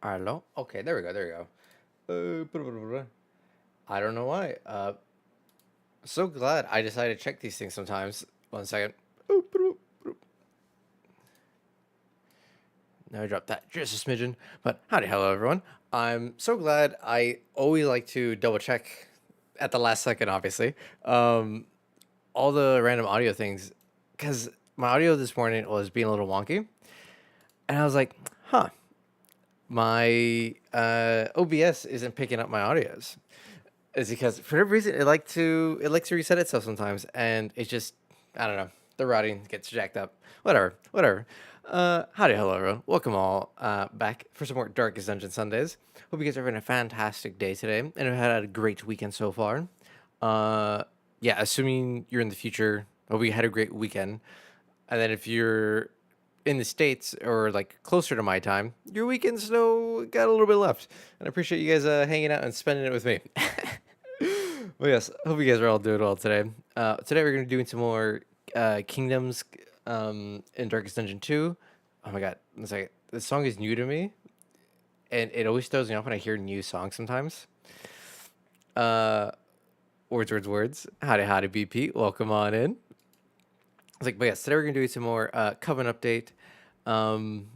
Hello? Okay, there we go. There we go. I don't know why. So glad I decided to check these things sometimes. One second. Now I dropped that just a smidgen. But howdy, hello everyone. I'm so glad. I always like to double check at the last second, obviously. Um, all the random audio things, because my audio this morning was being a little wonky, and I was like, huh, my OBS isn't picking up my audios. Is because for whatever reason it likes to reset itself sometimes, and it just I don't know, the routing gets jacked up. Whatever. Howdy, hello everyone. Welcome all back for some more Darkest Dungeon Sundays. Hope you guys are having a fantastic day today and have had a great weekend so far. Uh, yeah, assuming you're in the future, hope you had a great weekend. And then if you're in the States or like closer to my time, your weekend still got a little bit left. And I appreciate you guys hanging out and spending it with me. Well, yes, hope you guys are all doing well today. Today we're going to be doing some more Kingdoms in Darkest Dungeon 2. Oh my god, it's like this song is new to me, and it always throws me off when I hear new songs sometimes. Uh, words. Howdy, BP. Welcome on in. It's like, but yes, today we're going to do some more Coven update um,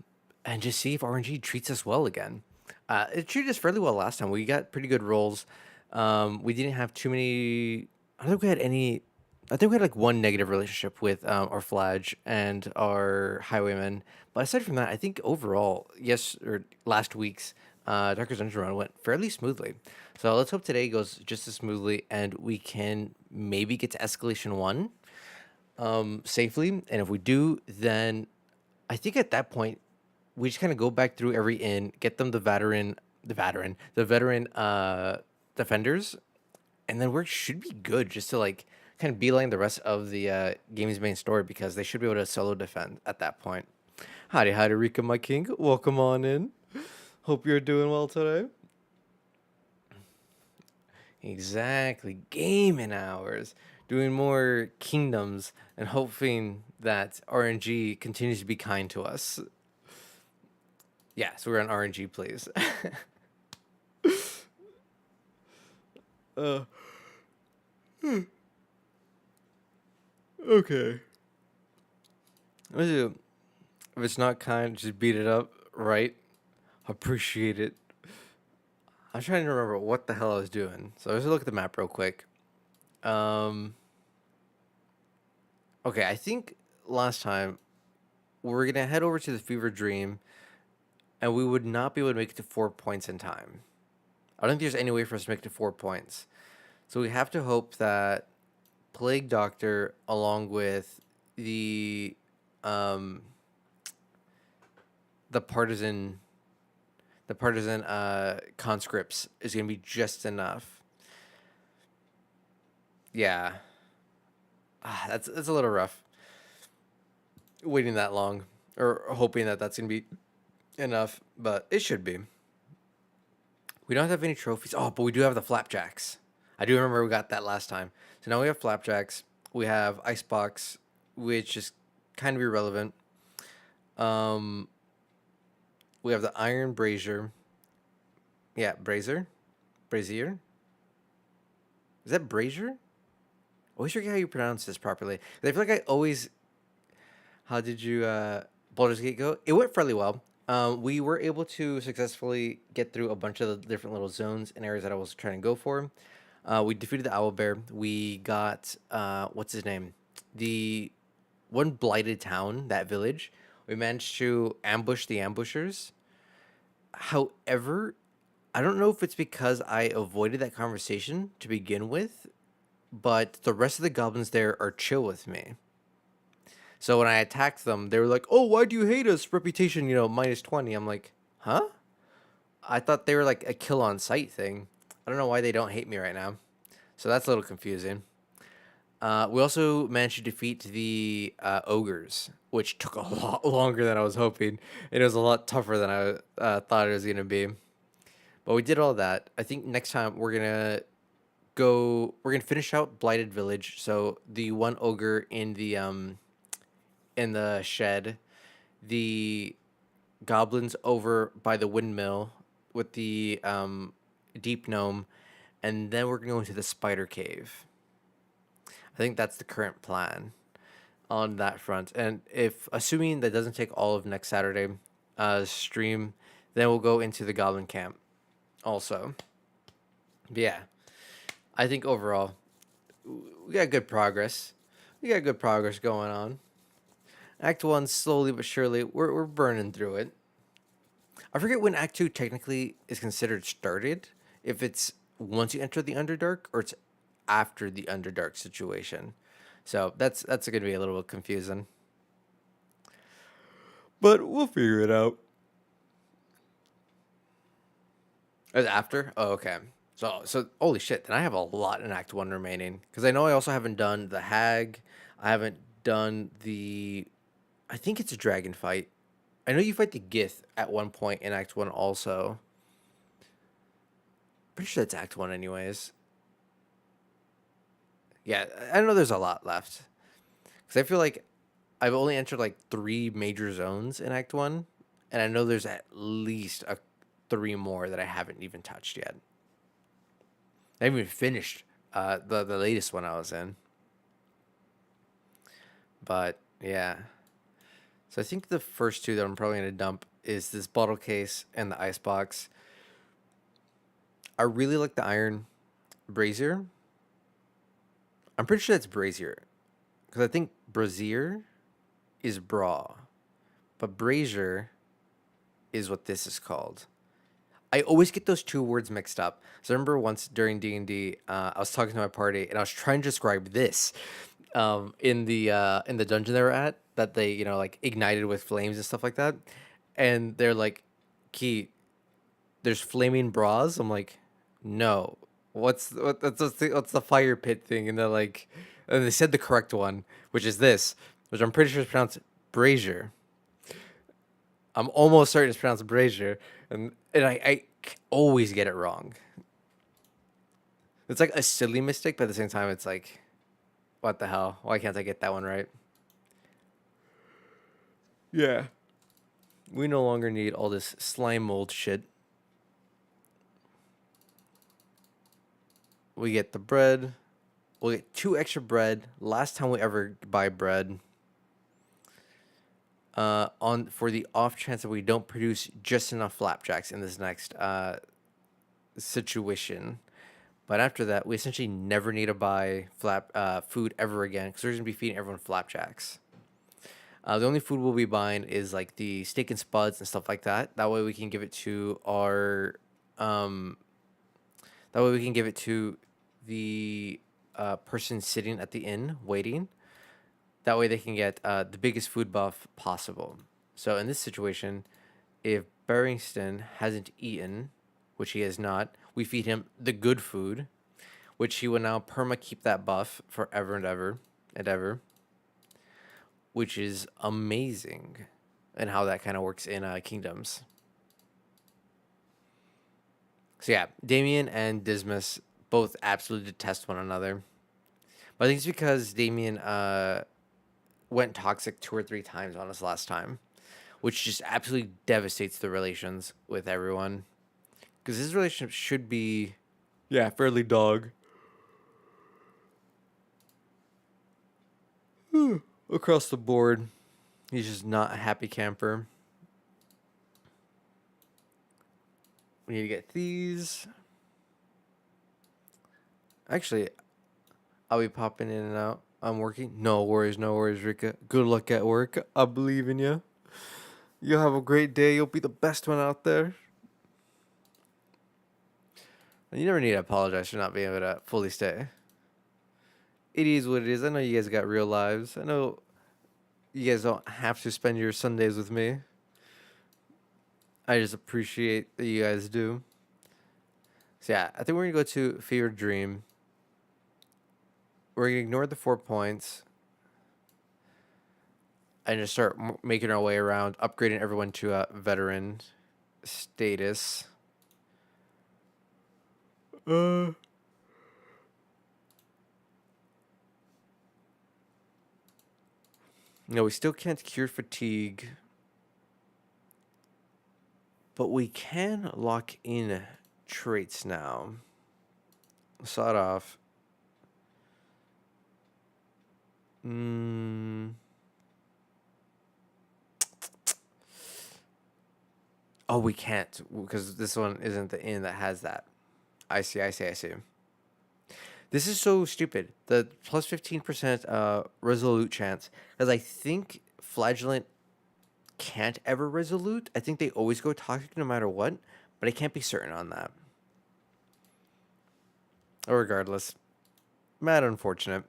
and just see if RNG treats us well again. It treated us fairly well last time. We got pretty good rolls. We didn't have too many. I don't think we had any. I think we had like one negative relationship with our Flage and our Highwayman. But aside from that, I think overall, yes, or last week's Darkest Dungeon run went fairly smoothly. So let's hope today goes just as smoothly and we can maybe get to Escalation 1 safely. And if we do, then I think at that point we just kind of go back through every inn, get them the veteran defenders, and then we should be good just to like kind of beeline the rest of the game's main story because they should be able to solo defend at that point. Howdy, Rika, my king. Welcome on in. Hope you're doing well today. Exactly, gaming hours, doing more kingdoms, and hoping that RNG continues to be kind to us. Yeah, so we're on RNG, please. uh, okay. Let's do. If it's not kind, just beat it up, right? Appreciate it. I'm trying to remember what the hell I was doing. So let's look at the map real quick. Um, okay, I think last time we're gonna head over to the Fever Dream, and we would not be able to make it to 4 points in time. I don't think there's any way for us to make it to 4 points. So we have to hope that Plague Doctor, along with the um, the partisan conscripts, is gonna be just enough. Yeah, that's a little rough. Waiting that long, or hoping that that's gonna be enough, but it should be. We don't have any trophies. Oh, but we do have the flapjacks. I do remember we got that last time. So now we have flapjacks. We have icebox, which is kind of irrelevant. Um, we have the iron brazier. Yeah, brazier. Is that brazier? I always forget how you pronounce this properly. I feel like I always. How did you Baldur's Gate go? It went fairly well. We were able to successfully get through a bunch of the different little zones and areas that I was trying to go for. We defeated the owl bear. We got what's his name? The one blighted town, that village. We managed to ambush the ambushers. However, I don't know if it's because I avoided that conversation to begin with, but the rest of the goblins there are chill with me. So when I attacked them, they were like, "Oh, why do you hate us? Reputation, -20." I'm like, "Huh? I thought they were like a kill on sight thing. I don't know why they don't hate me right now." So that's a little confusing. We also managed to defeat the ogres, which took a lot longer than I was hoping. It was a lot tougher than I thought it was gonna be. But we did all that. I think next time we're gonna go. We're gonna finish out Blighted Village. So the one ogre in the shed, the goblins over by the windmill with the deep gnome, and then we're gonna go into the spider cave. I think that's the current plan on that front. And if assuming that doesn't take all of next Saturday stream, then we'll go into the goblin camp also. But yeah, I think overall we got good progress. We got good progress going on. Act one, slowly but surely, we're burning through it. I forget when Act two technically is considered started. If it's once you enter the Underdark or it's after the Underdark situation. So that's gonna be a little bit confusing. But we'll figure it out. Is it after? Oh, okay. So holy shit, then I have a lot in Act one remaining. Because I know I also haven't done the Hag. I haven't done the I think it's a dragon fight. I know you fight the Gith at one point in Act one also. Pretty sure that's Act one anyways. Yeah, I know there's a lot left. Because I feel like I've only entered like 3 major zones in Act one. And I know there's at least 3 more that I haven't even touched yet. I haven't even finished the latest one I was in. But yeah. So I think the first two that I'm probably gonna dump is this bottle case and the ice box. I really like the iron brazier. I'm pretty sure that's brazier. Because I think brazier is bra. But brazier is what this is called. I always get those 2 words mixed up. So I remember once during D&D, I was talking to my party and I was trying to describe this in the dungeon they were at that they like ignited with flames and stuff like that, and they're like, "Key, there's flaming bras." I'm like, "No, what's the fire pit thing?" And they're like, and they said the correct one, which is this, which I'm pretty sure is pronounced brazier. I'm almost certain it's pronounced brazier, and I always get it wrong. It's like a silly mistake, but at the same time, it's like, what the hell? Why can't I get that one right? Yeah. We no longer need all this slime mold shit. We get the bread. We'll get 2 extra bread. Last time we ever buy bread. On for the off chance that we don't produce just enough flapjacks in this next situation. But after that, we essentially never need to buy food ever again because we're just gonna be feeding everyone flapjacks. The only food we'll be buying is like the steak and spuds and stuff like that. That way we can give it to our um, that way we can give it to the person sitting at the inn waiting. That way they can get the biggest food buff possible. So in this situation, if Barrington hasn't eaten, which he has not, we feed him the good food, which he will now perma keep that buff forever and ever and ever, which is amazing, and how that kind of works in Kingdoms. So yeah, Damien and Dismas both absolutely detest one another. But I think it's because Damien went toxic 2 or 3 times on us last time, which just absolutely devastates the relations with everyone. Because his relationship should be, yeah, fairly dog. Across the board, he's just not a happy camper. We need to get these. Actually, I'll be popping in and out. I'm working. No worries, Rika. Good luck at work. I believe in you. You'll have a great day. You'll be the best one out there. And you never need to apologize for not being able to fully stay. It is what it is. I know you guys got real lives. I know you guys don't have to spend your Sundays with me. I just appreciate that you guys do. So yeah, I think we're gonna go to Fever Dream. We're gonna ignore the 4 points and just start making our way around, upgrading everyone to a veteran status. No, we still can't cure fatigue. But we can lock in traits now. Start off. Mm, oh, we can't because this one isn't the in that has that. I see. This is so stupid. The plus 15% resolute chance. Because I think flagellant can't ever resolute. I think they always go toxic no matter what. But I can't be certain on that. Or regardless. Mad unfortunate.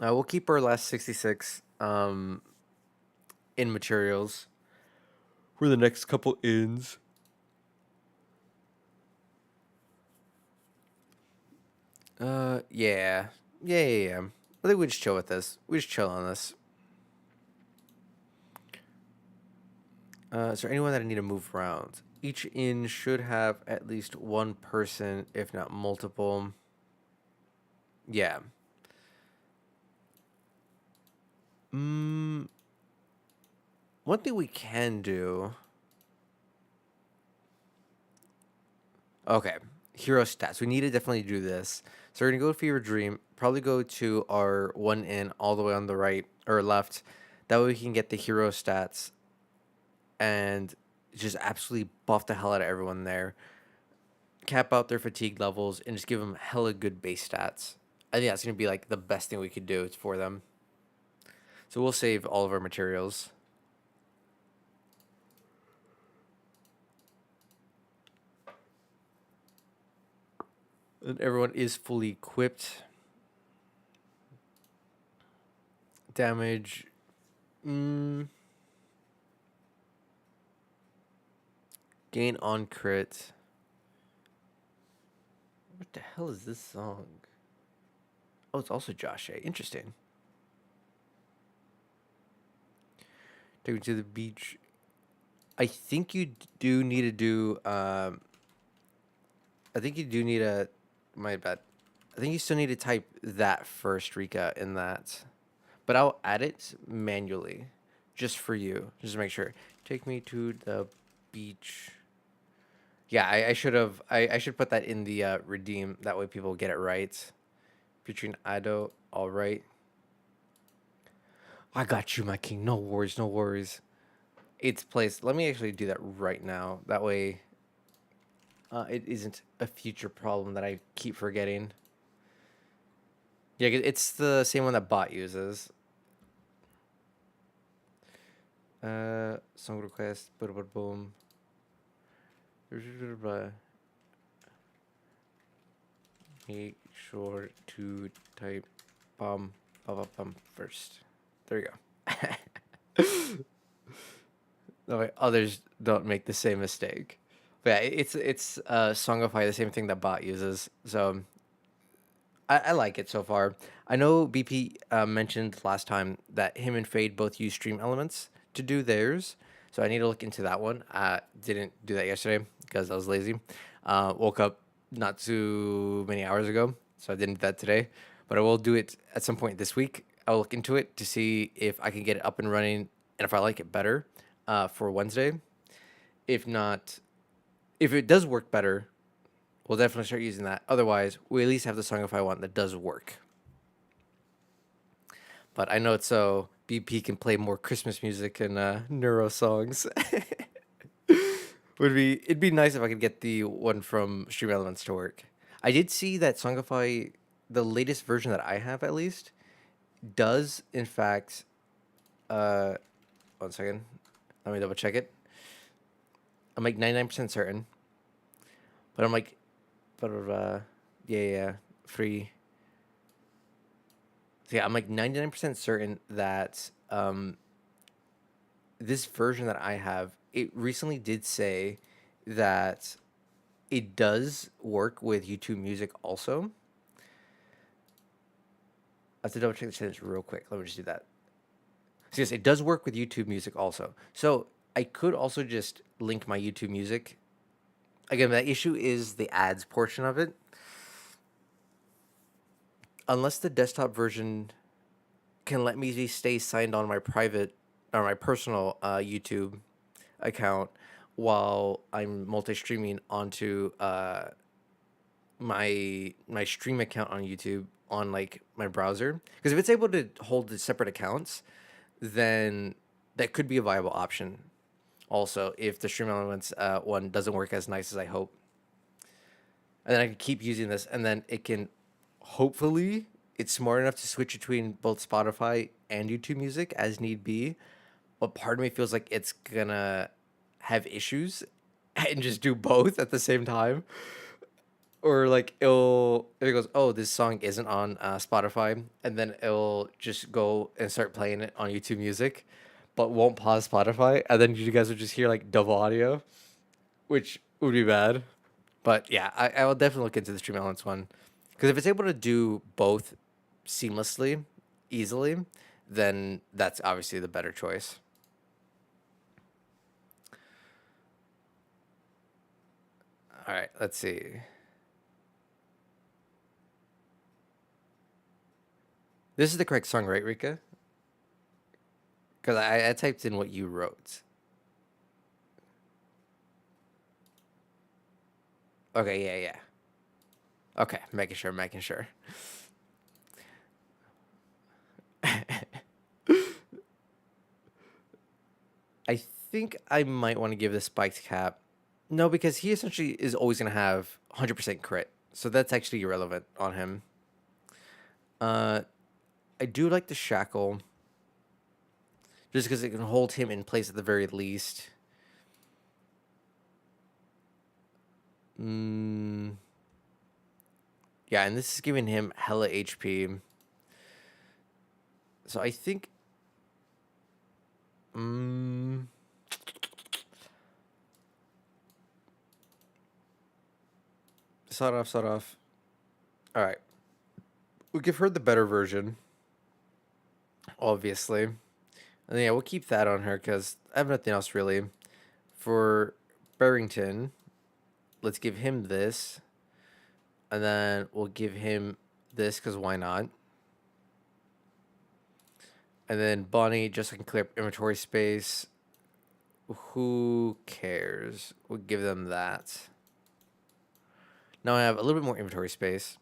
We'll keep our last 66 in materials for the next couple ins. Yeah. I think we just chill with this. We just chill on this. Is there anyone that I need to move around? Each inn should have at least one person, if not multiple. Yeah. Mm, one thing we can do. Okay. Hero stats. We need to definitely do this. So we're gonna go to Fever Dream. Probably go to our one inn all the way on the right or left. That way we can get the hero stats and just absolutely buff the hell out of everyone there. Cap out their fatigue levels and just give them hella good base stats. I think that's gonna be like the best thing we could do for them. So we'll save all of our materials. And everyone is fully equipped. Damage. Mm, gain on crit. What the hell is this song? Oh, it's also Josh A. Interesting. Take me to the beach. I think you do need to do. I think you do need a. My bad. I think you still need to type that first, Rika, in that. But I'll add it manually, just for you, just to make sure. Take me to the beach. Yeah, I should have. I should put that in the redeem. That way people get it right. Featuring Ido. All right. I got you, my king. No worries, no worries. It's placed. Let me actually do that right now. That way, it isn't a future problem that I keep forgetting. Yeah, it's the same one that bot uses. Song request. Boom. Make sure to type bum first. There you go. That way others don't make the same mistake. But yeah, it's Songify, the same thing that bot uses. So I like it so far. I know BP mentioned last time that him and Fade both use Stream Elements to do theirs. So I need to look into that one. I didn't do that yesterday because I was lazy. Woke up not too many hours ago, so I didn't do that today. But I will do it at some point this week. I'll look into it to see if I can get it up and running and if I like it better for Wednesday. If not, if it does work better, we'll definitely start using that. Otherwise, we at least have the song if I want that does work. But I know it's so BP can play more Christmas music and neuro songs. It'd be nice if I could get the one from Stream Elements to work. I did see that Songify, the latest version that I have at least, does in fact. Uh, 1 second, let me double check it. I'm like 99% certain, but I'm like, yeah, free. So yeah, I'm like 99% certain that this version that I have, it recently did say that it does work with YouTube Music also. I have to double check the sentence real quick. Let me just do that. So yes, it does work with YouTube Music also. So I could also just link my YouTube Music. Again, the issue is the ads portion of it. Unless the desktop version can let me stay signed on my private or my personal YouTube account while I'm multi-streaming onto my stream account on YouTube on like my browser. Because if it's able to hold the separate accounts, then that could be a viable option. Also, if the Stream Elements one doesn't work as nice as I hope, and then I can keep using this, and then it can hopefully it's smart enough to switch between both Spotify and YouTube Music as need be. But part of me feels like it's gonna have issues and just do both at the same time. Or like it'll if it goes, oh, this song isn't on Spotify, and then it'll just go and start playing it on YouTube Music, but won't pause Spotify, and then you guys would just hear like double audio, which would be bad. But yeah, I will definitely look into the Stream Elements one, because if it's able to do both seamlessly, easily, then that's obviously the better choice. All right, let's see. This is the correct song, right, Rika? Because I typed in what you wrote. Okay, yeah, yeah. Okay, making sure, making sure. I think I might want to give this spiked cap. No, because he essentially is always going to have 100% crit. So that's actually irrelevant on him. Uh, I do like the shackle. Just because it can hold him in place at the very least. Mm, yeah, and this is giving him hella HP. So I think... Mm, sawed off, sawed off. Alright. We'll give her the better version. Obviously. And then, yeah, we'll keep that on her because I have nothing else really. For Barrington, let's give him this. And then we'll give him this because why not? And then Bonnie, just so I can clear up inventory space. Who cares? We'll give them that. Now I have a little bit more inventory space.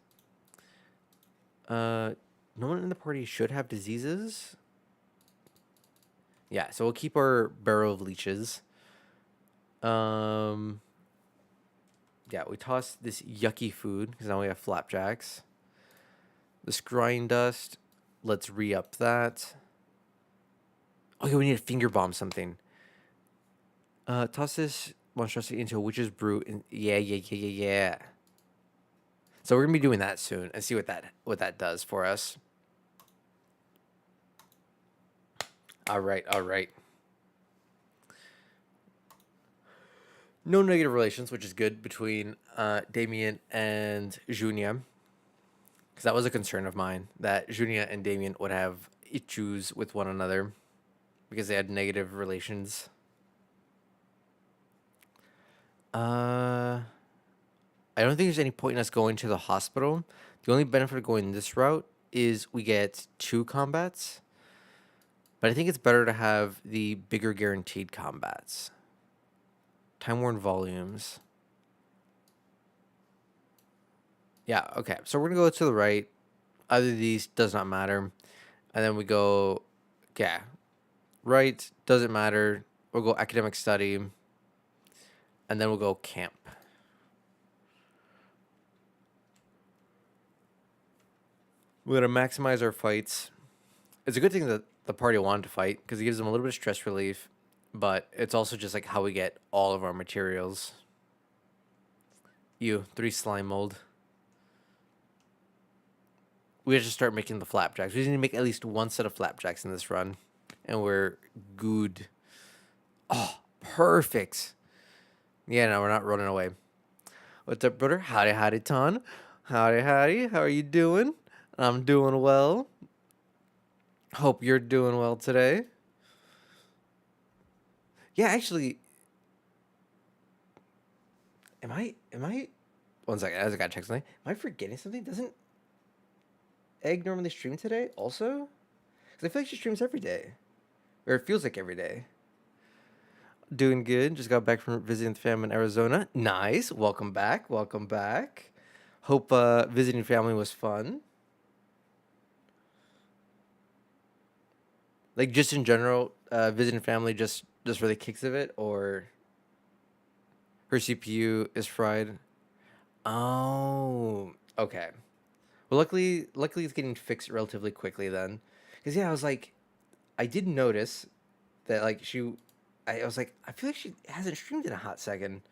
No one in the party should have diseases. Yeah, so we'll keep our barrel of leeches. Yeah, we toss this yucky food because now we have flapjacks. The scrying dust. Let's re-up that. Okay, we need to finger bomb something. Toss this monstrosity into a witch's brew. And yeah. So we're gonna be doing that soon and see what that does for us. All right. No negative relations, which is good between Damien and Junia, because that was a concern of mine that Junia and Damien would have issues with one another because they had negative relations. I don't think there's any point in us going to the hospital. The only benefit of going this route is we get 2 combats. But I think it's better to have the bigger guaranteed combats. Time worn volumes. Yeah, okay. So we're going to go to the right. Either of these does not matter. And then we go, yeah, right, doesn't matter. We'll go academic study. And then we'll go camp. We're going to maximize our fights. It's a good thing that the party wanted to fight because it gives them a little bit of stress relief. But it's also just like how we get all of our materials. 3 slime mold. We have to start making the flapjacks. We need to make at least 1 set of flapjacks in this run. And we're good. Oh, perfect. Yeah, no, we're not running away. What's up, brother? Howdy, Ton. Howdy. How are you doing? I'm doing well. Hope you're doing well today. Yeah, actually, am I? 1 second, I gotta check something. Am I forgetting something? Doesn't Egg normally stream today also? Because I feel like she streams every day. Or it feels like every day. Doing good. Just got back from visiting the fam in Arizona. Nice. Welcome back. Welcome back. Hope visiting family was fun. Like just in general, visiting family just for the kicks of it, or her CPU is fried. Oh, okay. Well, luckily it's getting fixed relatively quickly then, because yeah, I was like, I did notice that like I was like, I feel like she hasn't streamed in a hot second.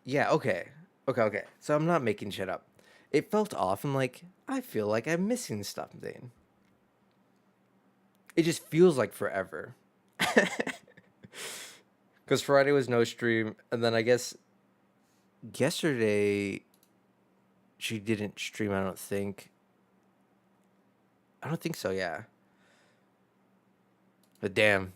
Yeah, okay. Okay. So I'm not making shit up. It felt off. I'm like, I feel like I'm missing something. It just feels like forever. Because Friday was no stream, and then I guess yesterday she didn't stream, I don't think. I don't think so, yeah. But damn,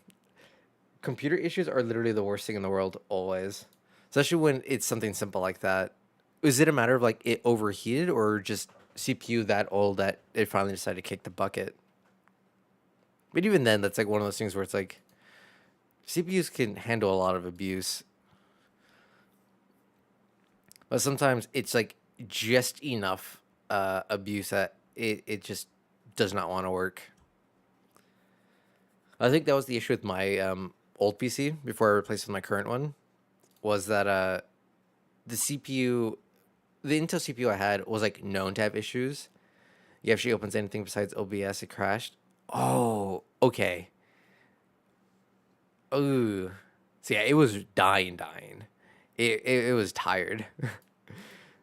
computer issues are literally the worst thing in the world, always. Especially when it's something simple like that. Is it a matter of like it overheated or just CPU that old that it finally decided to kick the bucket? But even then, that's like one of those things where it's like CPUs can handle a lot of abuse, but sometimes it's like just enough abuse that it just does not want to work. I think that was the issue with my old PC before I replaced it with my current one. Was that the CPU, the Intel CPU I had was like known to have issues. Yeah, if she opens anything besides OBS, it crashed. Oh, okay. Ooh. So yeah, it was dying. It was tired.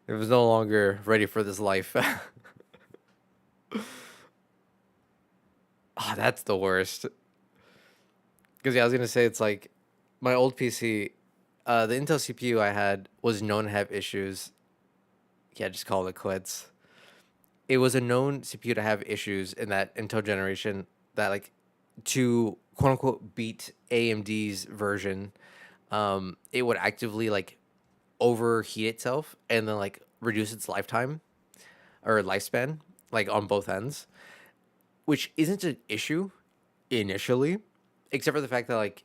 It was no longer ready for this life. Ah, that's the worst. Because yeah, I was gonna say it's like my old PC, the Intel CPU I had was known to have issues. Yeah, just call it quits. It was a known CPU to have issues in that Intel generation that like to quote unquote beat AMD's version, it would actively like overheat itself and then like reduce its lifetime or lifespan, like on both ends, which isn't an issue initially, except for the fact that like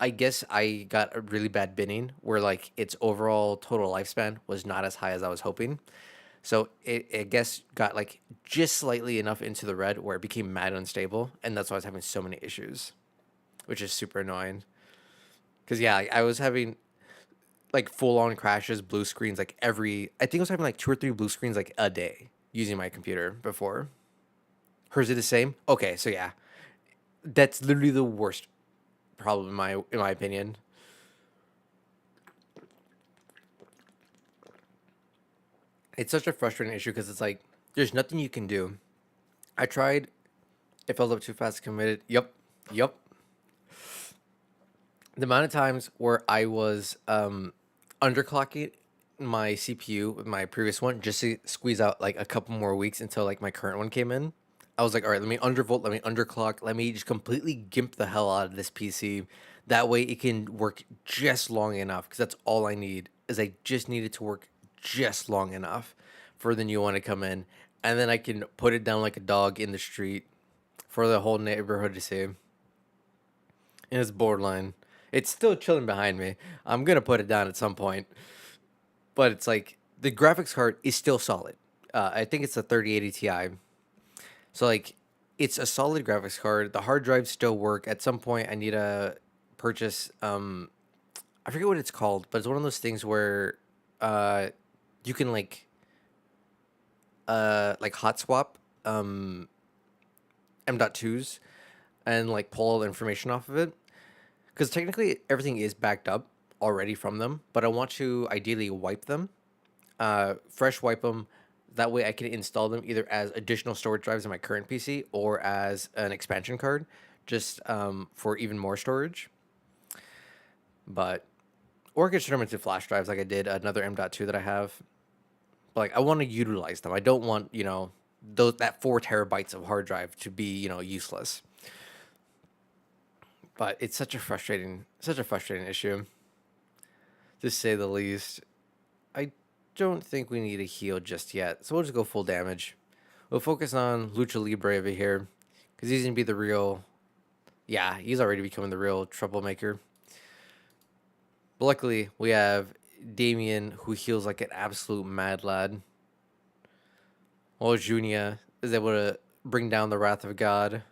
I guess I got a really bad binning where like its overall total lifespan was not as high as I was hoping. So it I guess got like just slightly enough into the red where it became mad unstable, and that's why I was having so many issues, which is super annoying. Cause yeah, I was having like full on crashes, blue screens like every. I think I was having like two or three blue screens like a day using my computer before. Hers is the same. Okay, so yeah, that's literally the worst problem in my opinion. It's such a frustrating issue because it's like there's nothing you can do. I tried. It filled up too fast. Committed. Yep. The amount of times where I was underclocking my CPU with my previous one just to squeeze out like a couple more weeks until like my current one came in. I was like, all right, let me undervolt, let me underclock, let me just completely gimp the hell out of this PC. That way it can work just long enough because that's all I need is I just need it to work just long enough for the new one to come in. And then I can put it down like a dog in the street for the whole neighborhood to see. And it's borderline. It's still chilling behind me. I'm gonna put it down at some point, but it's like the graphics card is still solid. I think it's a 3080 Ti. So like it's a solid graphics card. The hard drives still work. At some point I need to purchase I forget what it's called, but it's one of those things where uh you can like hot swap M.2s and like pull all the information off of it. Because technically everything is backed up already from them, but I want to ideally wipe them, fresh wipe them. That way I can install them either as additional storage drives in my current PC or as an expansion card, just for even more storage. But or I could turn them into flash drives like I did another M.2 that I have. But like I want to utilize them. I don't want those that 4 terabytes of hard drive to be useless. But it's such a frustrating issue, to say the least. I don't think we need a heal just yet, so we'll just go full damage. We'll focus on Lucha Libre over here because he's gonna be the real. Yeah, he's already becoming the real troublemaker. But luckily, we have Damien who heals like an absolute mad lad. While Junia is able to bring down the wrath of God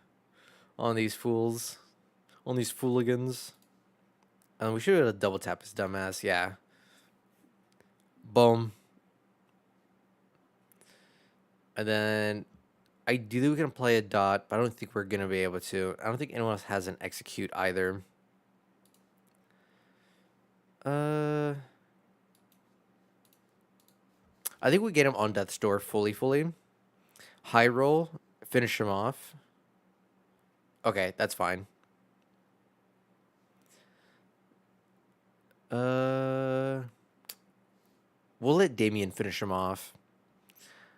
on these fools, on these fooligans. And we should have double tap his dumbass. Yeah. Boom. And then ideally we can play a dot, but I don't think we're gonna be able to. I don't think anyone else has an execute either. Uh, I think we get him on death's door fully. High roll, finish him off. Okay, that's fine. Uh, we'll let Damien finish him off.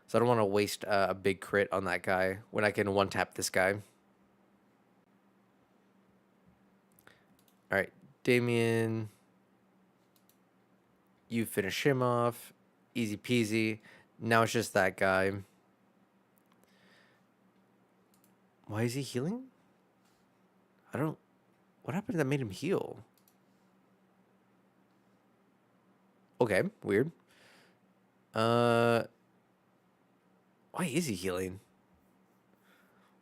So I don't want to waste a big crit on that guy when I can one tap this guy. All right, Damien, you finish him off. Easy peasy. Now it's just that guy. Why is he healing? I don't. What happened that made him heal? Okay, weird. Why is he healing?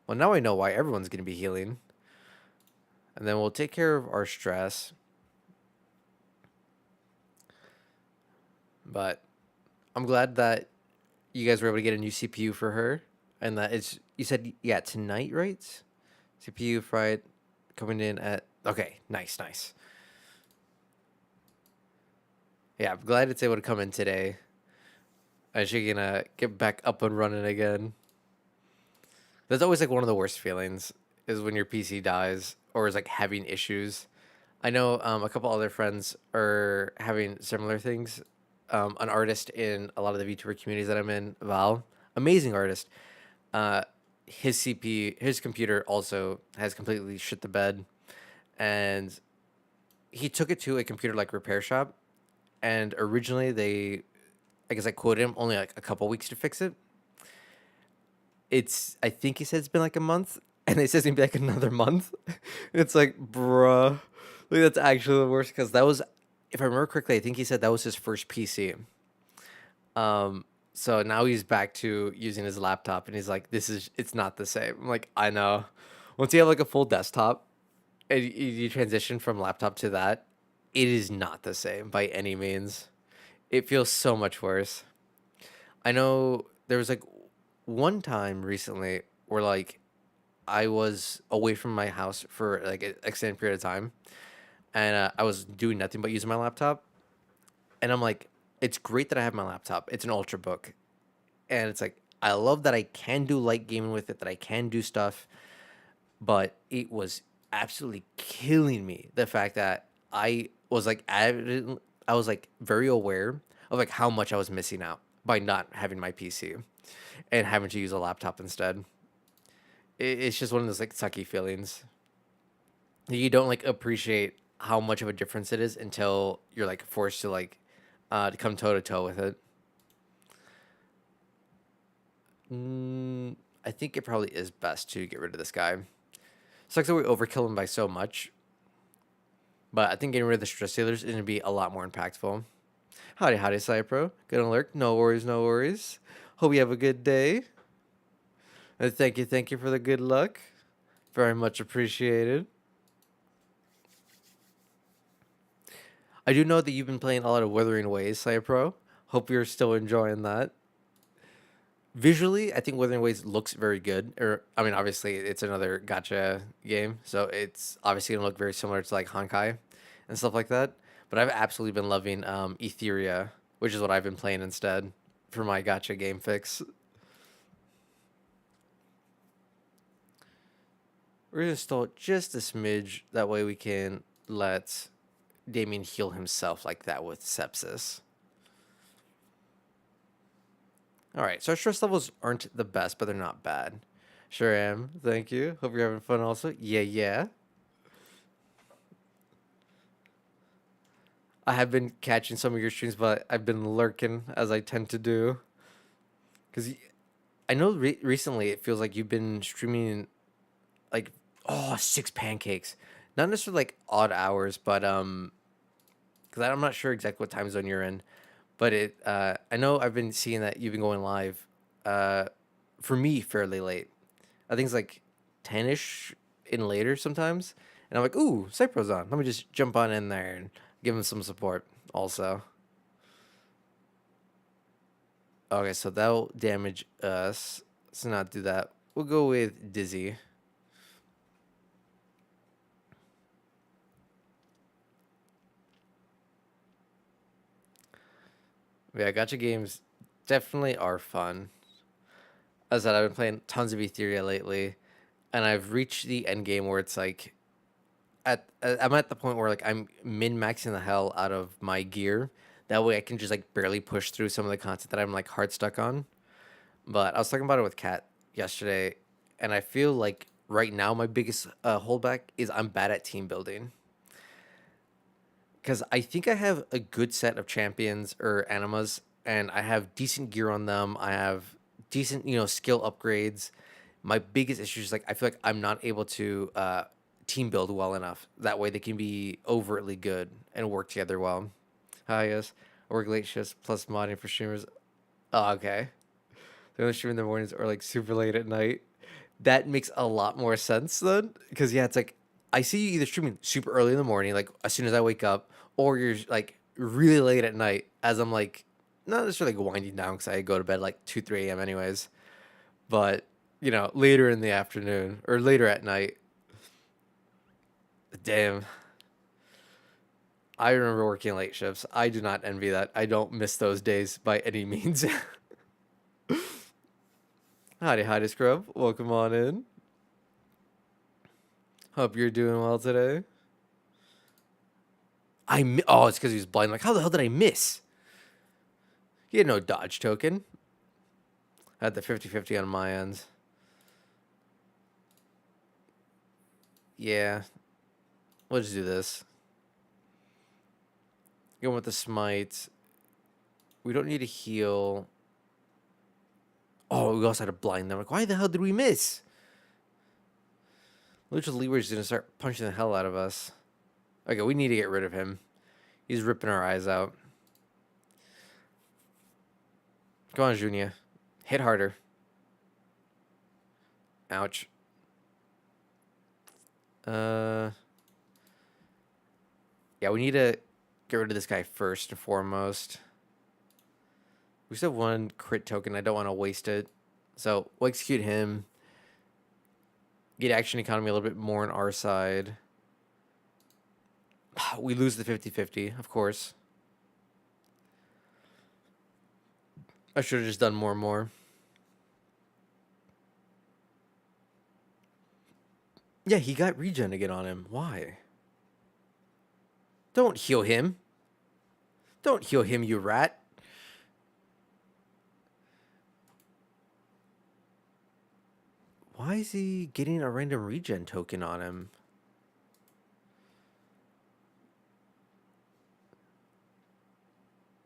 Well, now I know why everyone's gonna be healing. And then we'll take care of our stress. But I'm glad that you guys were able to get a new CPU for her. And that it's, you said, yeah, tonight, right? CPU fried coming in at, okay, nice. Yeah, I'm glad it's able to come in today. And she's gonna get back up and running again. That's always like one of the worst feelings is when your PC dies or is like having issues. I know a couple other friends are having similar things. An artist in a lot of the VTuber communities that I'm in, Val, amazing artist. Uh, his CPU, his computer also has completely shit the bed, and he took it to a computer like repair shop. And originally they, I guess I quoted him only like a couple weeks to fix it. I think he said it's been like a month, and it says it's gonna be like another month. It's like, bruh, like that's actually the worst because that was, if I remember correctly, I think he said that was his first PC. So now he's back to using his laptop, and he's like, it's not the same. I'm like, I know. Once you have like a full desktop, and you transition from laptop to that, it is not the same by any means. It feels so much worse. I know there was like one time recently where like I was away from my house for like an extended period of time, and I was doing nothing but using my laptop. And I'm like, it's great that I have my laptop. It's an ultrabook, and it's like I love that I can do light gaming with it, that I can do stuff. But it was absolutely killing me the fact that I was like very aware of like how much I was missing out by not having my PC and having to use a laptop instead. It's just one of those like sucky feelings. You don't like appreciate how much of a difference it is until you're like forced to come toe to toe with it. I think it probably is best to get rid of this guy. Sucks that we overkill him by so much, but I think getting rid of the stress dealers is going to be a lot more impactful. Howdy, Cypro. Gonna lurk. No worries, no worries. Hope you have a good day. And thank you for the good luck. Very much appreciated. I do know that you've been playing a lot of Wuthering Waves, Cypro. Hope you're still enjoying that. Visually, I think Wuthering Waves looks very good. Or, I mean, obviously, it's another gotcha game, so it's obviously gonna look very similar to like Honkai and stuff like that. But I've absolutely been loving Etheria, which is what I've been playing instead for my gotcha game fix. We're gonna install just a smidge. That way we can let Damien heal himself like that with sepsis. All right, so our stress levels aren't the best, but they're not bad. Sure am. Thank you. Hope you're having fun also. Yeah. I have been catching some of your streams, but I've been lurking as I tend to do. Because I know recently it feels like you've been streaming like, oh, six pancakes. Not necessarily like odd hours, but because I'm not sure exactly what time zone you're in, but I know I've been seeing that you've been going live. Uh, for me, fairly late. I think it's like 10ish in later sometimes, and I'm like, ooh, Cypro's on. Let me just jump on in there and give him some support. Also, okay, so that'll damage us. Let's not do that. We'll go with Dizzy. Yeah, gotcha games definitely are fun. As I said, I've been playing tons of Etheria lately, and I've reached the end game where it's like I'm at the point where like I'm min maxing the hell out of my gear. That way I can just like barely push through some of the content that I'm like hard stuck on. But I was talking about it with Kat yesterday, and I feel like right now my biggest holdback is I'm bad at team building. Because I think I have a good set of champions or animas, and I have decent gear on them. I have decent, skill upgrades. My biggest issue is like I feel like I'm not able to team build well enough. That way they can be overtly good and work together well. Hi, yes. I work late shifts plus modding for streamers. Oh, okay. They only stream in the mornings or like super late at night. That makes a lot more sense then, because yeah, it's like I see you either streaming super early in the morning, like as soon as I wake up, or you're like really late at night, as I'm like not necessarily like winding down because I go to bed like 2, 3 a.m. anyways, but later in the afternoon or later at night. Damn, I remember working late shifts. I do not envy that. I don't miss those days by any means. Howdy, howdy, scrub. Welcome on in. Hope you're doing well today. Oh, it's because he was blind. Like, how the hell did I miss? He had no dodge token. I had the 50-50 on my end. Yeah. We'll just do this. Going with the smite. We don't need to heal. Oh, we also had to blind them. Like, why the hell did we miss? Lucha Libre's gonna start punching the hell out of us. Okay, we need to get rid of him. He's ripping our eyes out. Come on, Junior. Hit harder. Ouch. Yeah, we need to get rid of this guy first and foremost. We still have one crit token. I don't want to waste it. So we'll execute him. Get action economy a little bit more on our side. We lose the 50-50, of course. I should have just done more and more. Yeah, he got regen to get on him. Why? Don't heal him. Don't heal him, you rat. Why is he getting a random regen token on him?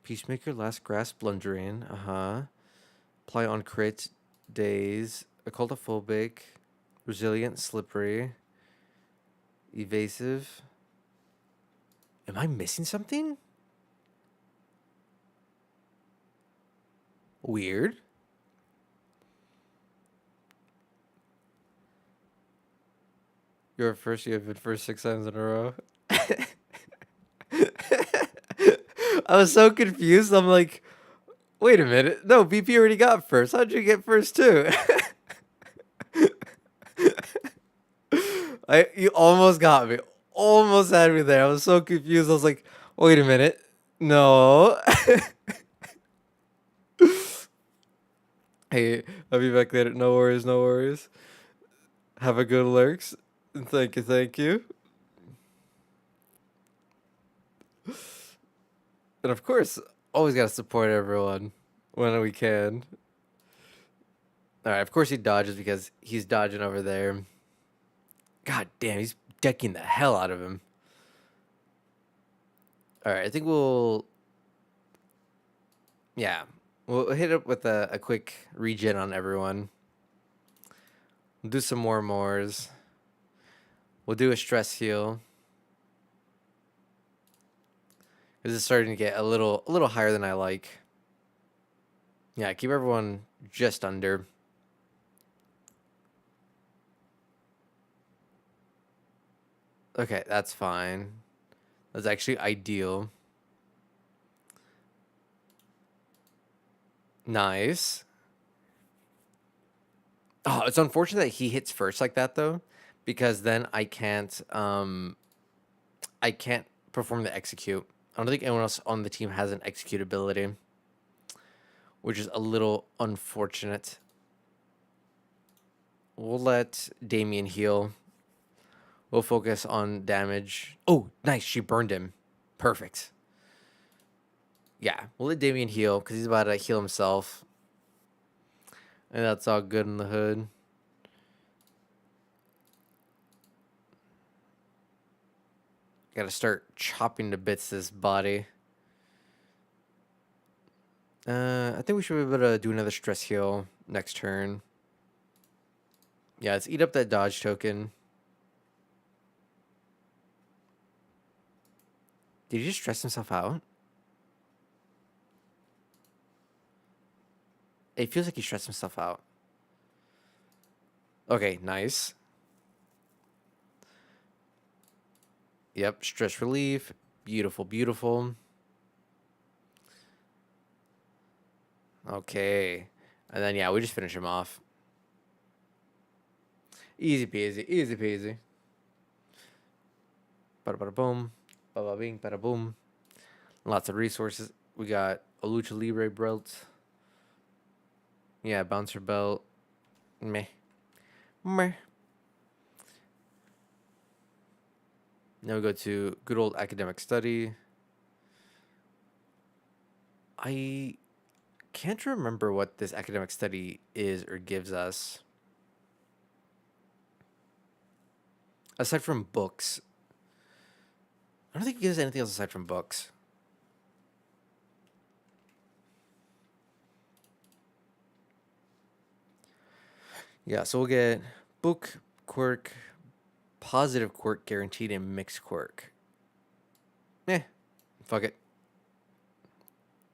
Peacemaker, Last Grasp, Blundering. Apply on crit, Daze, Occultophobic, Resilient, Slippery, Evasive. Am I missing something? Weird. You're first. You have been first 6 times in a row. I was so confused. I'm like, wait a minute. No, BP already got first. How'd you get first too? You almost got me. Almost had me there. I was so confused. I was like, wait a minute. No. Hey, I'll be back later. No worries, no worries. Have a good lurks. Thank you, thank you. And of course, always gotta support everyone when we can. Alright, of course he dodges because he's dodging over there. God damn, he's decking the hell out of him. Alright, I think we'll We'll hit up with a quick regen on everyone. We'll do some more mores. We'll do a stress heal. This is starting to get a little higher than I like. Yeah, keep everyone just under. Okay, that's fine. That's actually ideal. Nice. Oh, it's unfortunate that he hits first like that though, because then I can't perform the execute. I don't think anyone else on the team has an execute ability, which is a little unfortunate. We'll let Damien heal. We'll focus on damage. Oh, nice. She burned him. Perfect. Yeah, we'll let Damien heal because he's about to heal himself. And that's all good in the hood. Gotta start chopping to bits this body. I think we should be able to do another stress heal next turn. Yeah, let's eat up that dodge token. Did he just stress himself out? It feels like he stressed himself out. Okay, nice. Yep, stress relief. Beautiful, beautiful. Okay. And then, yeah, we just finish him off. Easy peasy, easy peasy. Bada bada boom. Bada bing, bada boom. Lots of resources. We got a Lucha Libre belt. Yeah, bouncer belt. Meh. Meh. Now we go to good old academic study. I can't remember what this academic study is or gives us. Aside from books. I don't think it gives anything else aside from books. Yeah, so we'll get book, quirk, positive quirk guaranteed, and mixed quirk. Fuck it.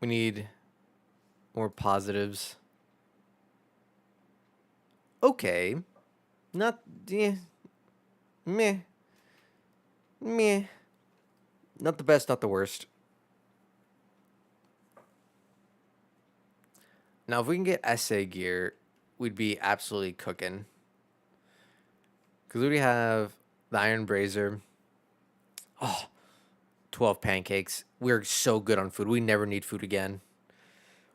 We need more positives. Okay. Not, meh. Meh. Not the best, not the worst. Now, if we can get essay gear, we'd be absolutely cooking. Because we already have the Iron Brazier. Oh, 12 pancakes. We're so good on food. We never need food again.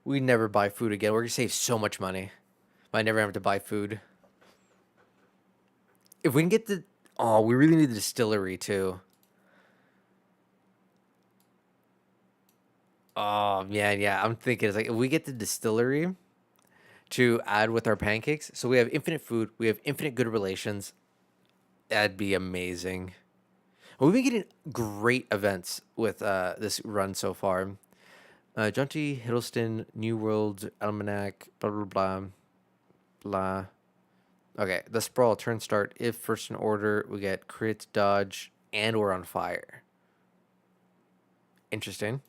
We never buy food again. We're going to save so much money by never having to buy food. If we can get the... Oh, we really need the distillery, too. Oh, man, yeah. I'm thinking, it's like, if we get the distillery to add with our pancakes, so we have infinite food, we have infinite good relations, that'd be amazing. We've been getting great events with this run so far. Jaunty, Hiddleston, New World, Almanac, blah, blah, blah, blah. Okay, the Sprawl, turn start. If first in order, we get crit, dodge, and we're on fire. Interesting.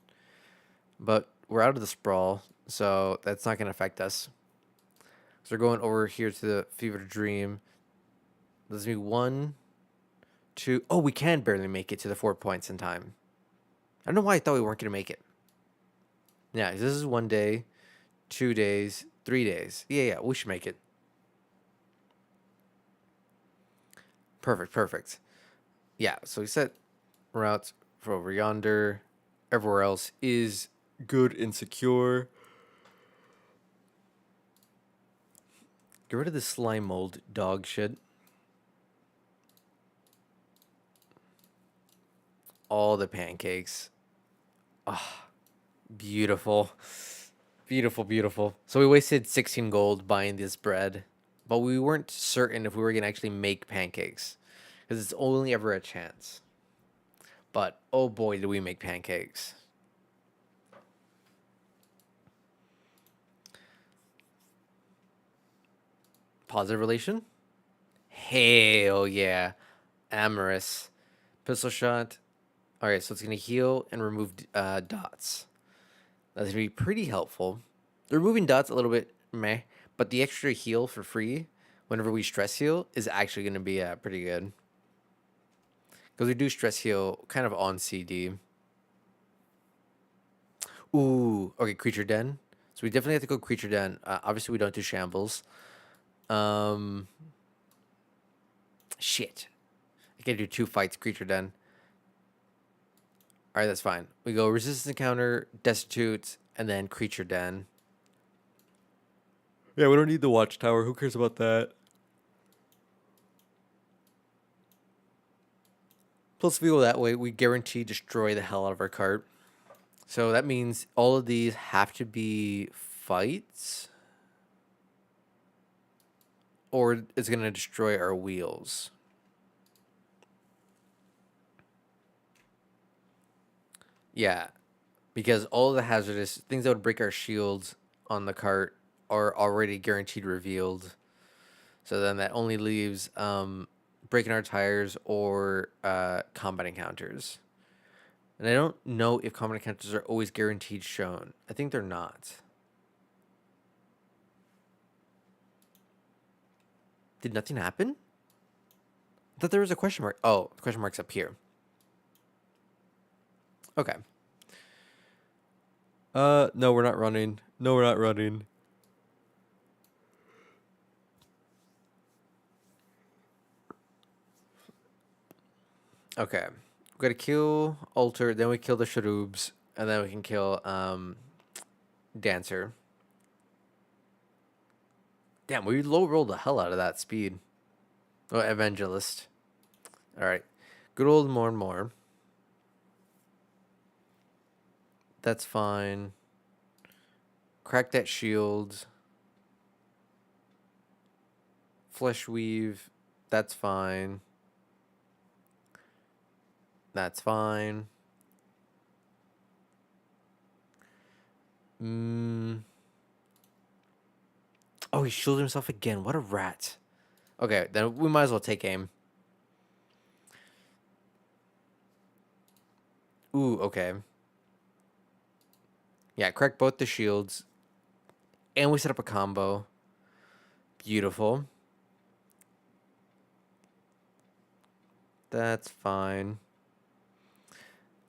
But we're out of the Sprawl, so that's not going to affect us. So we're going over here to the Fever Dream. Let's do 1, 2. Oh, we can barely make it to the 4 points in time. I don't know why I thought we weren't going to make it. Yeah, this is 1 day, 2 days, 3 days. Yeah, we should make it. Perfect. Yeah, so we set routes for over yonder. Everywhere else is good and secure. Get rid of the slime mold dog shit. All the pancakes. Ah, beautiful. Beautiful. So we wasted 16 gold buying this bread, but we weren't certain if we were going to actually make pancakes because it's only ever a chance. But oh boy, did we make pancakes. Positive relation? Hell yeah. Amorous. Pistol shot. Alright, so it's going to heal and remove dots. That's going to be pretty helpful. The removing dots a little bit meh, but the extra heal for free whenever we stress heal is actually going to be pretty good. Because we do stress heal kind of on CD. Ooh, okay, creature den. So we definitely have to go creature den. Obviously, we don't do shambles. Um, shit. I can do 2 fights, creature den. All right, that's fine. We go resistance encounter, destitute, and then creature den. Yeah, we don't need the watchtower. Who cares about that? Plus, if we go that way, we guarantee destroy the hell out of our cart. So that means all of these have to be fights, or it's going to destroy our wheels. Yeah, because all of the hazardous things that would break our shields on the cart are already guaranteed revealed. So then that only leaves breaking our tires or combat encounters. And I don't know if combat encounters are always guaranteed shown. I think they're not. Did nothing happen? I thought there was a question mark. Oh, the question mark's up here. Okay. No, we're not running. No, we're not running. Okay. We gotta kill Alter, then we kill the Sharubs, and then we can kill Dancer. Damn, we low rolled the hell out of that speed. Oh, Evangelist. Alright. Good old more and more. That's fine. Crack that shield. Flesh weave. That's fine. That's fine. Oh, he shielded himself again. What a rat. Okay, then we might as well take aim. Ooh, okay. Yeah, crack both the shields. And we set up a combo. Beautiful. That's fine.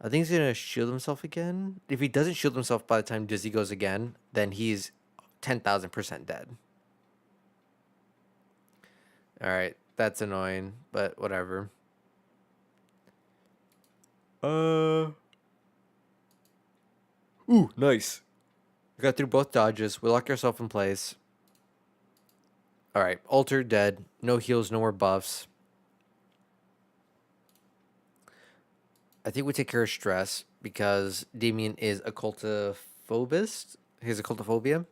I think he's going to shield himself again. If he doesn't shield himself by the time Dizzy goes again, then he's 10,000% dead. Alright, that's annoying, but whatever. Ooh, nice. We got through both dodges. We locked ourselves in place. Alright, Alter dead. No heals, no more buffs. I think we take care of stress because Damien is a cultophobist. He has a cultophobia.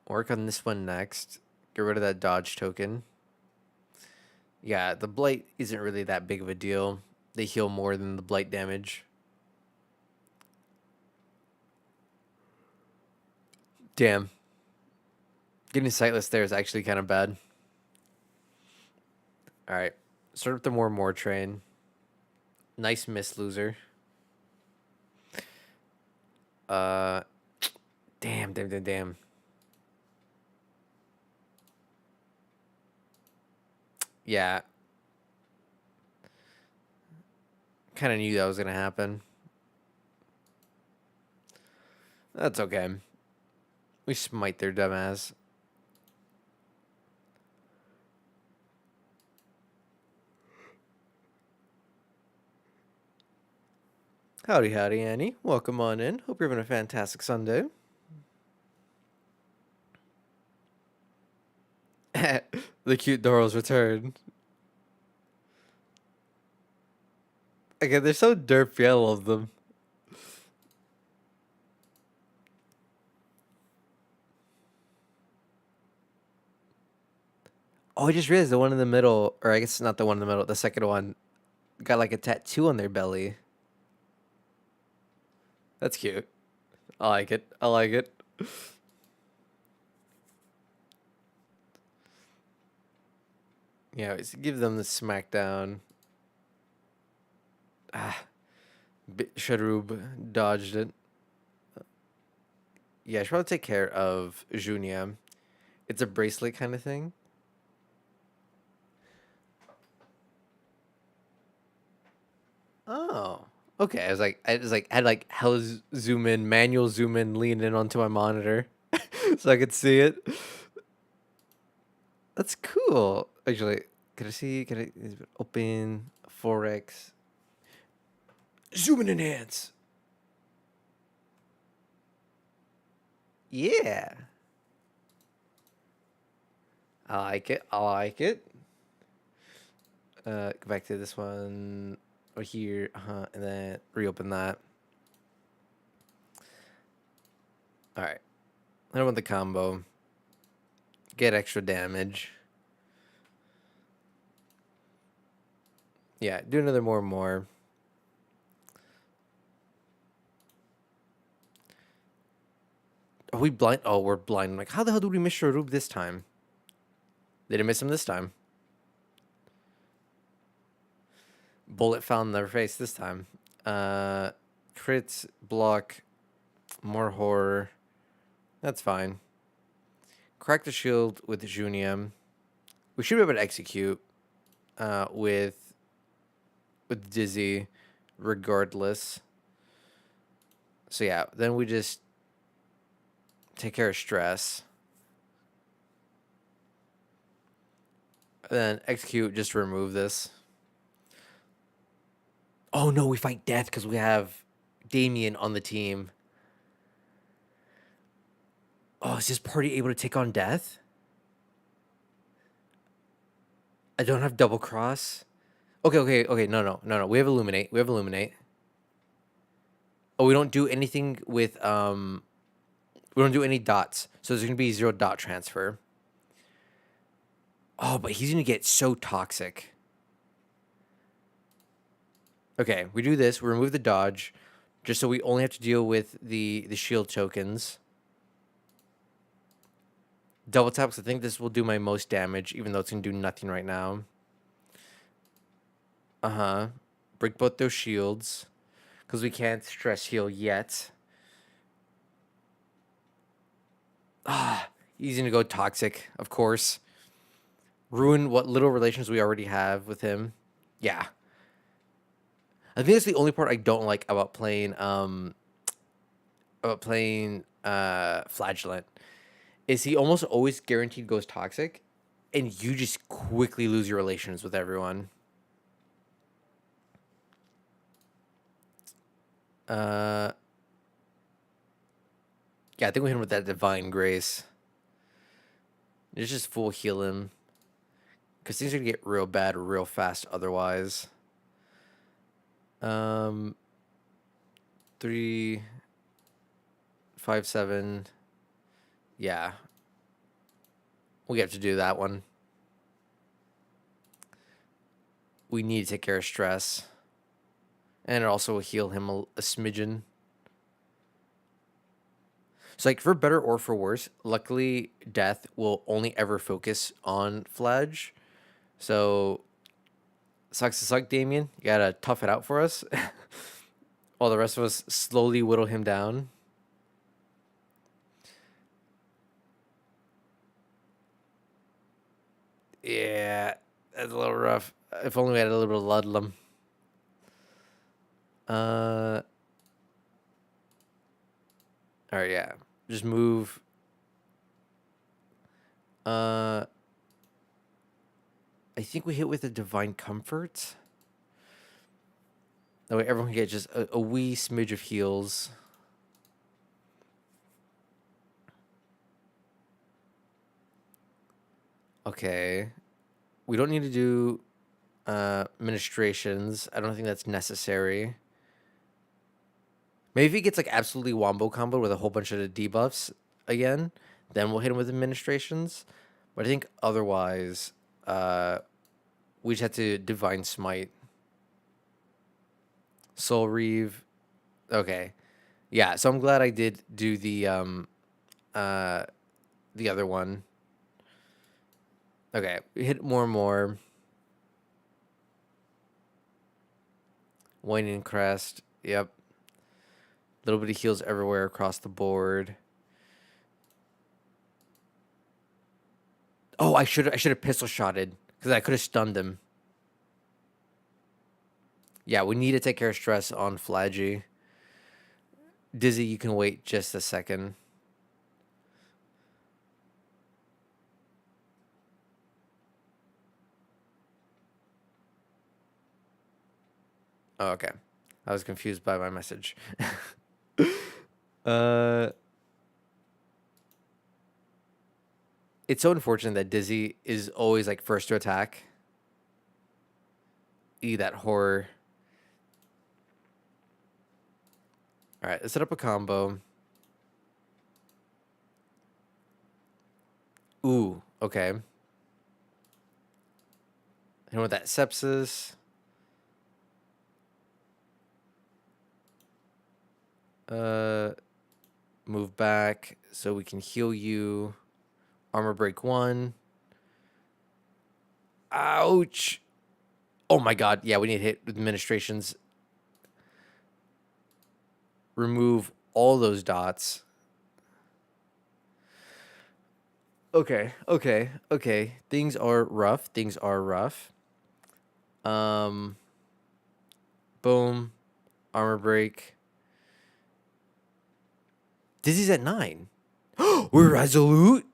Work on this one next. Get rid of that dodge token. Yeah, the blight isn't really that big of a deal. They heal more than the blight damage. Damn. Getting sightless there is actually kind of bad. Alright. Start up the more train. Nice miss, loser. Damn. Yeah. Kind of knew that was going to happen. That's okay. We smite their dumbass. Howdy, Annie. Welcome on in. Hope you're having a fantastic Sunday. The cute Doros return. Okay, they're so derpy. I love them. Oh, I just realized the one in the middle, or I guess not the one in the middle, the second one, got like a tattoo on their belly. That's cute. I like it. Yeah, let's give them the smackdown. Ah, Sharub dodged it. Yeah, I should probably take care of Junia. It's a bracelet kind of thing. Oh, okay. I had like hell zoom in, manual zoom in, lean in onto my monitor, so I could see it. That's cool. Actually, can I see? Can I open forex? Zoom in enhance. Yeah, I like it. I like it. Go back to this one or here, and then reopen that. All right. I want the combo. Get extra damage. Yeah, do another more and more. Are we blind? Oh, we're blind. I'm like, how the hell did we miss Sharub this time? Didn't miss him this time. Bullet found in their face this time. Crits, block, more horror. That's fine. Crack the shield with Junium. We should be able to execute with Dizzy regardless. So yeah, then we just take care of stress. Then execute just to remove this. Oh no, we fight death because we have Damien on the team. Oh, is this party able to take on death? I don't have double cross. Okay. No. We have illuminate. We have illuminate. Oh, we don't do anything with we don't do any dots. So there's gonna be 0 dot transfer. Oh, but he's gonna get so toxic. Okay, we do this. We remove the dodge, just so we only have to deal with the shield tokens. Double tap, because I think this will do my most damage, even though it's gonna do nothing right now. Break both those shields, because we can't stress heal yet. He's gonna go toxic, of course. Ruin what little relations we already have with him. Yeah. I think that's the only part I don't like about playing Flagellant is he almost always guaranteed goes toxic, and you just quickly lose your relations with everyone. Uh, yeah, I think we hit him with that Divine Grace. It's just full heal him, because things are gonna get real bad real fast otherwise. 3, 5, 7. Yeah, we have to do that one. We need to take care of stress, and it also will heal him a smidgen. So, like, for better or for worse, luckily, death will only ever focus on Fladge. So, sucks to suck, Damien. You gotta tough it out for us. While the rest of us slowly whittle him down. Yeah, that's a little rough. If only we had a little bit of Ludlum. Uh, all right, yeah. Just move. I think we hit with a Divine Comfort. That way everyone can get just a wee smidge of heals. Okay. We don't need to do ministrations. I don't think that's necessary. Maybe if he gets like absolutely wombo combo with a whole bunch of the debuffs again, then we'll hit him with administrations. But I think otherwise, we just have to Divine Smite. Soul Reeve. Okay. Yeah, so I'm glad I did do the other one. Okay, we hit more and more. Waning Crest. Yep. Little bit of heals everywhere across the board. Oh, I should have pistol shotted because I could have stunned him. Yeah, we need to take care of stress on Flaggy. Dizzy, you can wait just a second. Oh, okay. I was confused by my message. uh, it's so unfortunate that Dizzy is always like first to attack. That horror. All right, let's set up a combo. Ooh, okay. And with that sepsis. Move back so we can heal you. Armor break 1. Ouch. Oh my god. Yeah, we need to hit administrations. Remove all those dots. Okay. Things are rough. Boom. Armor break. Dizzy's at 9. We're resolute?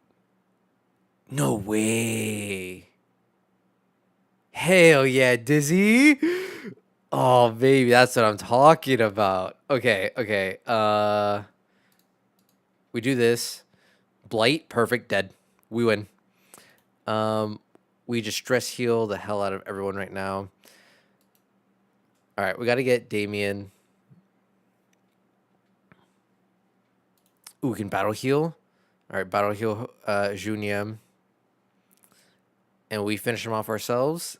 No way. Hell yeah, Dizzy. Oh, baby, that's what I'm talking about. Okay. We do this. Blight, perfect, dead. We win. We just stress heal the hell out of everyone right now. All right, we got to get Damien. Ooh, we can battle heal. All right, battle heal Juniem. And we finish him off ourselves.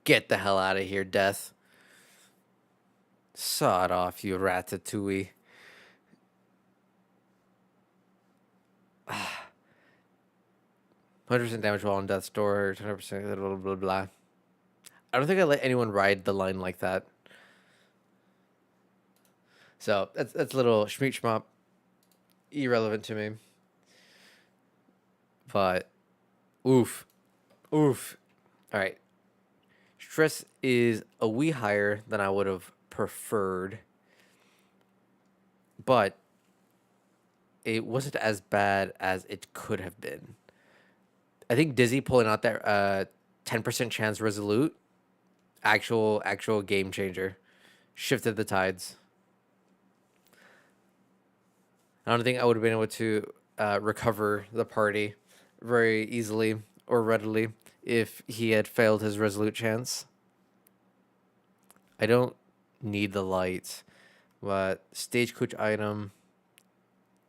Get the hell out of here, Death. Saw it off, you ratatouille. 100% damage while on death's door. 100% blah, blah, blah. I don't think I let anyone ride the line like that. So that's a little schmeat schmop. Irrelevant to me. But, oof. All right. Stress is a wee higher than I would have preferred. But it wasn't as bad as it could have been. I think Dizzy pulling out that 10% chance resolute, actual game changer, shifted the tides. I don't think I would have been able to recover the party very easily or readily if he had failed his resolute chance. I don't need the light, but stagecoach item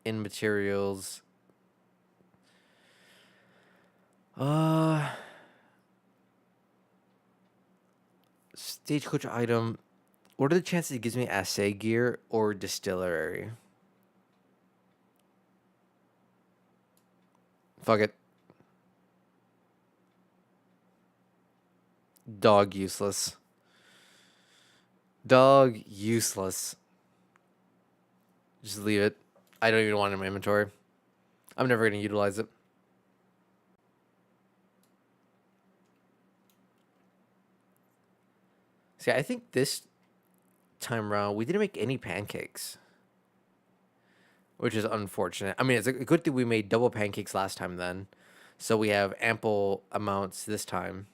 in materials. Stagecoach item. What are the chances it gives me assay gear or distillery? Fuck it. Dog useless. Just leave it. I don't even want it in my inventory. I'm never going to utilize it. See, I think this time around we didn't make any pancakes, which is unfortunate. I mean, it's a good thing we made double pancakes last time then, so we have ample amounts this time.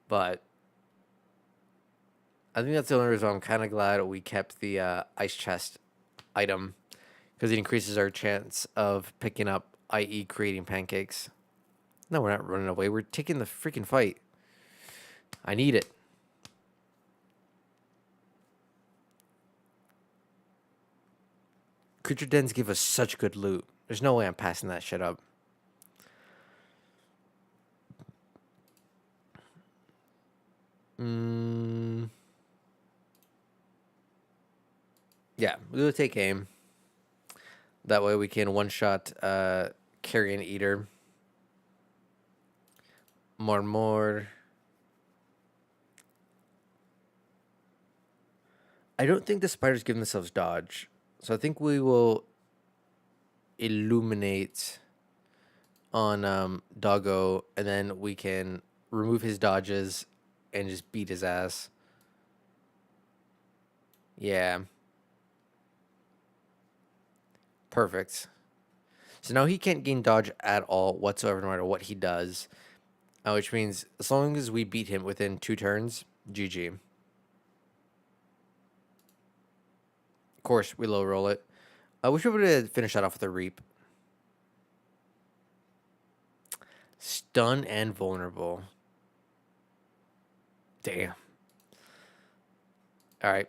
But I think that's the only reason I'm kind of glad we kept the ice chest item, because it increases our chance of picking up, i.e. creating pancakes. No, we're not running away. We're taking the freaking fight. I need it. Creature dens give us such good loot. There's no way I'm passing that shit up. Yeah, we'll take aim. That way we can one-shot Carrion Eater. More. I don't think the spiders give themselves dodge. So I think we will illuminate on Doggo, and then we can remove his dodges and just beat his ass. Yeah. Perfect. So now he can't gain dodge at all whatsoever, no matter what he does. Which means as long as we beat him within 2 turns, GG. Of course, we low roll it. We should be able to finish that off with a reap. Stun and vulnerable. Damn. All right.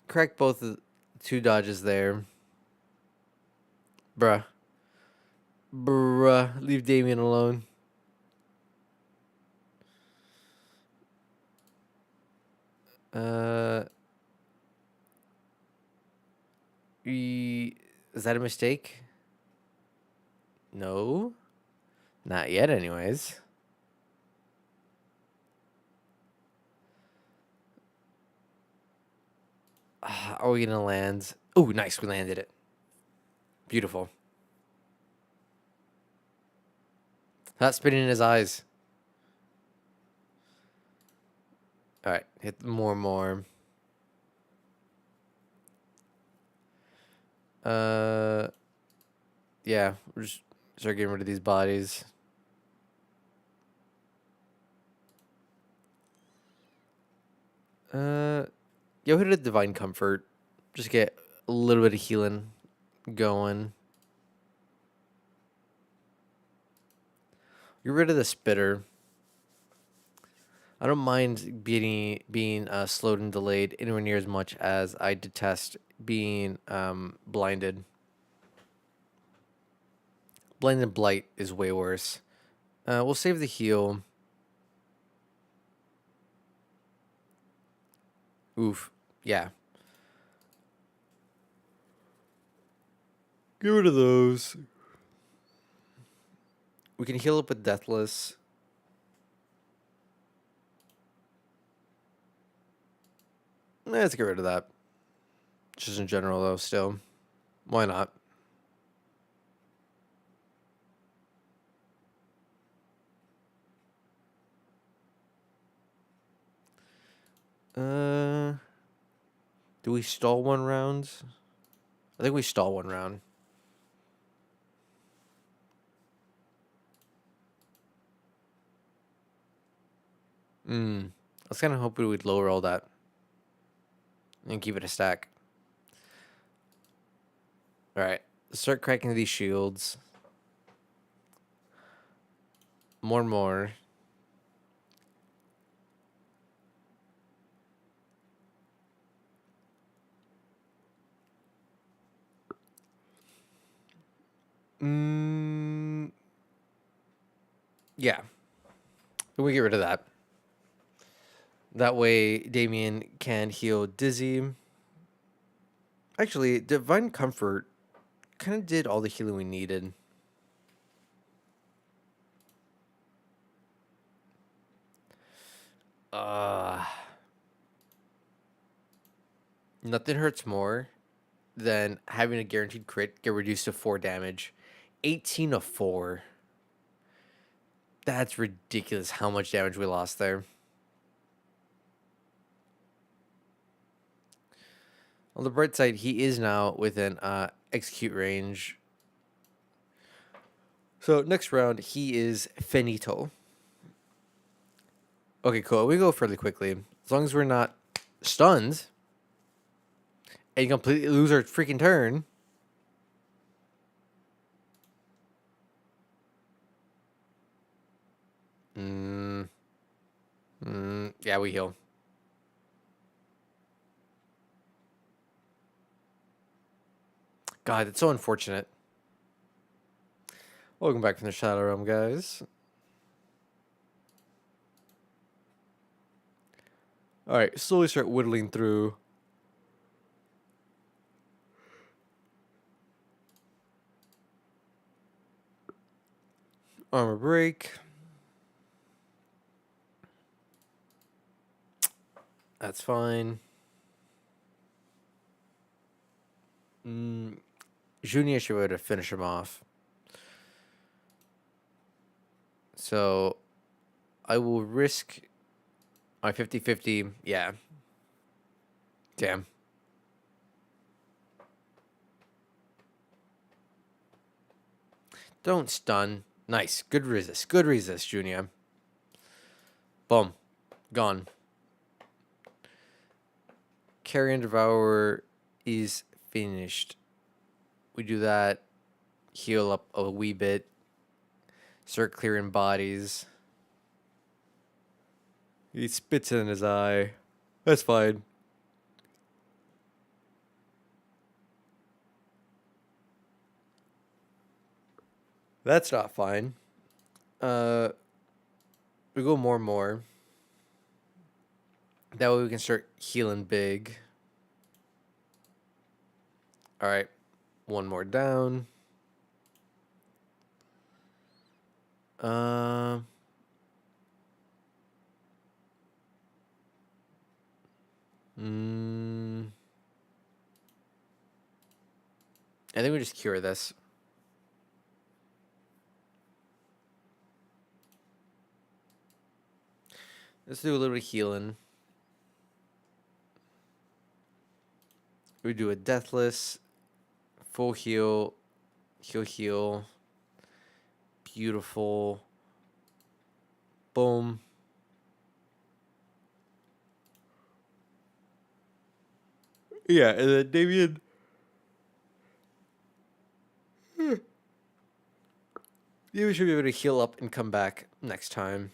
Correct both the 2 dodges there. Bruh. Bruh. Leave Damien alone. Uh. Is that a mistake? No. Not yet, anyways. Are we gonna land? Oh, nice. We landed it. Beautiful. That's spinning in his eyes. All right. Hit more and more. Yeah. We're just start getting rid of these bodies. Yo, hit a divine comfort. Just get a little bit of healing going. Get rid of the spitter. I don't mind being slowed and delayed anywhere near as much as I detest being blinded. Blinded blight is way worse. We'll save the heal. Oof. Yeah. Get rid of those. We can heal up with Deathless. Let's get rid of that. Just in general, though, still. Why not? Do we stall 1 round? I think we stall 1 round. I was kind of hoping we'd lower all that and keep it a stack. All right, start cracking these shields. More and more. Yeah, we get rid of that. That way, Damien can heal Dizzy. Actually, Divine Comfort kind of did all the healing we needed. Nothing hurts more than having a guaranteed crit get reduced to 4 damage. 18 of 4. That's ridiculous how much damage we lost there. On the bright side, he is now within execute range. So next round, he is finito. Okay, cool. We go fairly quickly. As long as we're not stunned and completely lose our freaking turn. Yeah, we heal. God, it's so unfortunate. Welcome back from the Shadow Realm, guys. All right, slowly start whittling through. Armor break. That's fine. Junior should be able to finish him off. So I will risk my 50-50. Yeah. Damn. Don't stun. Nice. Good resist. Good resist, Junior. Boom. Gone. Carrion Devourer is finished. We do that. Heal up a wee bit. Start clearing bodies. He spits in his eye. That's fine. That's not fine. We go more and more. That way we can start healing big. All right. One more down. Um. I think we just cure this. Let's do a little bit of healing. We do a deathless, full heal, heal. Beautiful. Boom. Yeah, and then Damien. Yeah, we should be able to heal up and come back next time.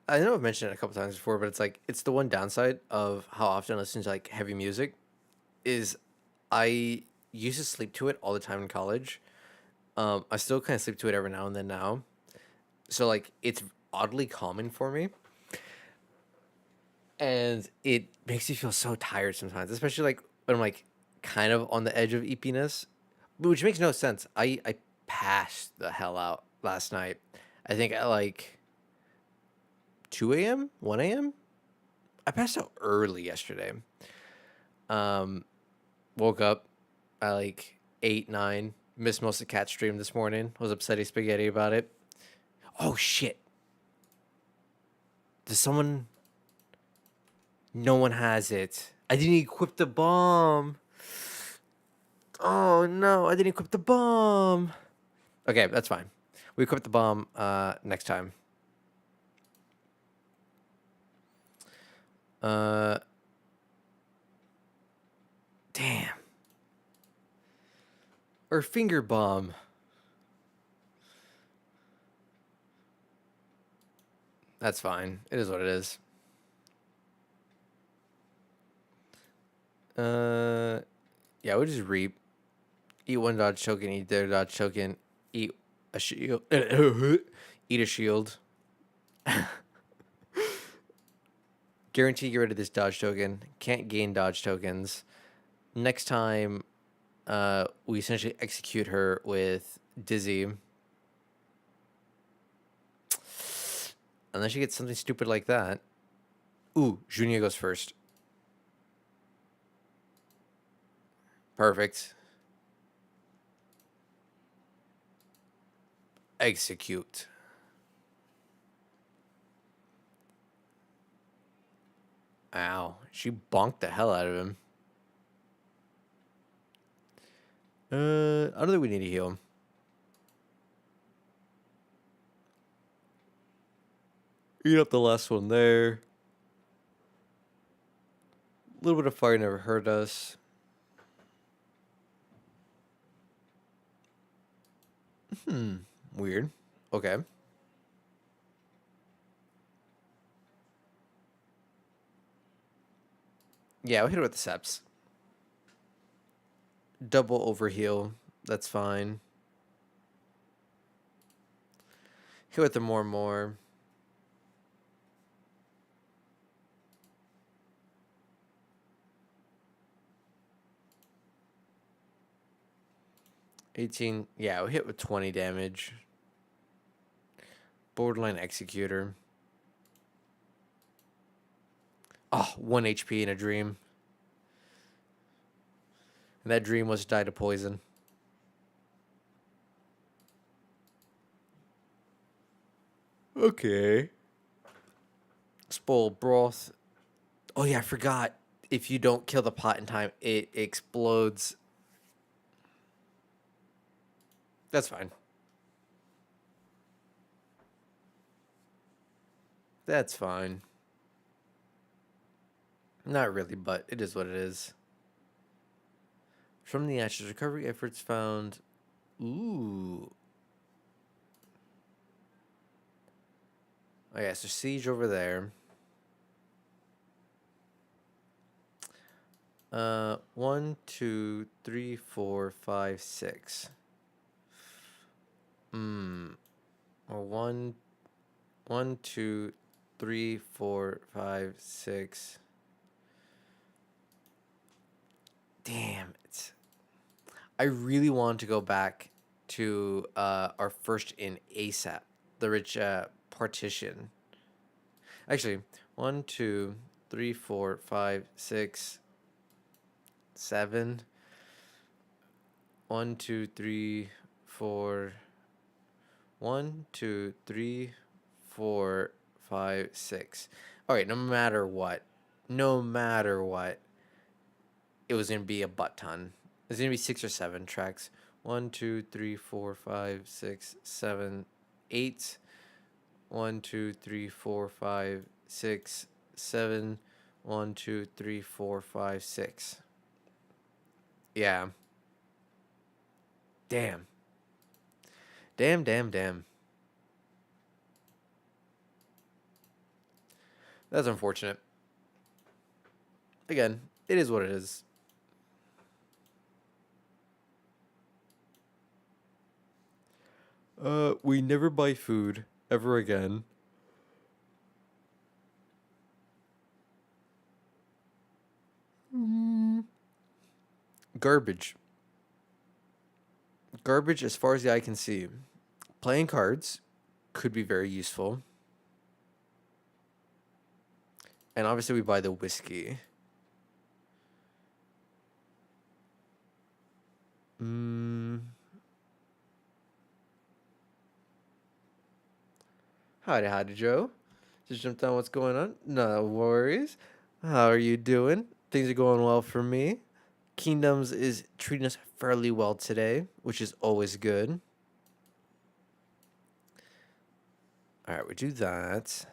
I know I've mentioned it a couple times before, but it's like it's the one downside of how often I listen to like heavy music is I used to sleep to it all the time in college. I still kind of sleep to it every now and then now. So like it's oddly calming for me. And it makes me feel so tired sometimes, especially like when I'm like kind of on the edge of eepiness, which makes no sense. I passed the hell out last night. I think at like 2 a.m., 1 a.m. I passed out early yesterday. Um, Woke up at like 8, 9. Missed most of the cat stream this morning. Was upsetty spaghetti about it. Oh shit! Does someone? No one has it. I didn't equip the bomb. Oh no! I didn't equip the bomb. Okay, that's fine. We equip the bomb next time. Uh, damn. Or finger bomb. That's fine. It is what it is. Yeah, we'll just reap. Eat one dodge token, eat their dodge token, eat a shield. Eat a shield. Guarantee get rid of this dodge token. Can't gain dodge tokens. Next time, we essentially execute her with Dizzy. Unless you get something stupid like that. Ooh, Junior goes first. Perfect. Execute. Ow. She bonked the hell out of him. I don't think we need to heal him. Eat up the last one there. A little bit of fire never hurt us. Weird. Okay. Yeah, we'll hit it with the Seps. Double overheal. That's fine. Hit with the more. 18. Yeah, we hit with 20 damage. Borderline Executor. Oh, 1 HP in a dream. And that dream was die to poison. Okay. Spoiled broth. Oh yeah, I forgot. If you don't kill the pot in time, it explodes. That's fine. That's fine. Not really, but it is what it is. From the ashes, recovery efforts found. Ooh. Oh yeah, so siege over there. 1, 2, 3, 4, 5, 6. Or 1, 1, 2, 3, 4, 5, 6. Damn it. I really want to go back to our first in ASAP, the rich partition. Actually, 1, 2, 3, 4, 5, 6, 7. 1, 2, 3, 4. 1, 2, 3, 4, 5, 6. All right, no matter what, it was gonna be a butt ton. It's gonna be 6 or 7 tracks. 1, 2, 3, 4, 5, 6, 7, 8. 1, 2, 3, 4, 5, 6, 7. 1, 2, 3, 4, 5, 6. Yeah. Damn. Damn, damn, damn. That's unfortunate. Again, it is what it is. We never buy food ever again. Garbage. Garbage as far as the eye can see. Playing cards could be very useful. And obviously we buy the whiskey. Howdy, howdy, Joe. Just jumped on what's going on. No worries. How are you doing? Things are going well for me. Kingdoms is treating us fairly well today, which is always good. All right, we do that.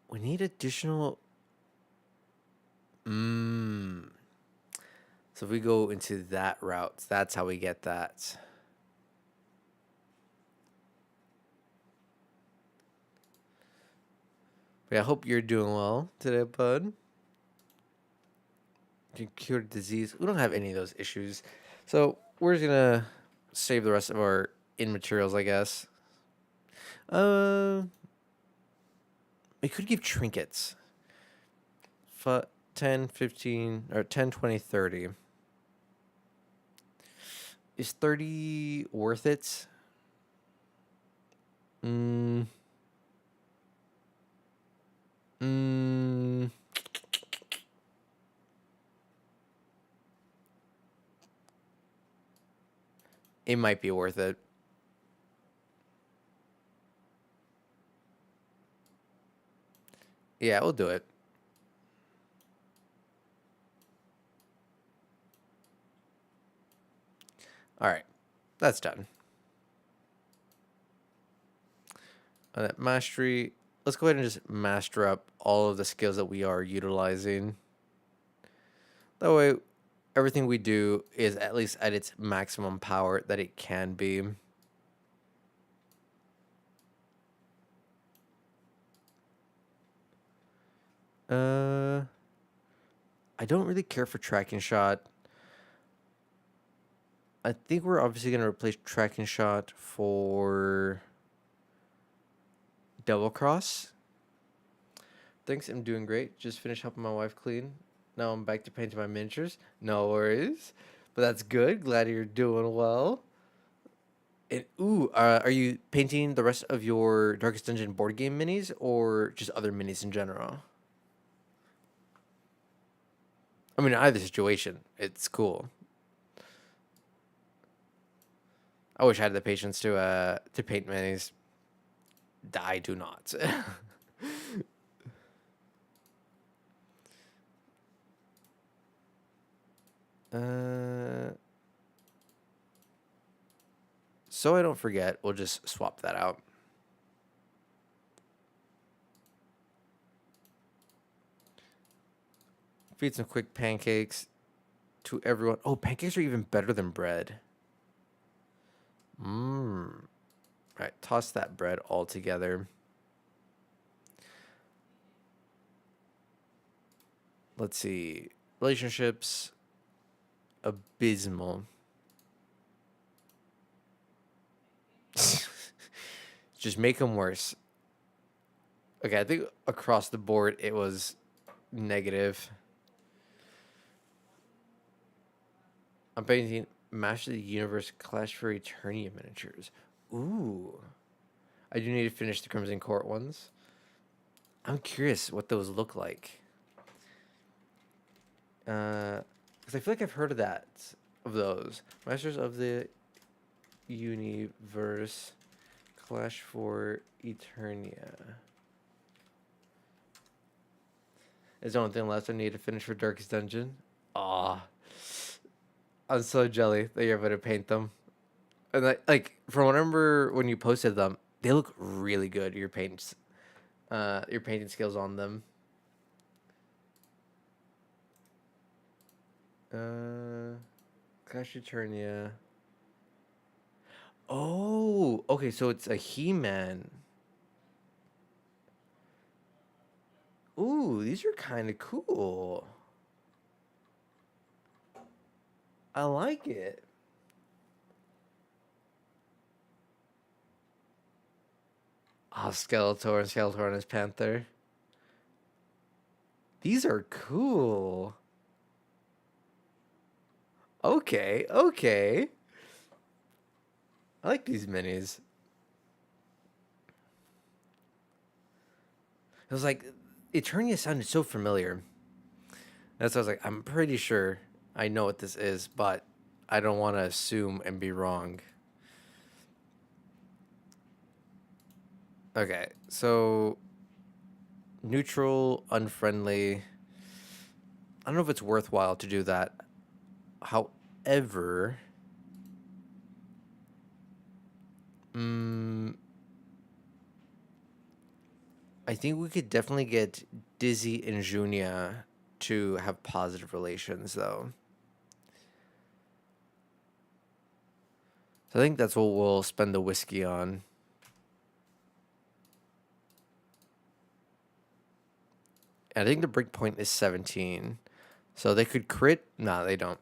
We need additional. So if we go into that route, that's how we get that. But yeah, I hope you're doing well today, bud. You can cure disease. We don't have any of those issues. So we're just gonna save the rest of our in materials, I guess. Uh, we could give trinkets. 10, 15, or 10, 20, 30. Is 30 worth it? Mm. Mm. It might be worth it. Yeah, we'll do it. All right, that's done. That mastery. Let's go ahead and just master up all of the skills that we are utilizing. That way, everything we do is at least at its maximum power that it can be. I don't really care for tracking shot. I think we're obviously going to replace tracking shot for double cross. Thanks, I'm doing great. Just finished helping my wife clean. Now I'm back to painting my miniatures. No worries. But that's good. Glad you're doing well. And ooh, are you painting the rest of your Darkest Dungeon board game minis or just other minis in general? I mean, either situation, it's cool. I wish I had the patience to paint minis. I do not. uh, so I don't forget, we'll just swap that out. Feed some quick pancakes to everyone. Oh, pancakes are even better than bread. Mmm. All right, toss that bread all together. Let's see. Relationships, abysmal. Just make them worse. Okay, I think across the board it was negative. I'm painting Master of the Universe Clash for Eternia miniatures. Ooh. I do need to finish the Crimson Court ones. I'm curious what those look like. Because I feel like I've heard of those. Masters of the Universe Clash for Eternia. Is the only thing left I need to finish for Darkest Dungeon. Aw. I'm so jelly that you're able to paint them. And like from what I remember when you posted them, they look really good. Your painting skills on them. Clash Eternia. Oh, okay. So it's a He-Man. Ooh, these are kind of cool. I like it. Oh, Skeletor and his Panther. These are cool. Okay, okay. I like these minis. It was like Eternia sounded so familiar. That's why I was like, I'm pretty sure I know what this is, but I don't want to assume and be wrong. Okay, so neutral, unfriendly. I don't know if it's worthwhile to do that. However, I think we could definitely get Dizzy and Junia to have positive relations, though. So I think that's what we'll spend the whiskey on. And I think the break point is 17. So they could crit. No, they don't.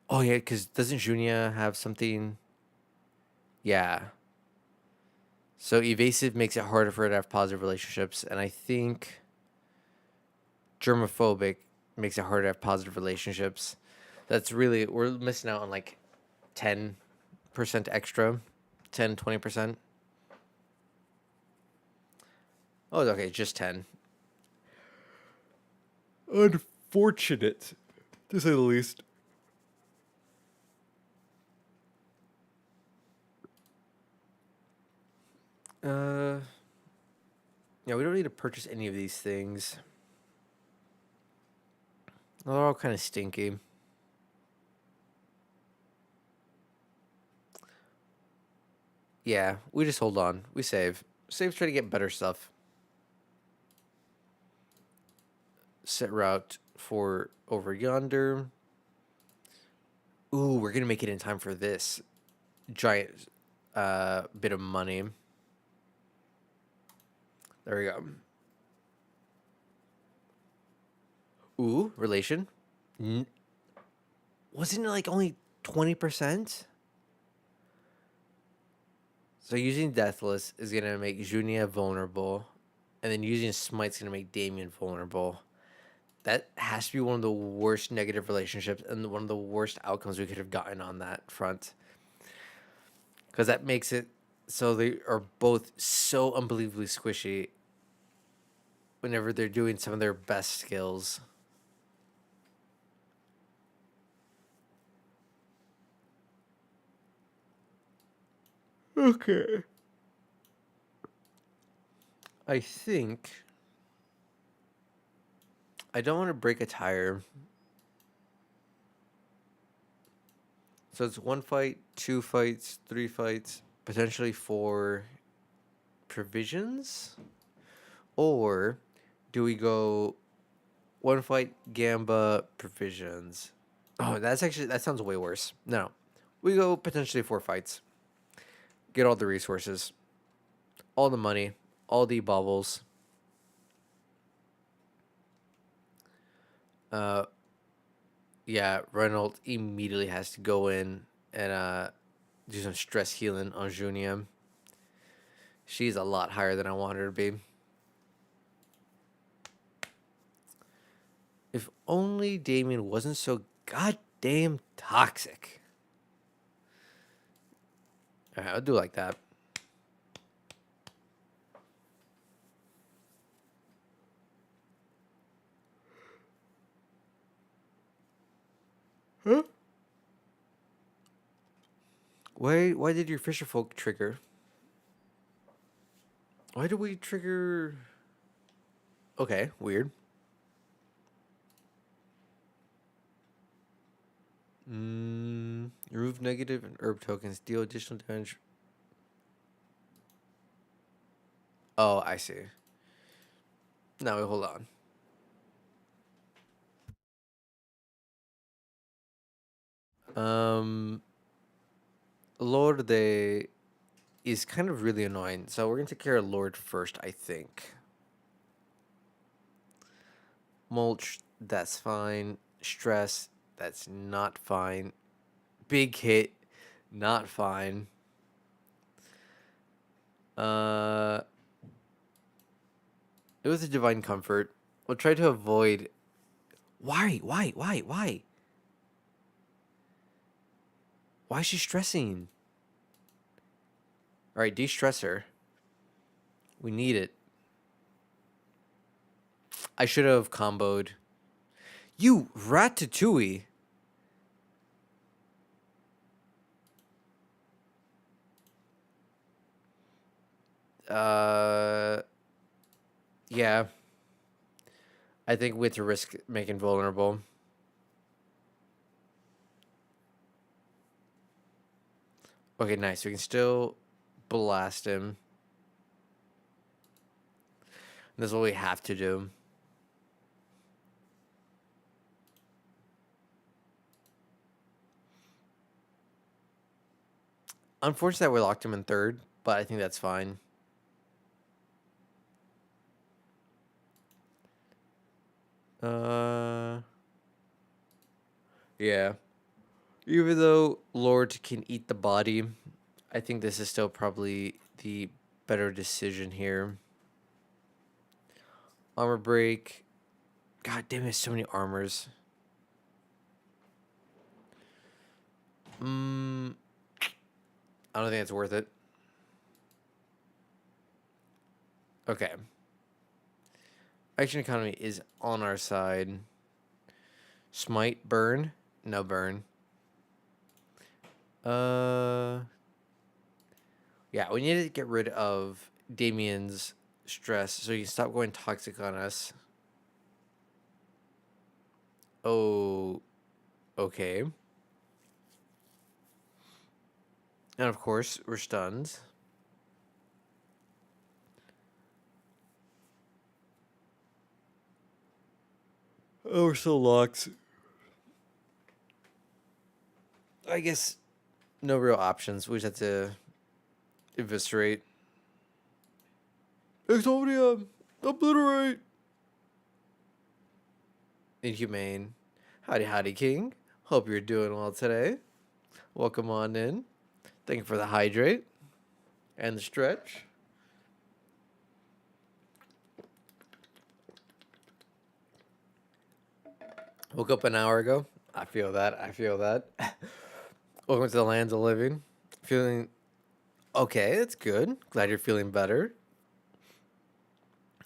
Oh, yeah, because doesn't Junia have something? Yeah. So evasive makes it harder for her to have positive relationships. And I think germophobic makes it harder to have positive relationships. That's really, we're missing out on like 10% extra, 10-20%. Oh, okay, just 10. Unfortunate, to say the least. Uh, yeah, we don't need to purchase any of these things. They're all kind of stinky. Yeah, we just hold on. We save. Save, try to get better stuff. Set route for over yonder. Ooh, we're gonna make it in time for this giant bit of money. There we go. Ooh, relation. N- Wasn't it like only 20%? So using Deathless is gonna make Junia vulnerable, and then using Smite's gonna make Damien vulnerable. That has to be one of the worst negative relationships and one of the worst outcomes we could have gotten on that front. Because that makes it so they are both so unbelievably squishy whenever they're doing some of their best skills. Okay. I think I don't want to break a tire. So it's 1 fight, 2 fights, 3 fights, potentially 4 provisions? Or do we go 1 fight, Gamba, provisions? Oh, that sounds way worse. No. We go potentially 4 fights. Get all the resources, all the money, all the baubles. Uh, yeah, Reynolds immediately has to go in and do some stress healing on Junia. She's a lot higher than I want her to be. If only Damien wasn't so goddamn toxic. Alright, I'll do like that. Huh? Why did your Fisher Folk trigger? Why did we trigger? Okay, weird. Remove negative and herb tokens. Deal additional damage. Oh, I see. Now, wait, hold on. Lord they is kind of really annoying. So we're gonna take care of Lord first, I think. Mulch, that's fine. Stress, that's not fine. Big hit, not fine. It was a divine comfort. We'll try to avoid. Why? Why is she stressing? All right, de-stress her. We need it. I should have comboed. You Ratatouille. Yeah. I think we have to risk making vulnerable. Okay, nice. We can still blast him. This is what we have to do. Unfortunately, we locked him in third, but I think that's fine. Yeah. Even though Lord can eat the body, I think this is still probably the better decision here. Armor break. God damn it, so many armors. I don't think it's worth it. Okay. Action economy is on our side. Smite, burn. No burn. Yeah, we need to get rid of Damien's stress so he can stop going toxic on us. Oh, okay. And of course, we're stunned. Oh, we're still locked. I guess no real options. We just have to eviscerate. Exodia! Obliterate! Inhumane. Howdy, King. Hope you're doing well today. Welcome on in. Thank you for the hydrate and the stretch. Woke up an hour ago. I feel that. I feel that. Welcome to the lands of living. Feeling okay. That's good. Glad you're feeling better.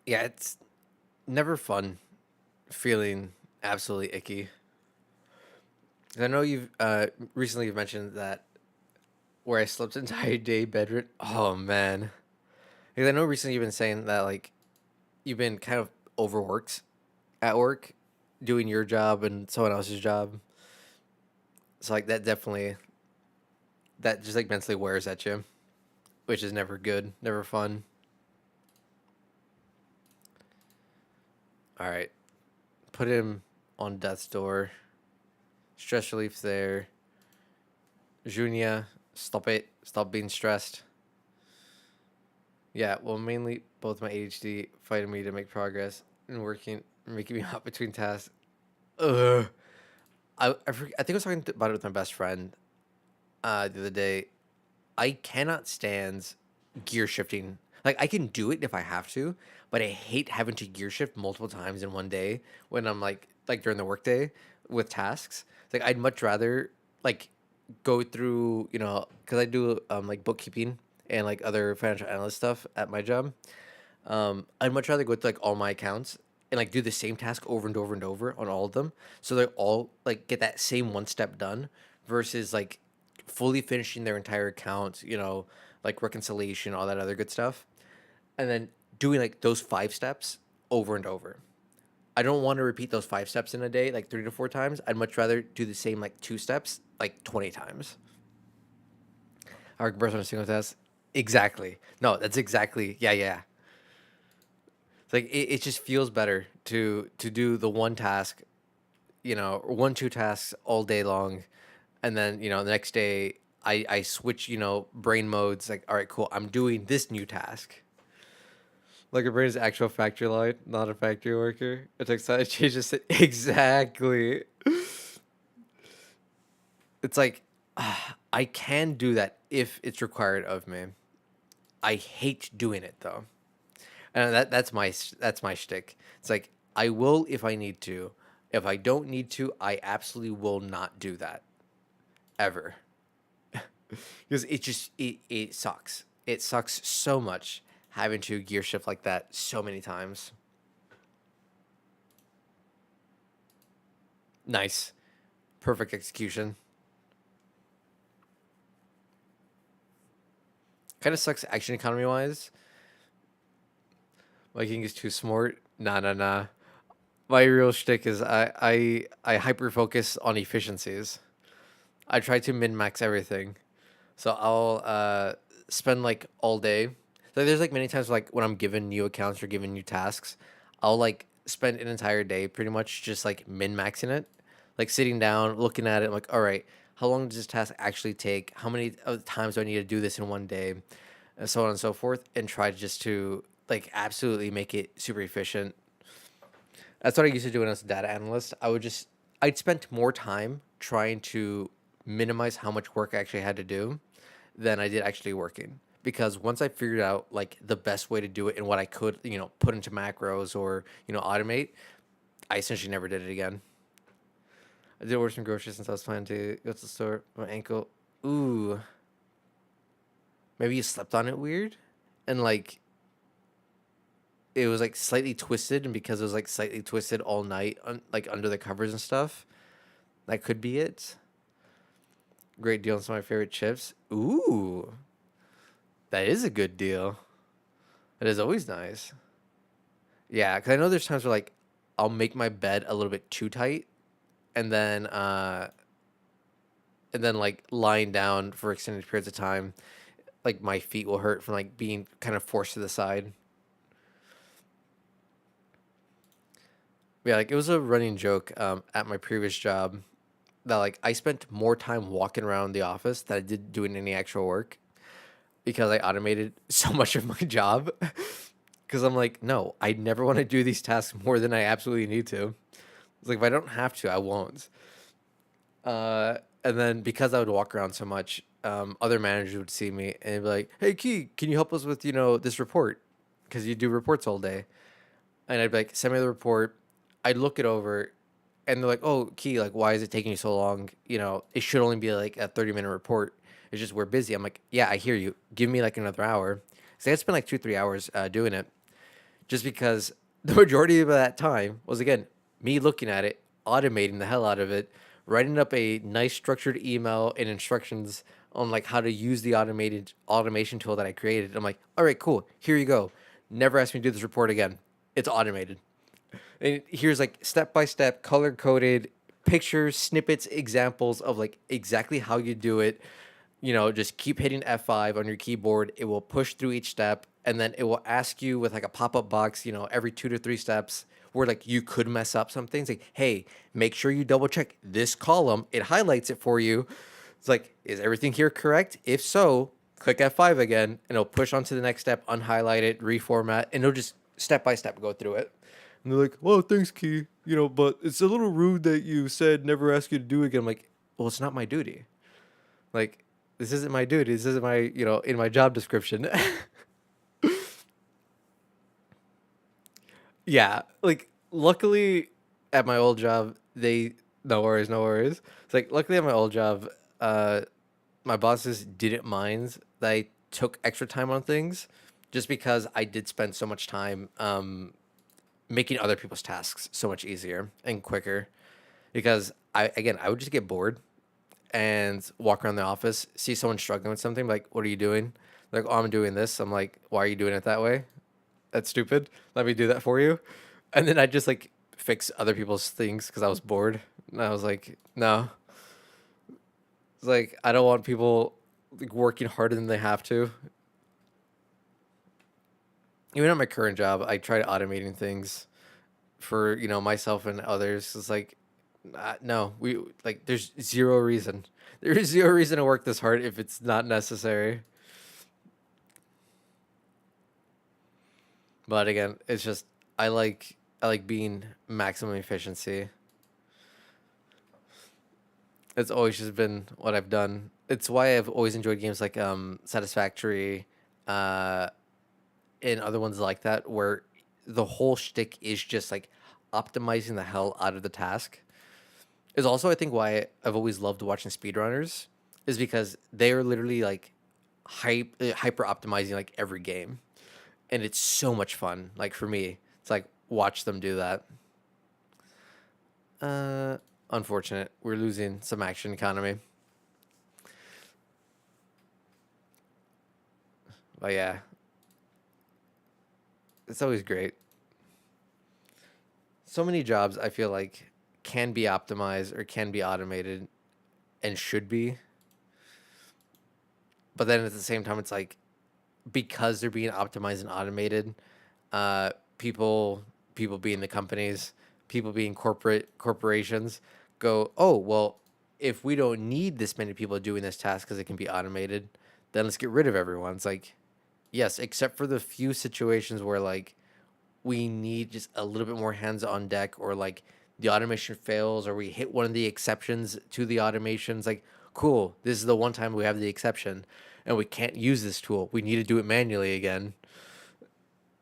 Yeah, it's never fun feeling absolutely icky. 'Cause I know you've recently you've mentioned that where I slept the entire day bedridden. Oh man. Because I know recently you've been saying that like you've been kind of overworked at work, doing your job and someone else's job. So like that definitely that just like mentally wears at you, which is never good, never fun. All right, put him on death's door. Stress relief there. Junia, stop it. Stop being stressed. Yeah, well, mainly both my ADHD fighting me to make progress and making me hop between tasks. Ugh. I think I was talking about it with my best friend the other day. I cannot stand gear shifting. Like I can do it if I have to, but I hate having to gear shift multiple times in one day when I'm like during the workday with tasks. It's like I'd much rather like go through, because I do like bookkeeping and like other financial analyst stuff at my job. I'd much rather go to like all my accounts and like do the same task over and over and over on all of them, so they all like get that same one step done, versus like fully finishing their entire account, like reconciliation, all that other good stuff, and then doing like those 5 steps over and over. I don't want to repeat those 5 steps in a day, like 3 to 4 times. I'd much rather do the same like 2 steps, like 20 times. Our burst on a single task. Exactly. No, that's exactly. Yeah, yeah. It's like it just feels better to do the one task, or 1 2 tasks all day long, and then the next day I switch, brain modes. Like, all right, cool. I'm doing this new task. Like your brain is actual factory line, not a factory worker. It takes time to change this. Exactly. It's like I can do that if it's required of me. I hate doing it though, and that's my shtick. It's like I will if I need to. If I don't need to, I absolutely will not do that ever. Because it sucks. It sucks so much having to gear shift like that so many times. Nice, perfect execution. Kind of sucks action economy wise. Viking is too smart. Nah, nah, nah. My real shtick is I hyper focus on efficiencies. I try to min max everything. So I'll spend like all day. So there's like many times like when I'm given new accounts or given new tasks, I'll like spend an entire day pretty much just like min maxing it, like sitting down, looking at it. I'm like, all right, how long does this task actually take? How many times do I need to do this in one day? And so on and so forth, and try just to like absolutely make it super efficient. That's what I used to do when I was a data analyst. I'd spent more time trying to minimize how much work I actually had to do than I did actually working. Because once I figured out like the best way to do it and what I could, put into macros or, automate, I essentially never did it again. I did order some groceries since I was planning to go to the store. My ankle, ooh, maybe you slept on it weird, and like it was like slightly twisted, and because it was like slightly twisted all night, like under the covers and stuff, that could be it. Great deal on some of my favorite chips. Ooh, that is a good deal. That is always nice. Yeah, because I know there's times where like I'll make my bed a little bit too tight, and then like lying down for extended periods of time, like my feet will hurt from like being kind of forced to the side. Yeah, like it was a running joke at my previous job that like I spent more time walking around the office than I did doing any actual work because I automated so much of my job. Because I'm like, no, I never want to do these tasks more than I absolutely need to. It's like if I don't have to, I won't. And then because I would walk around so much, other managers would see me and they'd be like, "Hey, Key, can you help us with this report? Because you do reports all day." And I'd be like, "Send me the report." I'd look it over, and they're like, "Oh, Key, like, why is it taking you so long? You know, it should only be like a 30-minute report. It's just we're busy." I'm like, "Yeah, I hear you. Give me like another hour." So I spent like 2 3 hours doing it, just because the majority of that time was again me looking at it, automating the hell out of it, writing up a nice structured email and instructions on like how to use the automated automation tool that I created. I'm like, all right, cool, here you go. Never ask me to do this report again. It's automated. And here's like step by step, color coded pictures, snippets, examples of like exactly how you do it. You know, just keep hitting F5 on your keyboard. It will push through each step, and then it will ask you with like a pop-up box, you know, every 2 to 3 steps where like you could mess up some things. Like, hey, make sure you double check this column. It highlights it for you. It's like, is everything here correct? If so, click F5 again, and it'll push on to the next step, unhighlight it, reformat, and it'll just step by step go through it. And they're like, "Well, thanks, Key. You know, but it's a little rude that you said never ask you to do it again." I'm like, "Well, it's not my duty. Like, this isn't my duty. This isn't my, you know, in my job description." Yeah, like luckily at my old job, they no worries, no worries. It's like luckily at my old job, uh, my bosses didn't mind that I took extra time on things, just because I did spend so much time making other people's tasks so much easier and quicker. Because I would just get bored and walk around the office, see someone struggling with something, like, "What are you doing?" Like, "Oh, I'm doing this." I'm like, "Why are you doing it that way? That's stupid. Let me do that for you." And then I just like fix other people's things because I was bored. And I was like, no, it's like I don't want people like working harder than they have to. Even at my current job, I try automating things for myself and others. It's like, no, we like there's zero reason. There is zero reason to work this hard if it's not necessary. But again, it's just I like being maximum efficiency. It's always just been what I've done. It's why I've always enjoyed games like Satisfactory, uh, and other ones like that, where the whole shtick is just like optimizing the hell out of the task. Is also I think why I've always loved watching speedrunners, is because they are literally like hyper optimizing like every game, and it's so much fun. Like for me, it's like watch them do that. Uh, Unfortunate, we're losing some action economy. But yeah, it's always great. So many jobs I feel like can be optimized or can be automated and should be, but then at the same time it's like because they're being optimized and automated, uh, people being the companies, people being corporations go, oh well, if we don't need this many people doing this task because it can be automated, then let's get rid of everyone. It's like, yes, except for the few situations where like we need just a little bit more hands on deck, or like the automation fails, or we hit one of the exceptions to the automations. Like, cool, this is the one time we have the exception and we can't use this tool. We need to do it manually again.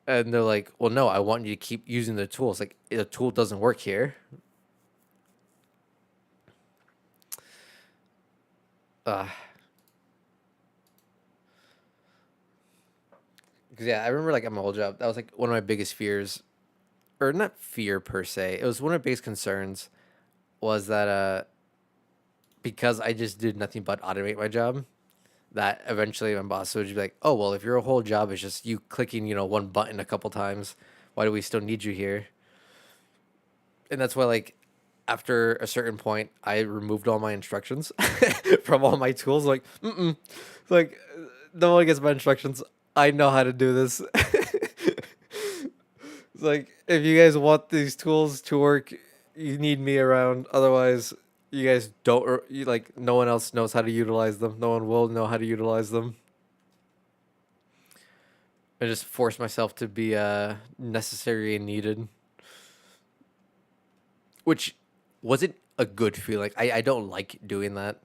And they're like, well, no, I want you to keep using the tool. It's like the tool doesn't work here. Uh, 'Cause yeah, I remember like at my old job, that was like one of my biggest fears, or not fear per se. It was one of my biggest concerns was that because I just did nothing but automate my job, that eventually my boss would just be like, "Oh well, if your whole job is just you clicking, one button a couple times, why do we still need you here?" And that's why, like, after a certain point, I removed all my instructions from all my tools. Like, mm-mm. Like, no one gets my instructions. I know how to do this. It's like, if you guys want these tools to work, you need me around. Otherwise, you guys don't. Like, no one else knows how to utilize them. No one will know how to utilize them. I just force myself to be necessary and needed, which wasn't a good feeling. I don't like doing that.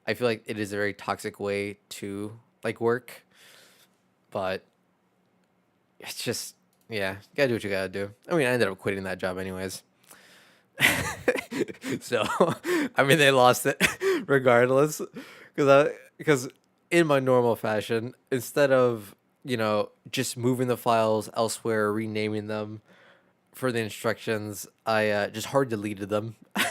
I feel like it is a very toxic way to like work, but it's just, yeah, you gotta do what you gotta do. I mean, I ended up quitting that job anyways. So, I mean, they lost it regardless, because in my normal fashion, instead of just moving the files elsewhere, renaming them for the instructions, I just hard deleted them. I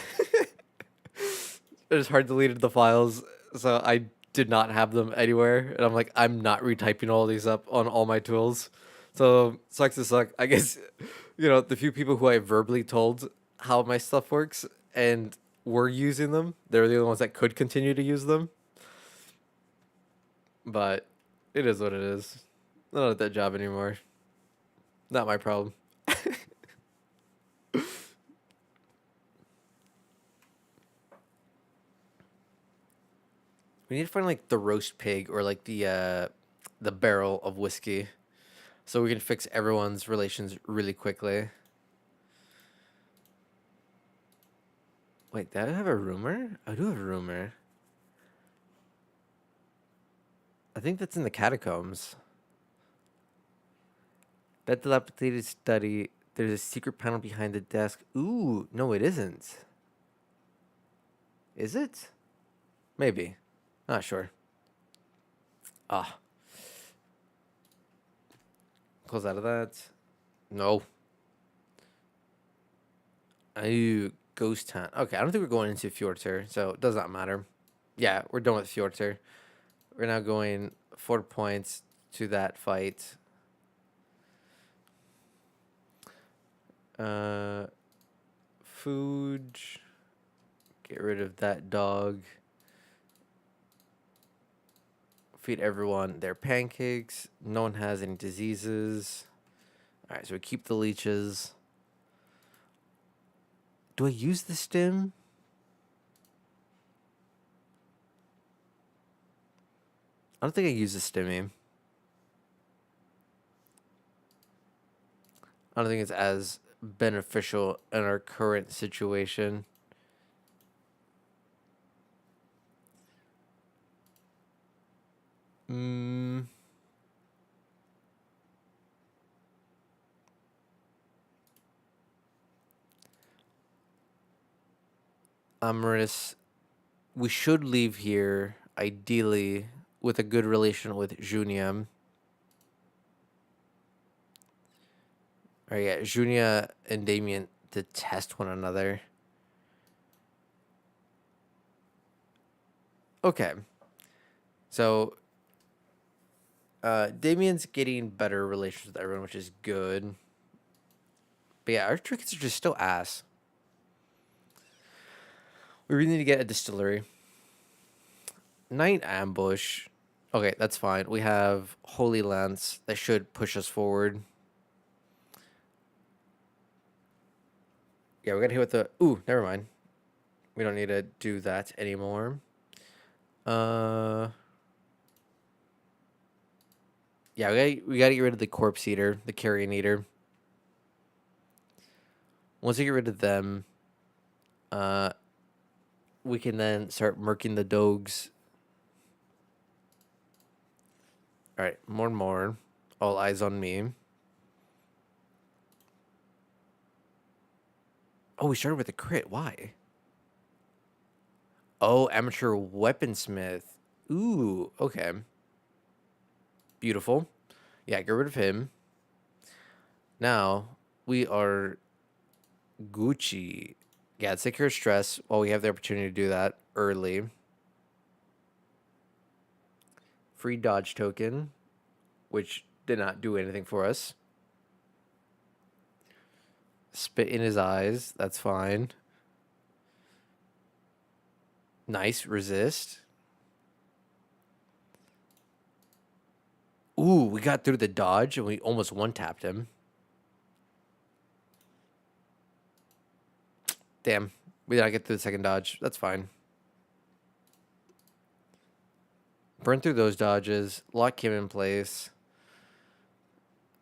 just hard deleted the files, so I did not have them anywhere, and I'm like, I'm not retyping all these up on all my tools. So sucks to suck. I guess the few people who I verbally told how my stuff works and were using them, they're the only ones that could continue to use them. But it is what it is. Not at that job anymore. Not my problem. We need to find like the roast pig or like the barrel of whiskey so we can fix everyone's relations really quickly. Wait, did I have a rumor? I do have a rumor. I think that's in the catacombs. That dilapidated study. There's a secret panel behind the desk. Ooh, no, it isn't. Is it? Maybe. Not sure. Ah, close out of that. No. Ooh, ghost town. Okay, I don't think we're going into Fjordter, so it does not matter. Yeah, we're done with Fjordter. We're now going 4 points to that fight. Uh, food. Get rid of that dog. Feed everyone their pancakes. No one has any diseases. All right, so we keep the leeches. Do I use the stim? I don't think I use the stimmy. I don't think it's as beneficial in our current situation. Mm, Amorous. We should leave here, ideally, with a good relation with Junia. Or yeah, Junia and Damien detest one another. Okay. So Damien's getting better relations with everyone, which is good. But yeah, our trinkets are just still ass. We really need to get a distillery. Night ambush. Okay, that's fine. We have Holy Lance that should push us forward. Yeah, we gotta hit with the. Ooh, never mind. We don't need to do that anymore. Uh. Yeah, we gotta get rid of the corpse eater, the carrion eater. Once we get rid of them, uh, we can then start murking the dogs. All right, more and more. All eyes on me. Oh, we started with a crit. Why? Oh, amateur weaponsmith. Ooh, okay. Beautiful. Yeah, get rid of him. Now we are Gucci. Yeah, let's take care of stress while we have the opportunity to do that early. Free dodge token, which did not do anything for us. Spit in his eyes. That's fine. Nice. Resist. Ooh, we got through the dodge and we almost one-tapped him. Damn. We did not get through the second dodge. That's fine. Burn through those dodges. Lock him in place.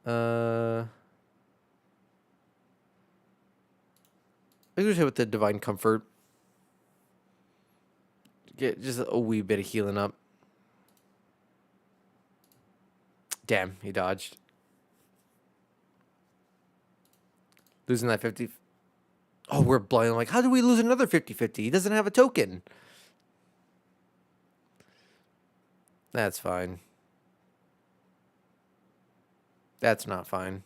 I think we hit with the Divine Comfort. Get just a wee bit of healing up. Damn, he dodged. Losing that 50. Oh, we're blind. Like, how do we lose another 50-50? He doesn't have a token. That's fine. That's not fine.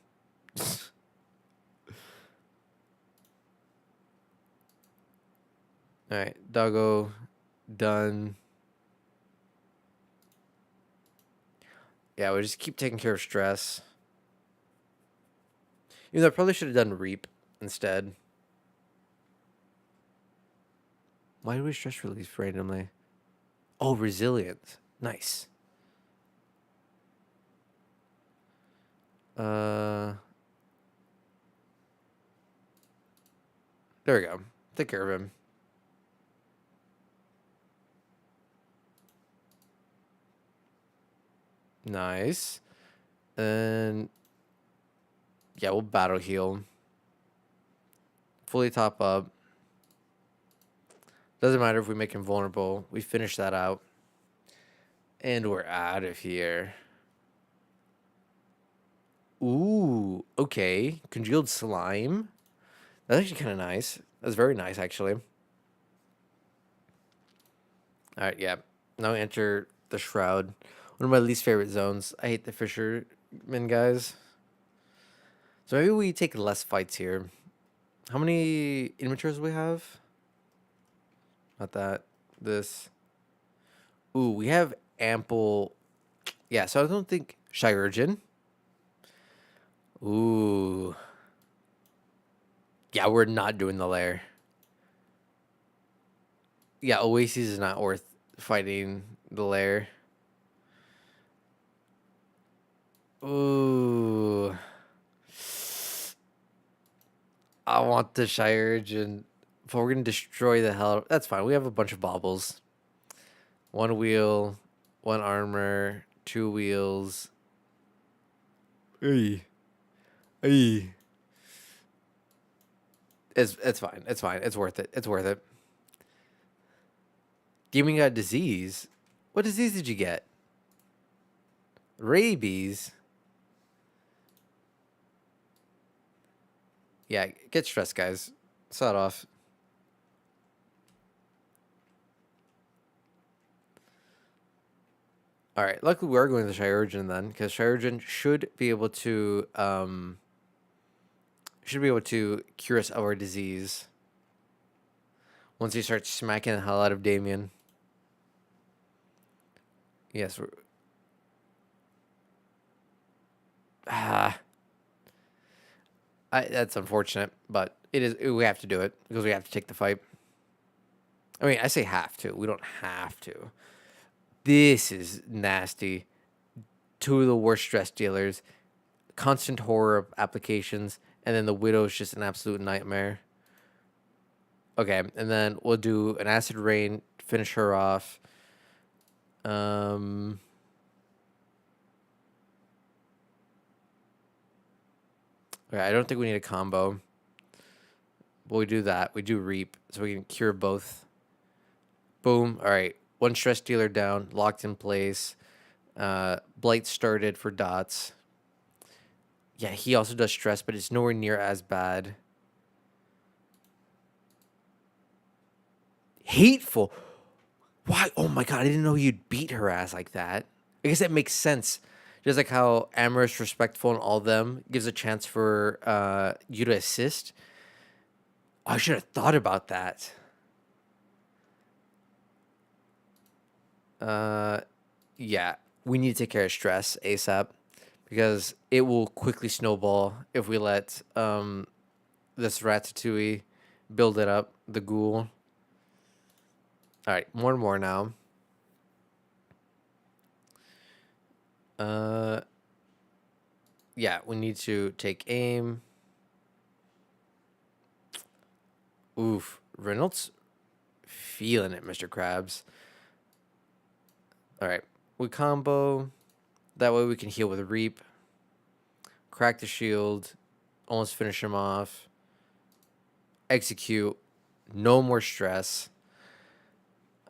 All right, doggo, done. Yeah, we just keep taking care of stress. Even though I probably should have done reap instead. Why do we stress release randomly? Oh, resilient. Nice. There we go. Take care of him. Nice. And yeah, we'll battle heal. Fully top up. Doesn't matter if we make him vulnerable. We finish that out. And we're out of here. Ooh, okay. Congealed slime. That's actually kind of nice. That's very nice, actually. All right, yeah. Now enter the Shroud. One of my least favorite zones. I hate the fishermen guys. So maybe we take less fights here. How many inventories do we have? Not that. This. Ooh, we have ample. Yeah, so I don't think Shirurgeon. Ooh. Yeah, we're not doing the lair. Yeah, Oasis is not worth fighting the lair. Ooh. I want the Shirurgeon. But we're going to destroy the hell. That's fine. We have a bunch of baubles. One wheel, one armor, two wheels. Hey. Hey. It's fine. It's fine. It's worth it. It's worth it. Gaming got disease. What disease did you get? Rabies. Yeah, get stressed, guys. Saw it off. All right. Luckily, we are going to the Shirurgeon then, because Shirurgeon should be able to cure us of our disease once he starts smacking the hell out of Damien. Yes. That's unfortunate, but it is. We have to do it because we have to take the fight. I mean, I say have to. We don't have to. This is nasty. Two of the worst stress dealers. Constant horror of applications, and then the Widow is just an absolute nightmare. Okay, and then we'll do an acid rain, finish her off. Okay, I don't think we need a combo. But we do that. We do reap, so we can cure both. Boom. All right. One stress dealer down, locked in place. Blight started for dots. Yeah, he also does stress, but it's nowhere near as bad. Hateful. Why? Oh my god, I didn't know you'd beat her ass like that. I guess that makes sense. Just like how amorous, respectful, and all them gives a chance for you to assist. Oh, I should have thought about that. Yeah, we need to take care of stress ASAP because it will quickly snowball if we let this Ratatouille build it up, the ghoul. All right, more and more now. Yeah, we need to take aim. Oof, Reynolds feeling it, Mr. Krabs. All right, we combo. That way we can heal with Reap. Crack the shield. Almost finish him off. Execute. No more stress.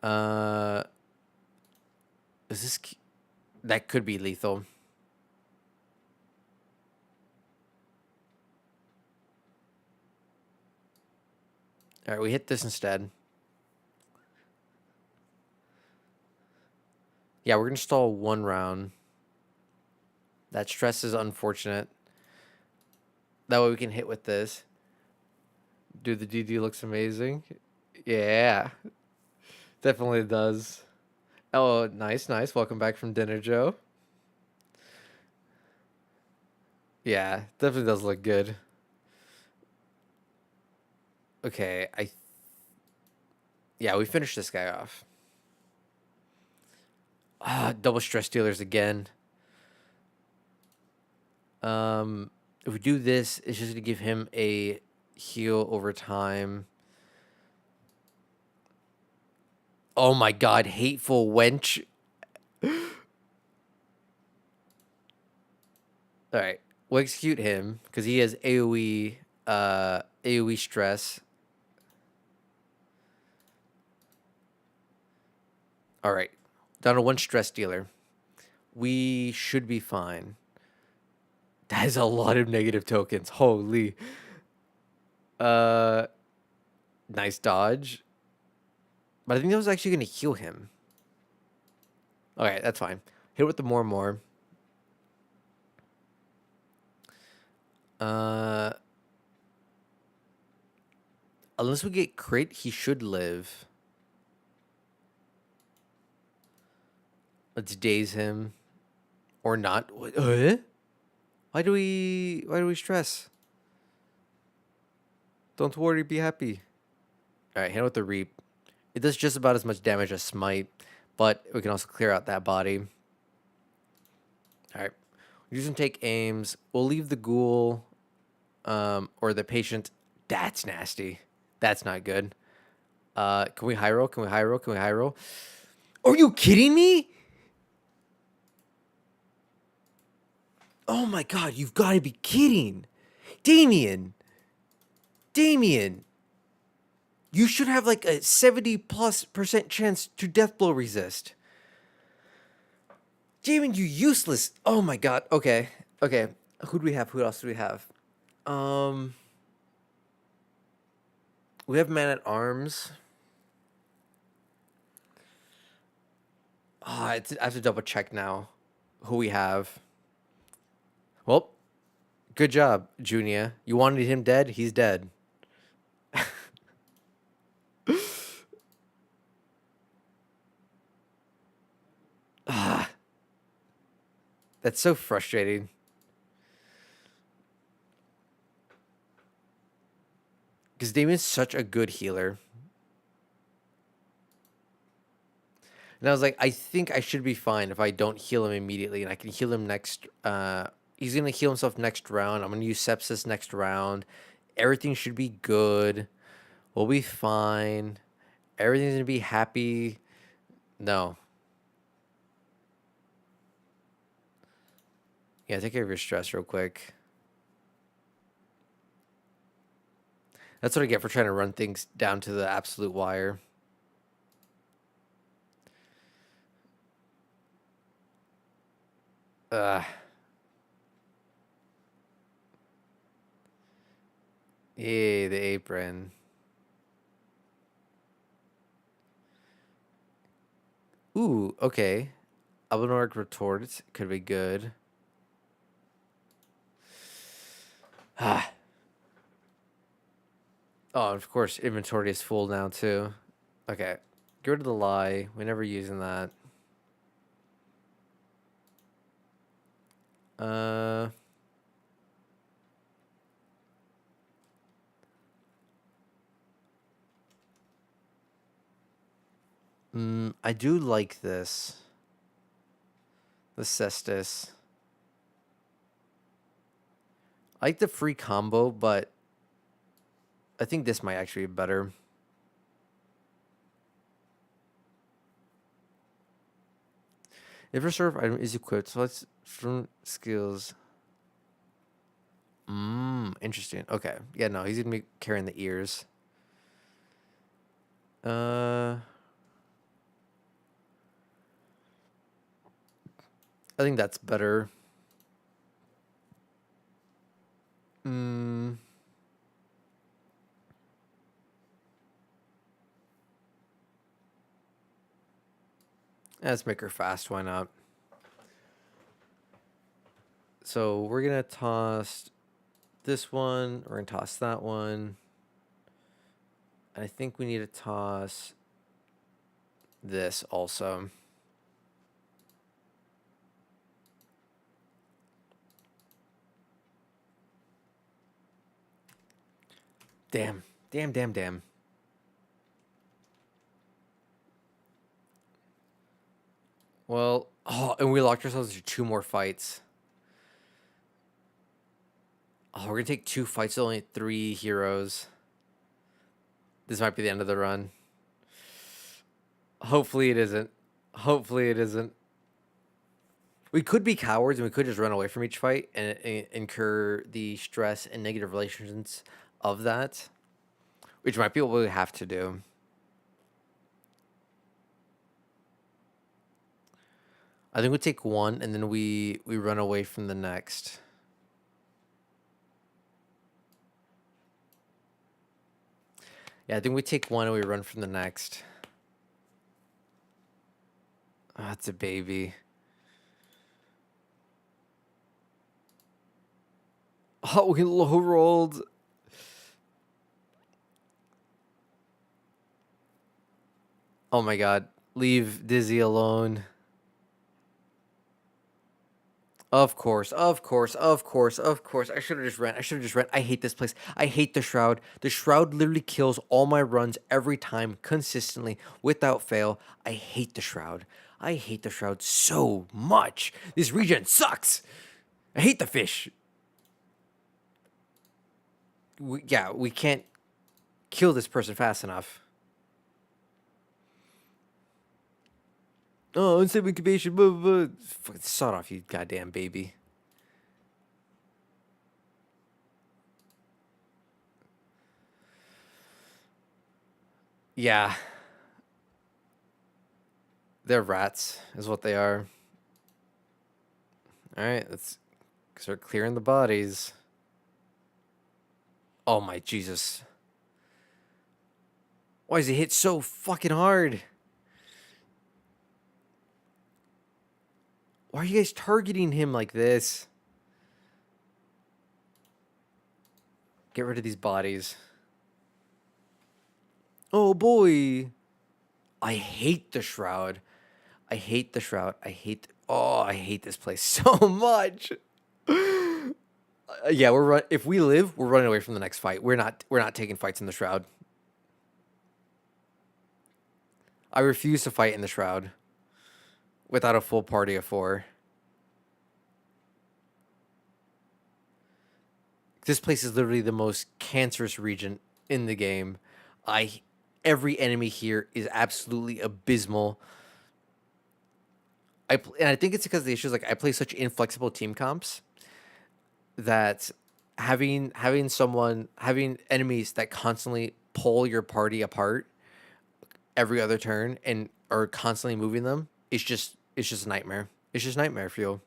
Is this... That could be lethal. All right, we hit this instead. Yeah, we're gonna stall 1 round. That stress is unfortunate. That way we can hit with this. Dude, the DD looks amazing. Yeah, definitely does. Oh, nice, nice. Welcome back from dinner, Joe. Yeah, definitely does look good. Okay, yeah, we finished this guy off. Double stress dealers again. If we do this, it's just gonna give him a heal over time. Oh my god, hateful wench. All right, we'll execute him because he has AOE stress. All right, down to 1 stress dealer. We should be fine. That is a lot of negative tokens. Holy. Uh, nice dodge. But I think that was actually gonna heal him. Okay, that's fine. Hit with the more. Uh, unless we get crit, he should live. Let's daze him, or not. Why do we stress? Don't worry, be happy. All right, hit with the reap. It does just about as much damage as smite, but we can also clear out that body. All right, use some take aims. We'll leave the ghoul, or the patient. That's nasty. That's not good. Can we high roll? Can we high roll? Can we high roll? Are you kidding me? Oh my god, you've got to be kidding. Damien. You should have like a 70+% chance to death blow resist. Damien, you useless. Oh my god. Okay. Who do we have? Who else do we have? We have Man at Arms. I have to double check now who we have. Well, good job, Junior. You wanted him dead? He's dead. That's so frustrating. Because Damien's such a good healer. And I was like, I think I should be fine if I don't heal him immediately, and I can heal him next. He's gonna heal himself next round. I'm gonna use sepsis next round. Everything should be good. We'll be fine. Everything's gonna be happy. No. Yeah, take care of your stress real quick. That's what I get for trying to run things down to the absolute wire. Ugh. Yay, the apron. Ooh, okay. Albinoric retorts could be good. Ah. Oh, of course, inventory is full now too. Okay. Get rid of the lie. We're never using that. Uh I do like this. The Cestus. I like the free combo, but I think this might actually be better. If a serve item is equipped, so let's from skills. Interesting. Okay. Yeah, no, he's gonna be carrying the ears. I think that's better. Let's make her fast. Why not? So we're gonna toss this one. We're gonna toss that one. And I think we need to toss this also. Damn. Damn, damn, damn. Well, oh, and we locked ourselves into 2 more fights. Oh, we're gonna take 2 fights, only 3 heroes. This might be the end of the run. Hopefully it isn't. Hopefully it isn't. We could be cowards and we could just run away from each fight and incur the stress and negative relations of that, which might be what we have to do. I think we take one and then we run away from the next. Yeah, I think we take one and we run from the next. Oh, that's a baby. Oh, we low rolled. Oh my god. Leave Dizzy alone. Of course, of course, of course, of course. I should have just ran. I should have just ran. I hate this place. I hate the Shroud. The Shroud literally kills all my runs every time, consistently, without fail. I hate the Shroud. I hate the Shroud so much. This regen sucks. I hate the fish. We can't kill this person fast enough. Oh, unstable incubation. Blah, blah, blah. Fucking sawed off, you goddamn baby. Yeah. They're rats, is what they are. Alright, let's start clearing the bodies. Oh my Jesus. Why is he hit so fucking hard? Why are you guys targeting him like this? Get rid of these bodies. Oh boy. I hate the Shroud. I hate the Shroud. I hate this place so much. Yeah, if we live, we're running away from the next fight. We're not taking fights in the Shroud. I refuse to fight in the Shroud without a full party of 4. This place is literally the most cancerous region in the game. Every enemy here is absolutely abysmal. And I think it's because the issue is like I play such inflexible team comps that having enemies that constantly pull your party apart every other turn and are constantly moving them, it's just a nightmare. It's just nightmare fuel.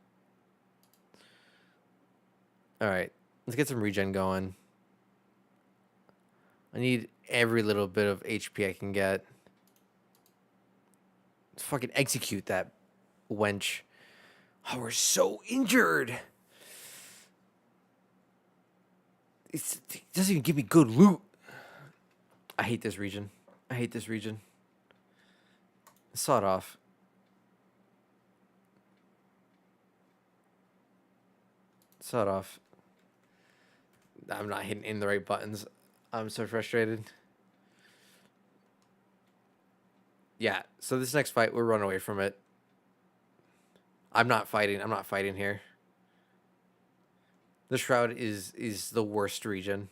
All right, let's get some regen going. I need every little bit of HP I can get. Let's fucking execute that wench. Oh, we're so injured. It doesn't even give me good loot. I hate this region. I hate this region. Saw it off. Saw it off. I'm not hitting the right buttons. I'm so frustrated. Yeah, so this next fight, we'll run away from it. I'm not fighting. I'm not fighting here. The Shroud is the worst region.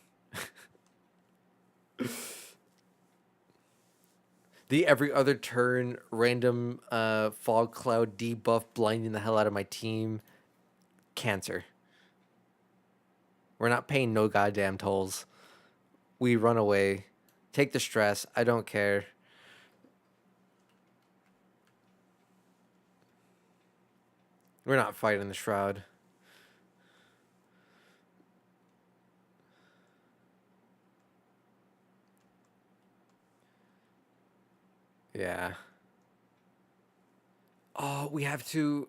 The every other turn random fog cloud debuff blinding the hell out of my team. Cancer. We're not paying no goddamn tolls. We run away. Take the stress. I don't care. We're not fighting the Shroud. Yeah. Oh, we have to.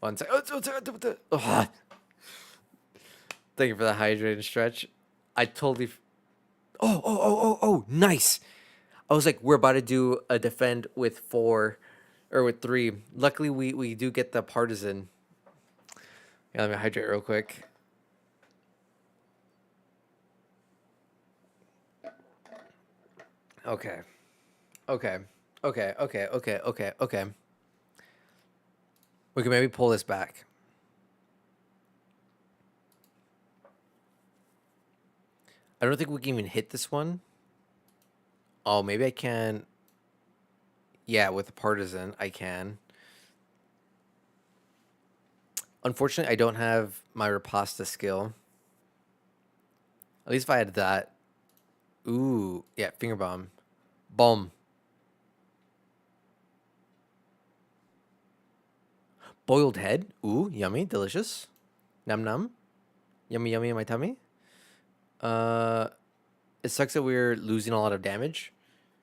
One sec. Oh, thank you for the hydrated stretch. I totally. Nice. I was like, we're about to do a defend with 4 or with 3. Luckily, we do get the partisan. Yeah, let me hydrate real quick. Okay. Okay. Okay. We can maybe pull this back. I don't think we can even hit this one. Oh, maybe I can. Yeah, with the partisan, I can. Unfortunately, I don't have my riposta skill. At least if I had that. Ooh, yeah, finger bomb. Bomb. Boiled head. Ooh, yummy, delicious. Num num. Yummy in my tummy. Uh, it sucks that we're losing a lot of damage,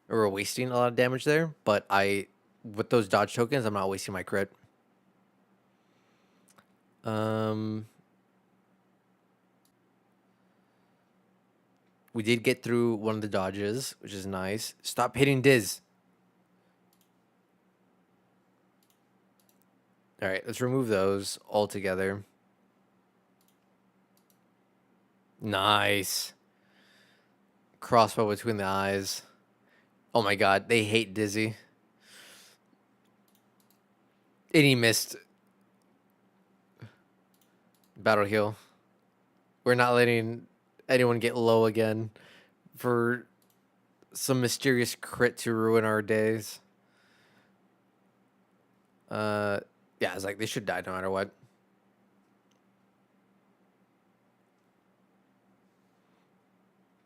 or we're wasting a lot of damage there. But with those dodge tokens, I'm not wasting my crit. Um, we did get through one of the dodges, which is nice. Stop hitting Diz. All right, let's remove those altogether. Nice. Crossbow between the eyes. Oh my god, they hate Dizzy. And he missed. Battle heal. We're not letting anyone get low again for some mysterious crit to ruin our days. Yeah, it's like they should die no matter what.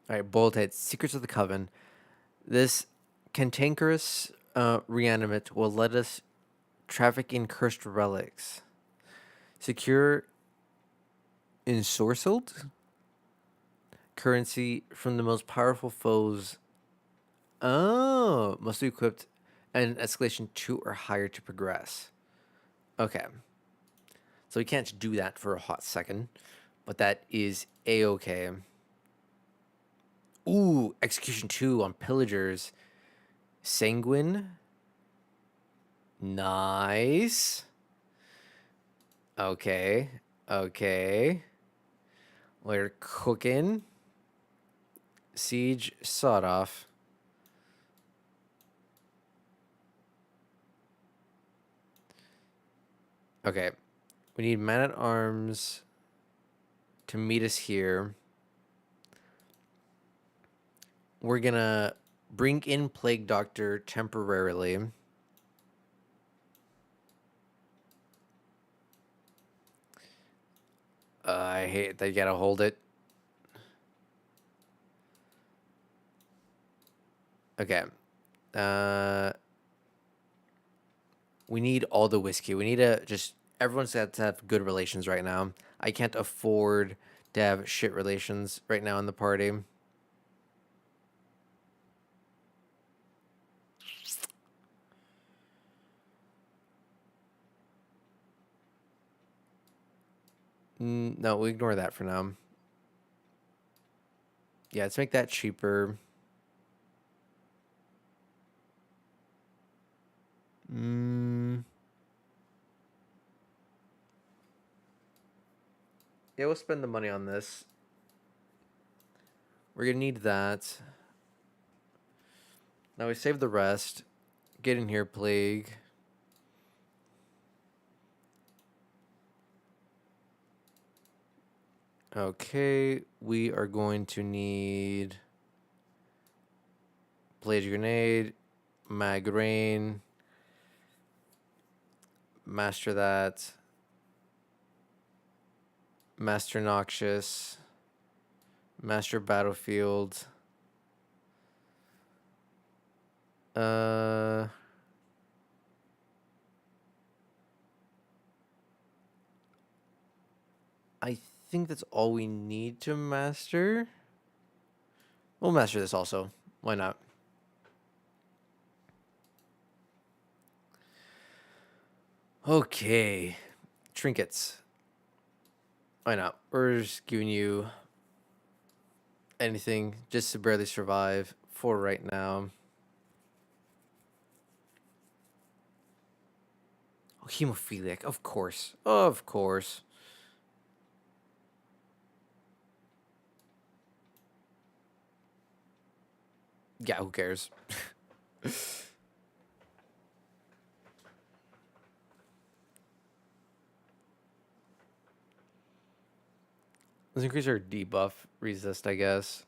All right, Bold Head, Secrets of the Coven. This cantankerous reanimate will let us traffic in cursed relics. Secure ensorcelled currency from the most powerful foes. Oh, must be equipped at an escalation 2 or higher to progress. Okay. So we can't do that for a hot second, but that is a-okay. Ooh, execution 2 on pillagers. Sanguine. Nice. Okay. We're cooking. Siege sawed off. Okay. We need man at arms to meet us here. We're gonna bring in Plague Doctor temporarily. I hate that you gotta hold it. Okay. We need all the whiskey. We need to just everyone's got to have good relations right now. I can't afford to have shit relations right now in the party. No, we ignore that for now. Yeah, let's make that cheaper. Yeah, we'll spend the money on this. We're gonna need that. Now we save the rest. Get in here, Plague. Okay, we are going to need Blaze Grenade, Mag Rain, Master that, Master Noxious, Master Battlefield. I think that's all we need to master. We'll master this also. Why not? Okay. Trinkets. Why not? We're just giving you anything just to barely survive for right now. Oh, hemophiliac, of course. Of course. Yeah, who cares? Let's increase our debuff resist, I guess.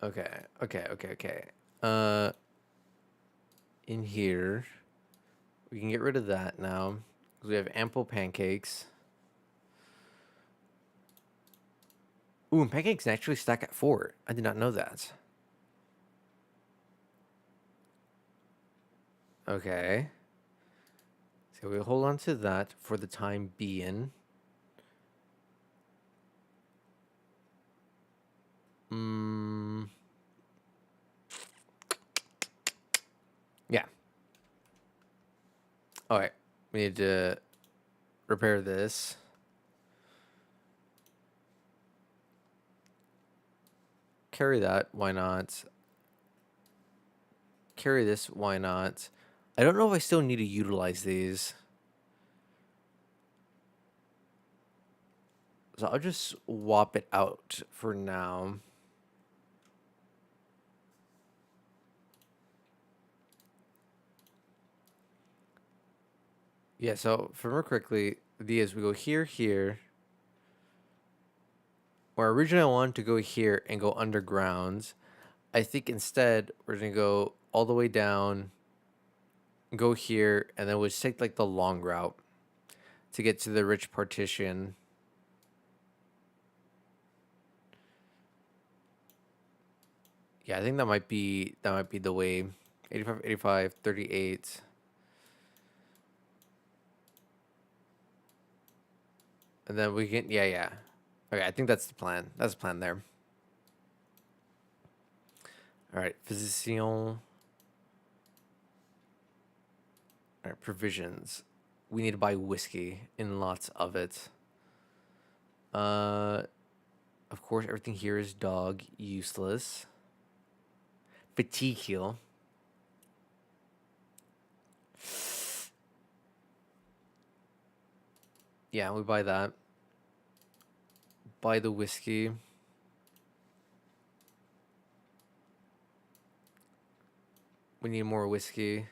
Okay, okay. Uh, in here, we can get rid of that now because we have ample pancakes. Ooh, and pancakes naturally stack at 4. I did not know that. Okay. So we'll hold on to that for the time being. Mm, yeah. All right. We need to repair this. Carry that. Why not? Carry this. Why not? I don't know if I still need to utilize these. So I'll just swap it out for now. Yeah, so if I remember correctly, these we go here, here. Or originally I wanted to go here and go underground. I think instead we're gonna go all the way down, go here, and then we'll just take like the long route to get to the rich partition. Yeah, I think that might be the way. 85, 85, 38. And then we can yeah. Okay, I think that's the plan. That's the plan there. All right, physician. All right, provisions. We need to buy whiskey in lots of it. Uh, of course, everything here is dog useless. Fatigue heal. Yeah, we buy that. Buy the whiskey. We need more whiskey.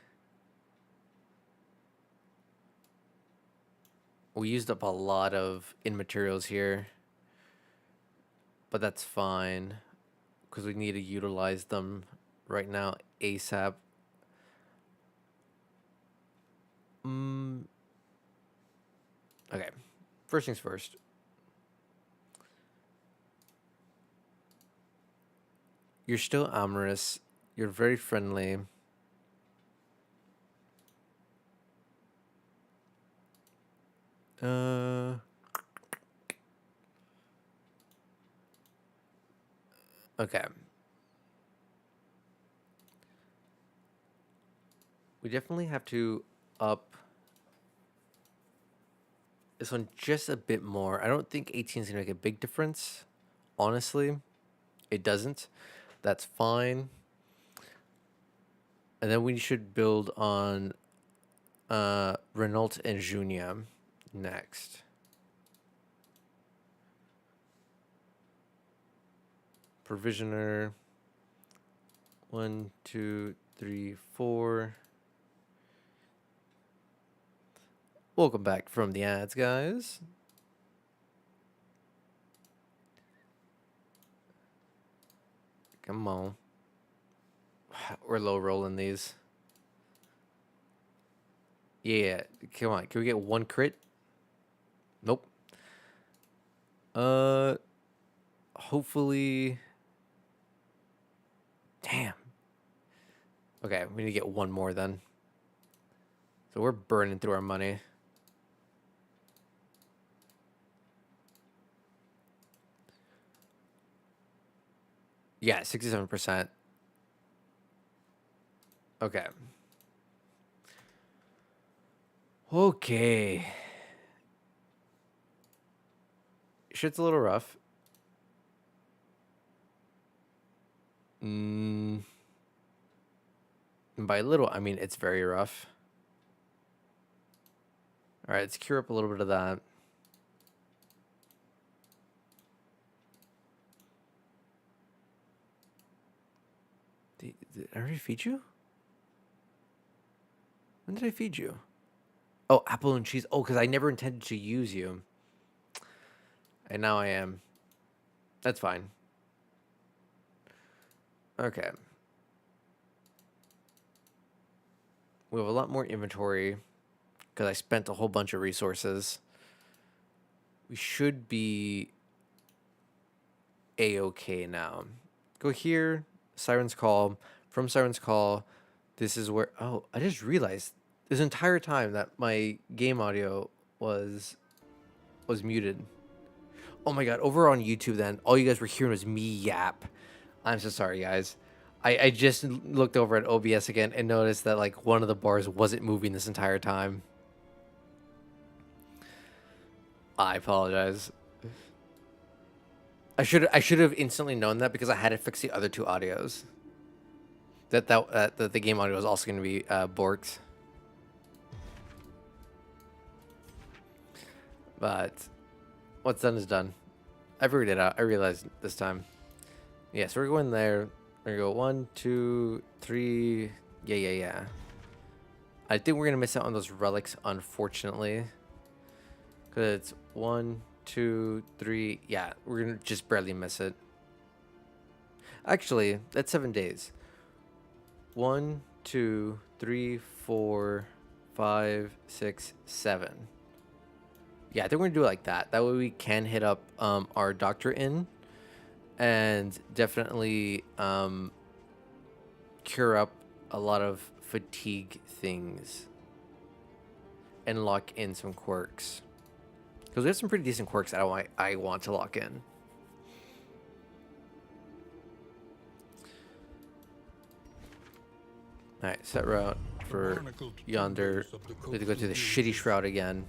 We used up a lot of in materials here, but that's fine because we need to utilize them right now ASAP. Mm, okay, first things first. You're still amorous. You're very friendly. Uh, okay. We definitely have to up this one just a bit more. I don't think 18 is gonna make a big difference. Honestly, it doesn't. That's fine. And then we should build on Renault and Junia next. Provisioner. 1, 2, 3, 4. Welcome back from the ads, guys. Come on. We're low rolling these. Yeah, come on. Can we get one crit? Nope. Uh, hopefully. Damn. Okay, we need to get one more then. So we're burning through our money. Yeah, 67%. Okay. Okay. Shit's a little rough. Mm, and by little, I mean it's very rough. All right, let's cure up a little bit of that. Did I already feed you? When did I feed you? Oh, apple and cheese. Oh, because I never intended to use you. And now I am. That's fine. Okay. We have a lot more inventory because I spent a whole bunch of resources. We should be A-okay now. Go here, Siren's Call. From Siren's Call, this is where... Oh, I just realized this entire time that my game audio was muted. Oh my god, over on YouTube then, all you guys were hearing was me yap. I'm so sorry, guys. I just looked over at OBS again and noticed that like one of the bars wasn't moving this entire time. I apologize. I should have instantly known that because I had to fix the other two audios. That the game audio was also going to be borked. But what's done is done. I figured it out. I realized this time. Yeah, so we're going there. We're going to go 1, 2, 3. Yeah. I think we're going to miss out on those relics, unfortunately. Because it's 1, 2, 3. Yeah, we're going to just barely miss it. Actually, that's 7 days. 1, 2, 3, 4, 5, 6, 7. Yeah, I think we're gonna do it like that. That way we can hit up our doctor in and definitely cure up a lot of fatigue things and lock in some quirks. Because we have some pretty decent quirks that I want to lock in. Alright, set route for yonder. We have to go to the shitty shroud again.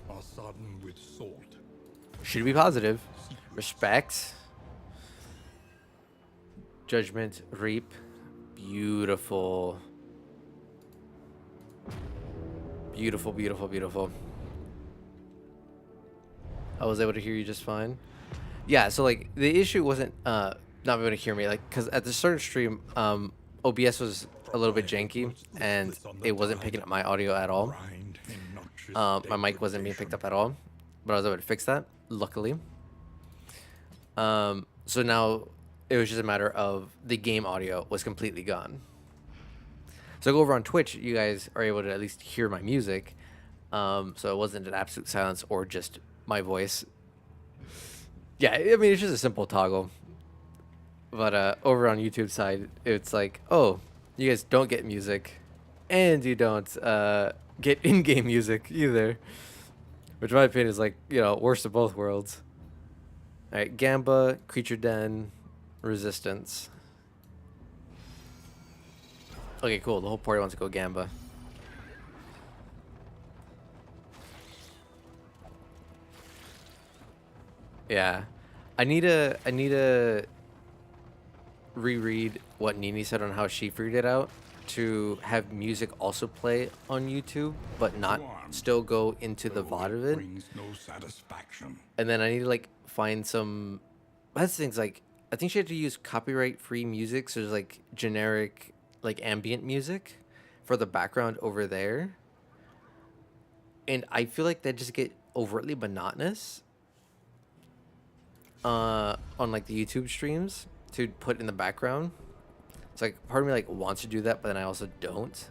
Should be positive. Respect. Judgment. Reap. Beautiful. Beautiful. I was able to hear you just fine. Yeah, so like the issue wasn't not being able to hear me, like because at the start of stream, OBS was a little bit janky and it wasn't picking up my audio at all. My mic wasn't being picked up at all, but I was able to fix that, luckily. So now it was just a matter of the game audio was completely gone. So I go over on Twitch, you guys are able to at least hear my music. So it wasn't an absolute silence or just my voice. Yeah, I mean, it's just a simple toggle. But over on YouTube side, it's like, oh, you guys don't get music, and you don't get in-game music either. Which, in my opinion, is like, you know, worst of both worlds. All right, Gamba, Creature Den, Resistance. Okay, cool. The whole party wants to go Gamba. Yeah, I need to reread what Nini said on how she figured it out to have music also play on YouTube, but not still go into the VOD of it. And then I need to like find some. That's things like I think she had to use copyright-free music, so there's like generic like ambient music for the background over there. And I feel like that just get overtly monotonous on like the YouTube streams to put in the background. It's like part of me like wants to do that, but then I also don't,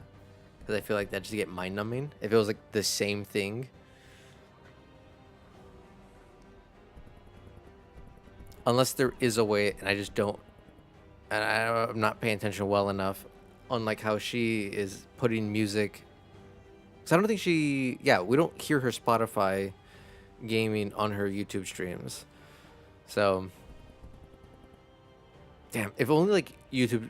because I feel like that just get mind numbing if it was like the same thing. Unless there is a way, and I just don't, and I'm not paying attention well enough on like how she is putting music. So I don't think she, yeah, we don't hear her Spotify gaming on her YouTube streams. So Damn, if only like YouTube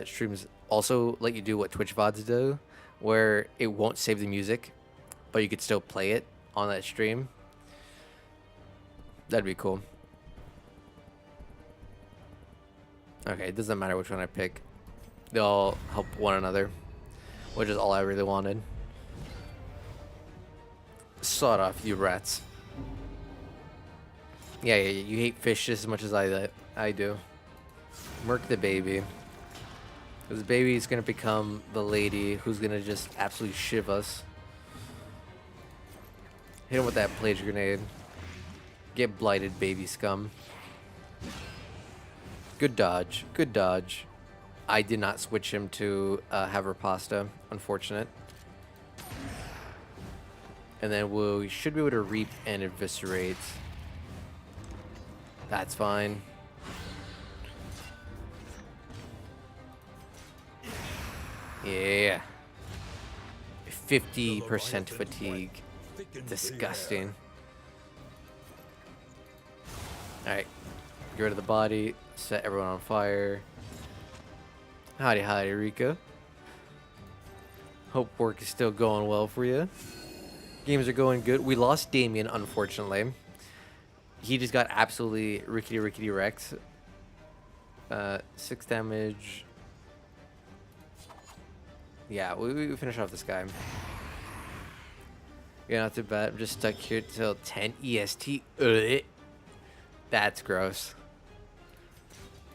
streams also let you do what Twitch VODs do, where it won't save the music, but you could still play it on that stream. That'd be cool. Okay, it doesn't matter which one I pick. They all help one another, which is all I really wanted. Sawed off, you rats. Yeah, you hate fish just as much as I do. Murk the baby. This baby is gonna become the lady who's gonna just absolutely shiv us. Hit him with that plage grenade. Get blighted, baby scum. Good dodge. Good dodge. I did not switch him to Haver Pasta. Unfortunate. And then we should be able to reap and eviscerate. That's fine. Yeah. 50% fatigue. Disgusting. Alright. Get rid of the body. Set everyone on fire. Howdy, howdy, Rika. Hope work is still going well for you. Games are going good. We lost Damien, unfortunately. He just got absolutely rickety wrecked. 6 damage. Yeah, we finish off this guy. Yeah, not too bad. I'm just stuck here till 10 EST. Ugh. That's gross.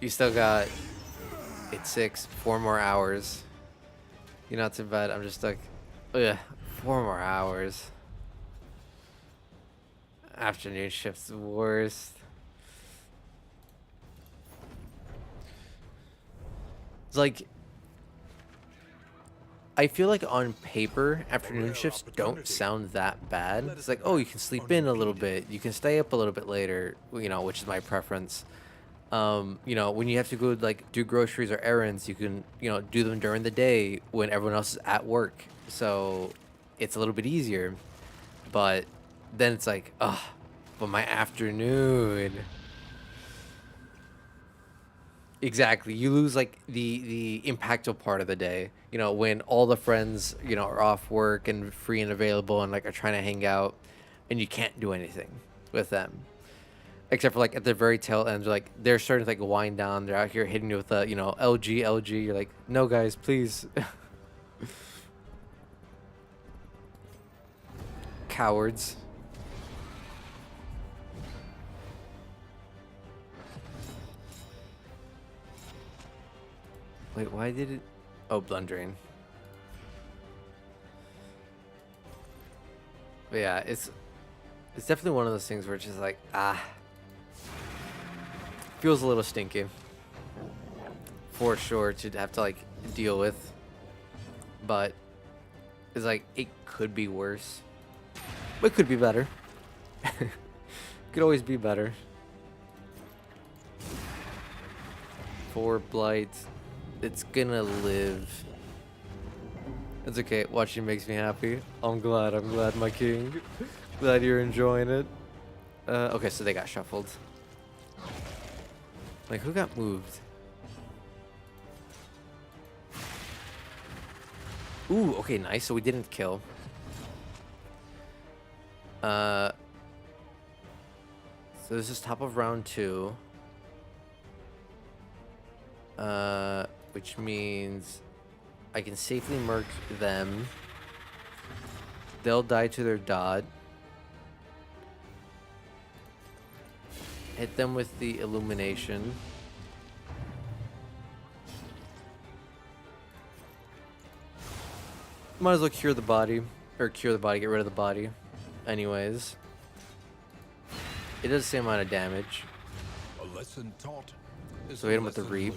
You still got... It's 6. 4 more hours. You're not too bad. I'm just stuck... Ugh. 4 more hours. Afternoon shift's the worst. It's like... I feel like on paper, afternoon shifts don't sound that bad. It's like, oh, you can sleep in a little bit. You can stay up a little bit later, you know, which is my preference. You know, when you have to go, like, do groceries or errands, you can, you know, do them during the day when everyone else is at work. So it's a little bit easier. But then it's like, ugh, but my afternoon... Exactly. You lose like the impactful part of the day. You know, when all the friends, you know, are off work and free and available and like are trying to hang out and you can't do anything with them. Except for like at the very tail end, like they're starting to like wind down. They're out here hitting you with a, you know, LG. You're like, no guys, please. Cowards. Wait, why did it... Oh, blundering. But yeah, it's definitely one of those things where it's just like, feels a little stinky. For sure, to have to, like, deal with. But it's like, it could be worse. But it could be better. Could always be better. 4 blights. It's gonna live. It's okay. Watching makes me happy. I'm glad, my king. Glad you're enjoying it. Okay, so they got shuffled. Like, who got moved? Ooh, okay, nice. So we didn't kill. So this is top of round 2. Which means I can safely murk them. They'll die to their dot. Hit them with the illumination. Might as well cure the body. Or cure the body, get rid of the body. Anyways. It does the same amount of damage. A lesson taught. So hit him with the reap.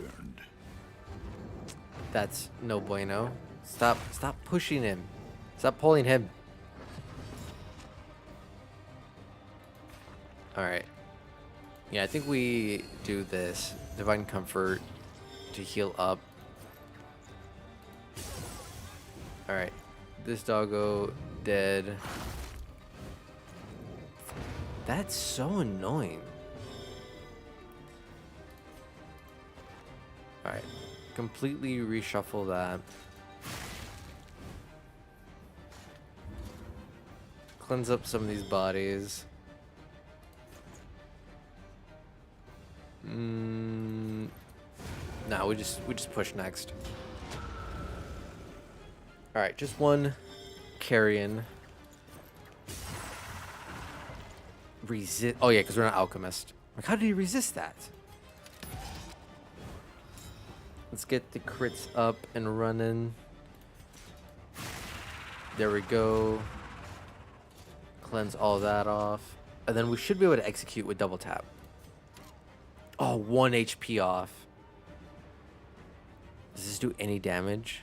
That's no bueno. Stop pushing him. Stop pulling him. Alright. Yeah, I think we do this. Divine Comfort to heal up. Alright. This doggo dead. That's so annoying. completely reshuffle that. Cleanse up some of these bodies. No, we just push next. All right, just one carrion. Resist. Oh yeah, because we're not alchemist. Like, how did he resist that? Let's get the crits up and running. There we go. Cleanse all that off, and then we should be able to execute with double tap. Oh, 1 HP off. Does this do any damage?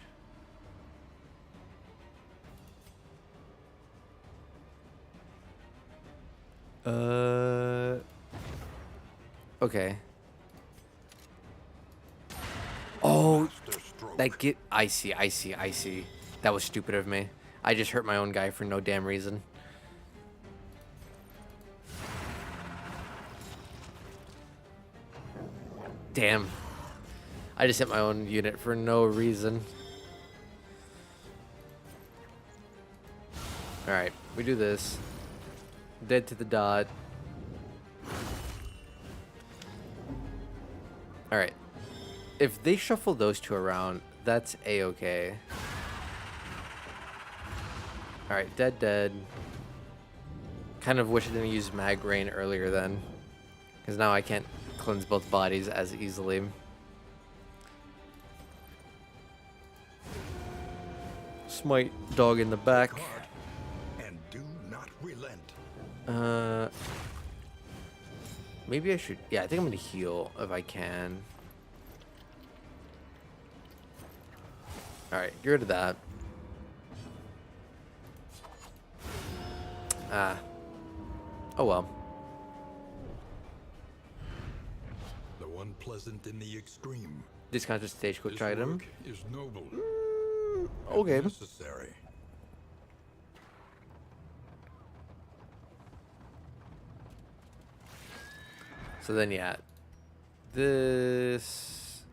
Okay. Oh, that get. I see. That was stupid of me. I just hurt my own guy for no damn reason. Damn. I just hit my own unit for no reason. Alright, we do this. Dead to the dot. Alright. If they shuffle those two around, that's a-okay. Alright, dead. Kind of wish I didn't use Mag Rain earlier then. Because now I can't cleanse both bodies as easily. Smite dog in the back. And do not relent. Maybe I should. Yeah, I think I'm gonna heal if I can. All right, get rid of that. Oh well. The one pleasant in the extreme. Discounted stagecoach This item. work is noble. Okay. And necessary. So then, yeah, this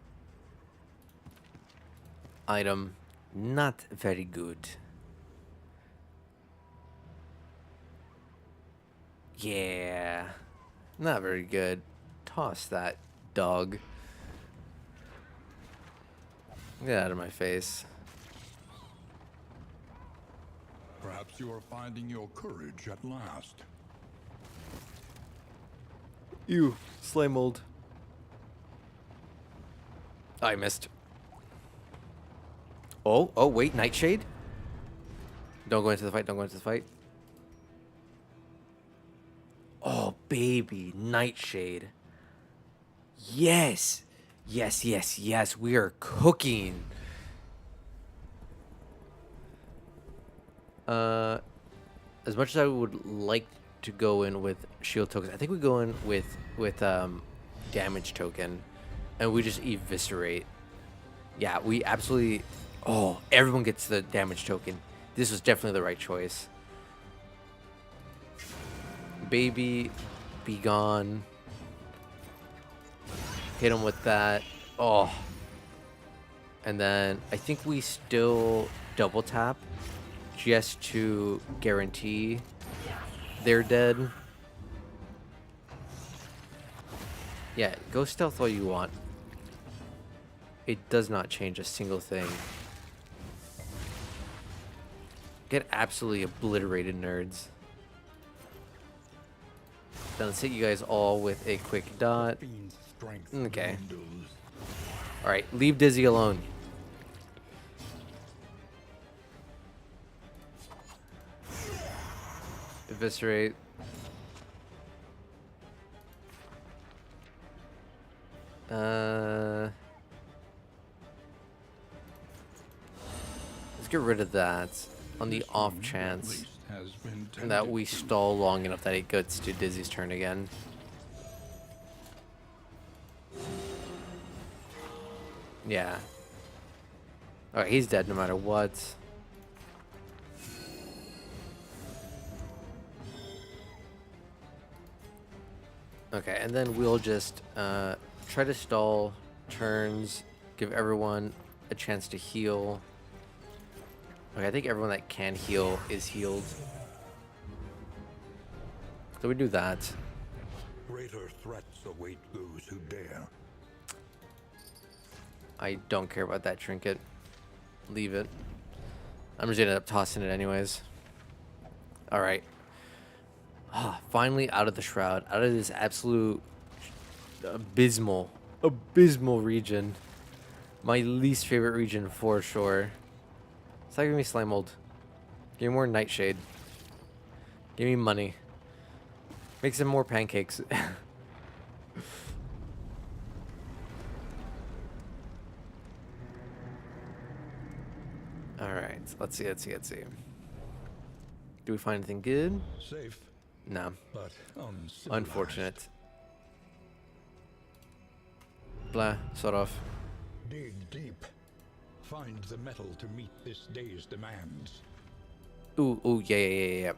item not very good. Yeah, not very good. Toss that, dog. Get out of my face. Perhaps you are finding your courage at last. You slay mold. I missed. Oh, wait, Nightshade? Don't go into the fight, Oh, baby, Nightshade. Yes. Yes, we are cooking. As much as I would like to go in with shield tokens, I think we go in with damage token, and we just eviscerate. Yeah, we absolutely. Oh, everyone gets the damage token. This was definitely the right choice. Baby, be gone. Hit him with that. Oh. And then I think we still double tap just to guarantee they're dead. Yeah, go stealth all you want. It does not change a single thing. Get absolutely obliterated, nerds. Then let's hit you guys all with a quick dot. Okay. Alright, leave Dizzy alone. Eviscerate. Let's get rid of that on the off chance that we stall long enough that it gets to Dizzy's turn again. Yeah. Alright, he's dead no matter what. Okay, and then we'll just try to stall turns Give everyone a chance to heal. Okay, I think everyone that can heal is healed. So we do that. Greater threats await those who dare. I don't care about that trinket. Leave it. I'm just gonna end up tossing it anyways. Alright. Ah, finally out of the shroud. Out of this absolute abysmal region. My least favorite region for sure. Stop giving me slime mold. Give me more nightshade. Give me money. Make some more pancakes. Alright, let's see. Do we find anything good? Safe, No. but uncivilized. Unfortunate. Blah, sort of. Dig deep. Find the metal to meet this day's demands. Ooh, yeah.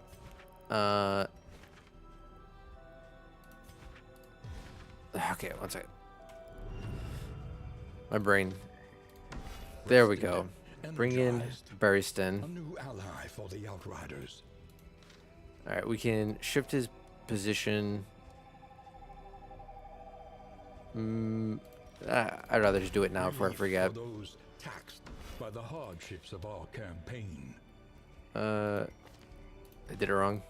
Okay, one second. My brain. There we go. Bring in Energized. Barristan. A new ally for the Outriders. Alright, we can shift his position. I'd rather just do it now before I Relief forget. For those taxed by the hardships of our campaign. I did it wrong.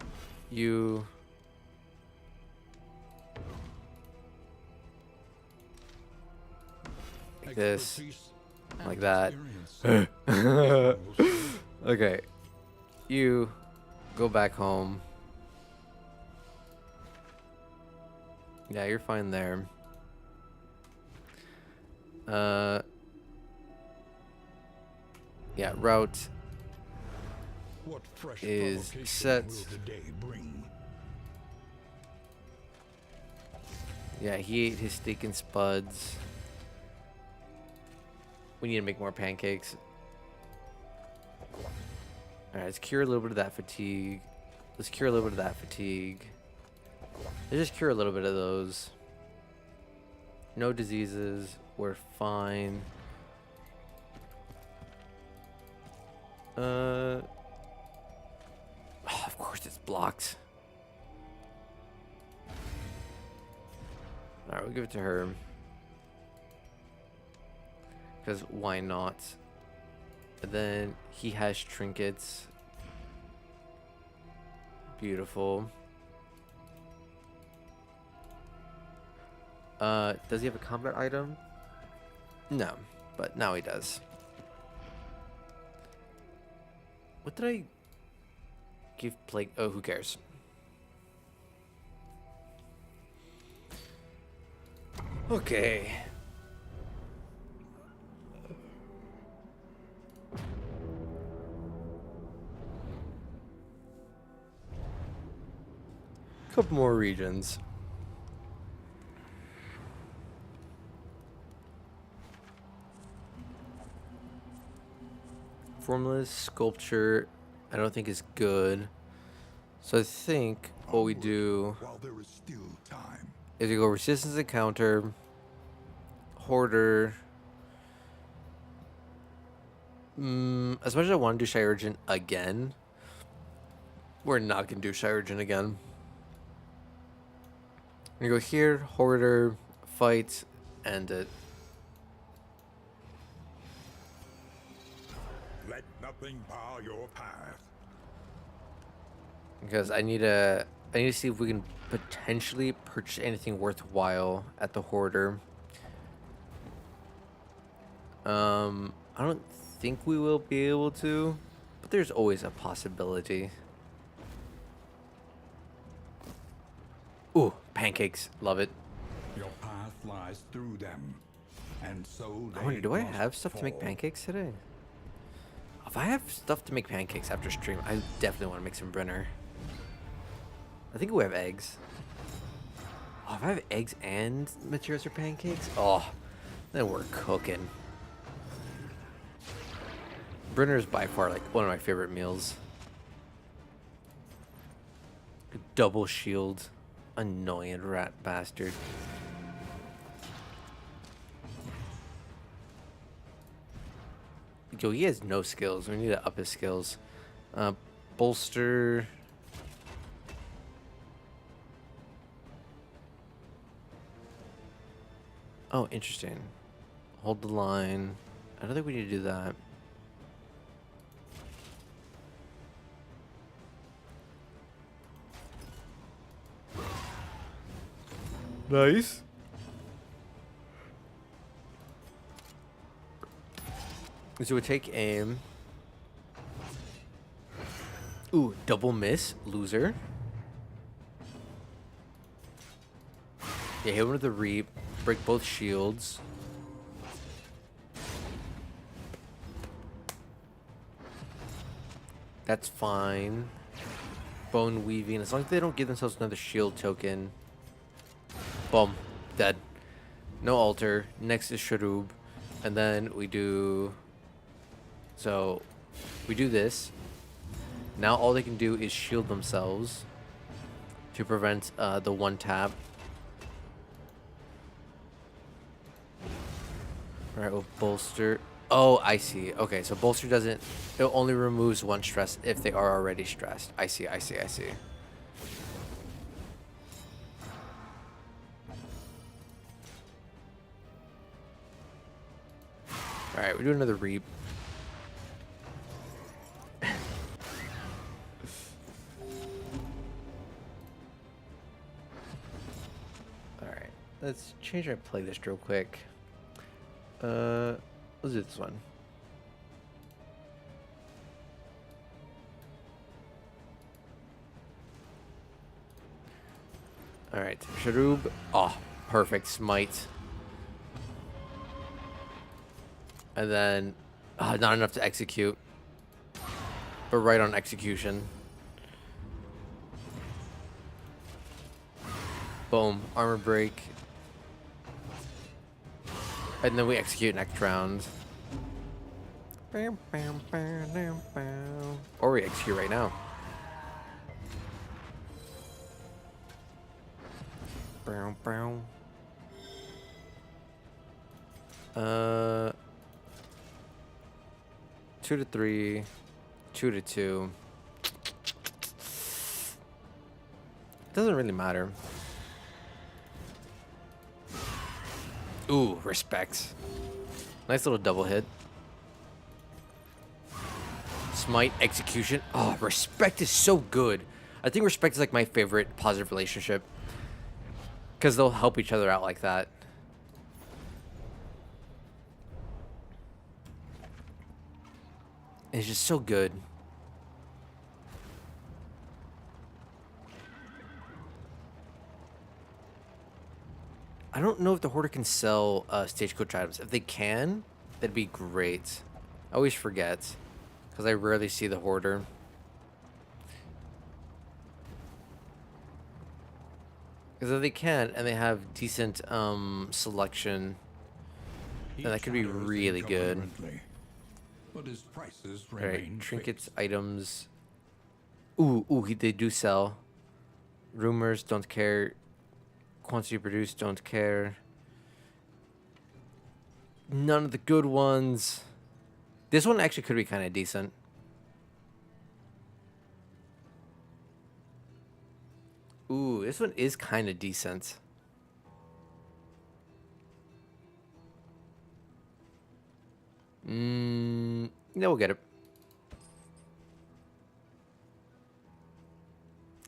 You... Like this. Expertise Like and that. experience. Okay. You go back home. Yeah, you're fine there. Yeah, route What fresh is provocation set. will today bring? Yeah, he ate his steak and spuds. We need to make more pancakes. Alright, let's cure a little bit of that fatigue. Let's cure a little bit of that fatigue. Let's just cure a little bit of those. No diseases. We're fine. Of course it's blocked. Alright, we'll give it to her. Because why not? And then he has trinkets. Beautiful. Does he have a combat item? No, but now he does. What did I give Plague? Oh, who cares? Okay. Couple more regions. Formless sculpture, I don't think is good. So I think what we do While there is still time. is we go resistance encounter, hoarder. As much as I want to do Shirurgeon again, we're not gonna do Shirurgeon again. I'm gonna go here, hoarder, fight, end it. Let nothing bar your path. Because I need to see if we can potentially purchase anything worthwhile at the hoarder. I don't think we will be able to, but there's always a possibility. Ooh, pancakes, love it. Your path lies through them, and so I wonder, they do I must have stuff to make fall. pancakes today? If I have stuff to make pancakes after stream, I definitely want to make some Brenner. I think we have eggs. Oh, if I have eggs and materials for pancakes, oh, then we're cooking. Brenner is by far like one of my favorite meals. Double shield, annoying rat bastard. Yo, he has no skills. We need to up his skills. Bolster. Oh, interesting. Hold the line. I don't think we need to do that. Nice. So we take aim. Ooh, double miss, loser. Yeah, hit one with the reap. Break both shields. That's fine. Bone weaving. As long as they don't give themselves another shield token. Boom. Dead. No altar. Next is Sharub. And then we do... So, we do this. Now all they can do is shield themselves to prevent the one tap. Alright, we'll bolster. Oh, I see. Okay, so bolster doesn't... It only removes one stress if they are already stressed. I see, I see, I see. Alright, we do another reap. Alright, let's change our playlist real quick. Let's do this one. Alright, Sharub. Oh, perfect. Smite. And then, not enough to execute. But right on execution. Boom. Armor break. And then we execute next round. Or we execute right now. Uh, 2 to 3, 2 to 2. Doesn't really matter. Ooh, respect. Nice little double hit. Smite, execution. Oh, respect is so good. I think respect is like my favorite positive relationship. Because they'll help each other out like that. It's just so good. I don't know if the Hoarder can sell stagecoach items. If they can, that'd be great. I always forget. Because I rarely see the Hoarder. Because if they can, and they have decent selection, then that could be really good. But his prices Alright, remain trinkets, fixed. items. Ooh, they do sell. Rumors, don't care. Quantity produced, don't care. None of the good ones. This one actually could be kind of decent. Ooh, this one is kind of decent. Yeah, we'll get it.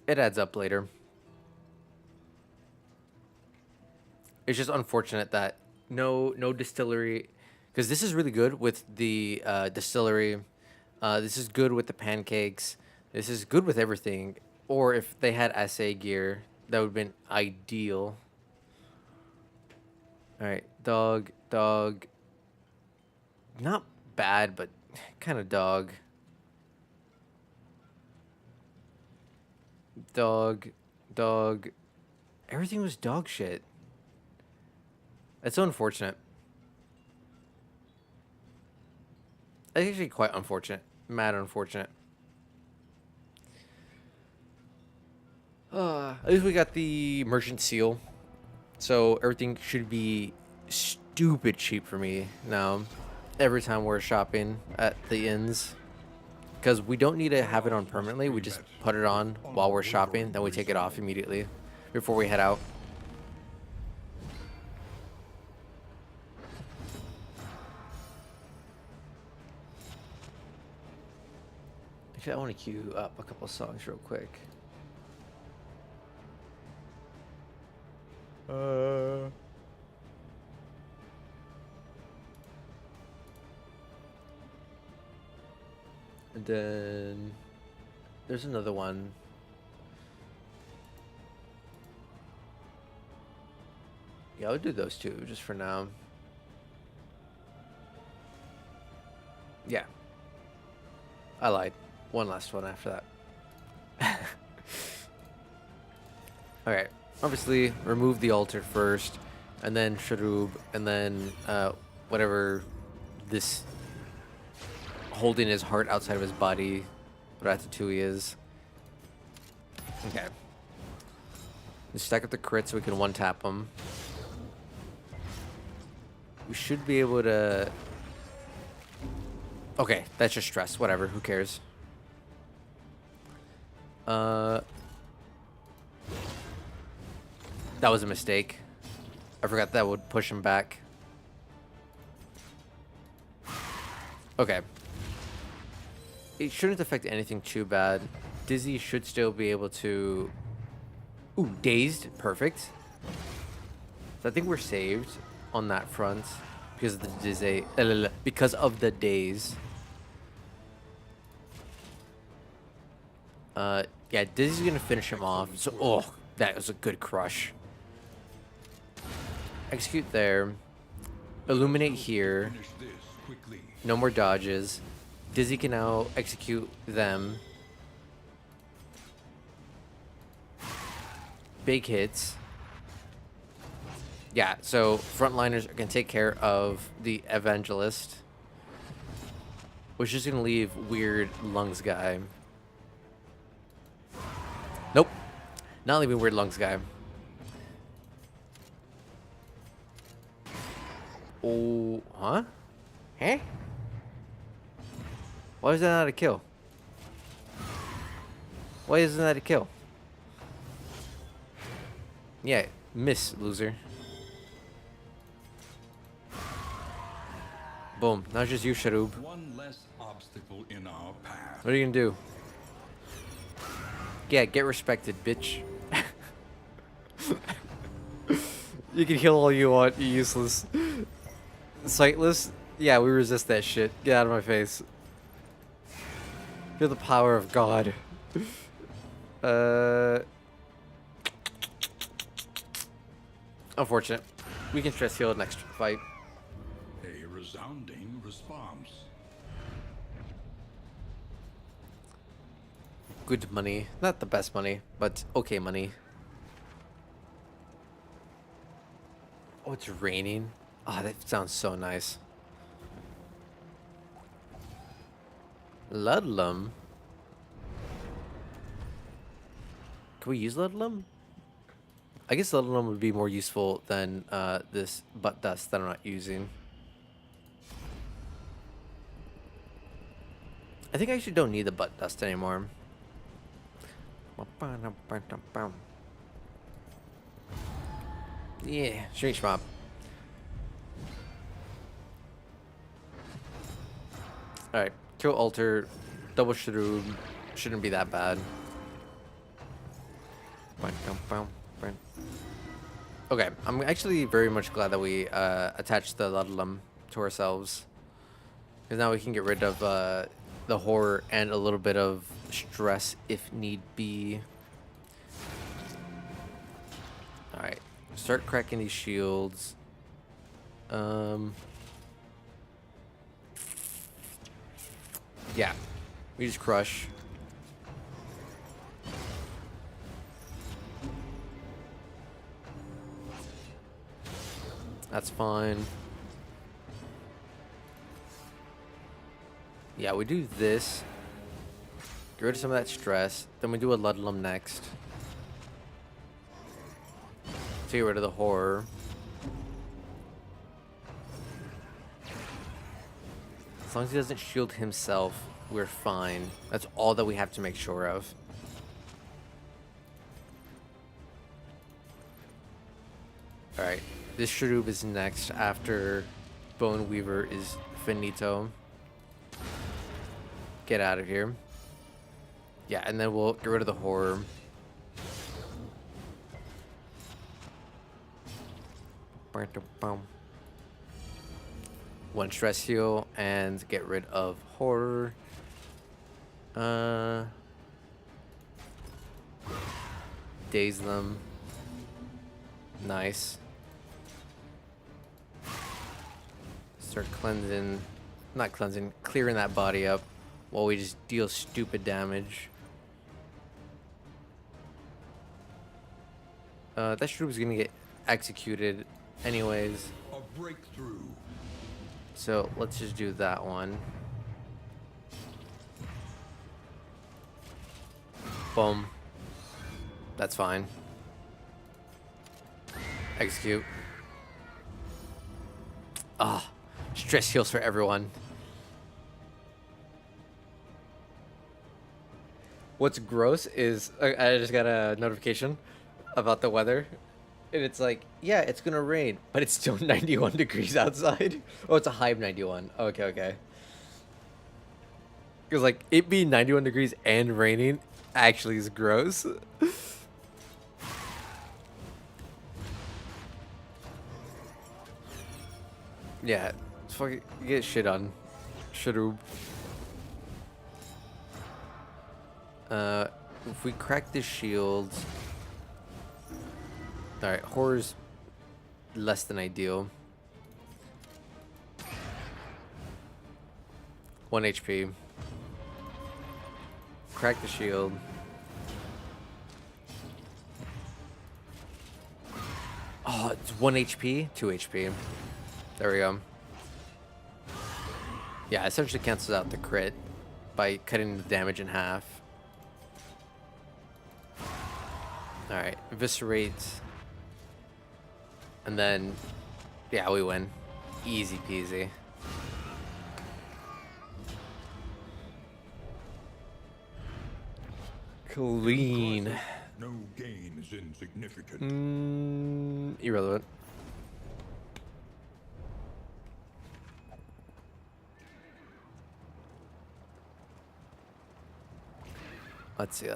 It adds up later. It's just unfortunate that no distillery, because this is really good with the distillery. This is good with the pancakes. This is good with everything. Or if they had assay gear, that would have been ideal. All right, dog. Not bad, but kind of dog. Dog. Everything was dog shit. That's so unfortunate. It's actually quite unfortunate. Mad unfortunate. At least we got the merchant seal. So everything should be stupid cheap for me now. every time we're shopping at the inns. Because we don't need to have it on permanently. We just put it on while we're shopping. Then we take it off immediately before we head out. Actually, I want to queue up a couple songs real quick. And then there's another one. Yeah, I'll do those two just for now. Yeah. I lied. One last one after that. Alright. Obviously, remove the altar first, and then Sharub, and then whatever this holding his heart outside of his body Ratatouille is. Okay. Let's stack up the crit so we can one-tap him. We should be able to... Okay, that's just stress. Whatever, who cares? That was a mistake. I forgot that would push him back. Okay. It shouldn't affect anything too bad. Dizzy should still be able to... Ooh, dazed. Perfect. So I think we're saved on that front because of the dizzy. Because of the daze. Yeah, Dizzy's gonna finish him off. So, oh, that was a good crush. Execute there. Illuminate here. No more dodges. Dizzy can now execute them. Big hits. Yeah, so frontliners can take care of the Evangelist. Which is going to leave weird lungs guy. Nope. Not leaving weird lungs guy. Oh, huh? Huh? Why is that not a kill? Why isn't that a kill? Yeah, miss, loser. Boom. Now it's just you, Sharub. One less obstacle in our path. What are you gonna do? Yeah, get respected, bitch. You can heal all you want, you useless. Sightless? Yeah, we resist that shit. Get out of my face. Feel the power of God. Unfortunate. We can stress heal next fight. A resounding response. Good money. Not the best money, but okay money. Oh, it's raining. Oh, that sounds so nice. Ludlum. Can we use Ludlum? I guess Ludlum would be more useful than this butt dust that I'm not using. I think I actually don't need the butt dust anymore. Yeah, street schmop. Alright, kill altar, double Sharub. Shouldn't be that bad. Okay, I'm actually very much glad that we attached the Ludlum to ourselves. Because now we can get rid of the horror and a little bit of stress if need be. Alright, start cracking these shields. Yeah, we just crush. That's fine. Yeah, we do this. Get rid of some of that stress. Then we do a Ludlum next. To get rid of the horror. As long as he doesn't shield himself, we're fine. That's all that we have to make sure of. Alright, this Sharub is next after Bone Weaver is finito. Get out of here. Yeah, and then we'll get rid of the horror. One stress heal and get rid of horror. Daze them. Nice. Start cleansing, not cleansing, clearing that body up while we just deal stupid damage. That Shroob is gonna get executed anyways. A breakthrough. So let's just do that one. Boom. That's fine. Execute. Ah, stress heals for everyone. What's gross is I just got a notification about the weather. And it's like, yeah, it's gonna rain, but it's still 91 degrees outside. Oh, it's a high of 91. Okay, okay. Because, like, it being 91 degrees and raining actually is gross. Yeah, it's fucking get shit on. Shadoob. If we crack the shields. Alright, horror's less than ideal. 1 HP. Crack the shield. Oh, it's 1 HP? 2 HP. There we go. Yeah, essentially cancels out the crit by cutting the damage in half. Alright, eviscerate. And then, yeah, we win. Easy peasy. Clean. No gain is insignificant. Irrelevant. Let's see.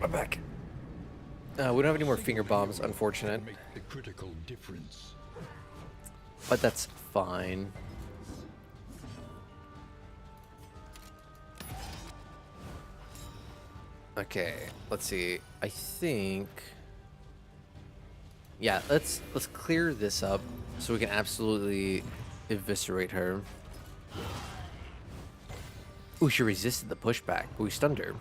I'm back. We don't have any more finger bombs, unfortunate. Make the critical difference. But that's fine. Okay, let's see. I think, yeah, let's clear this up so we can absolutely eviscerate her. Ooh, she resisted the pushback, but we stunned her.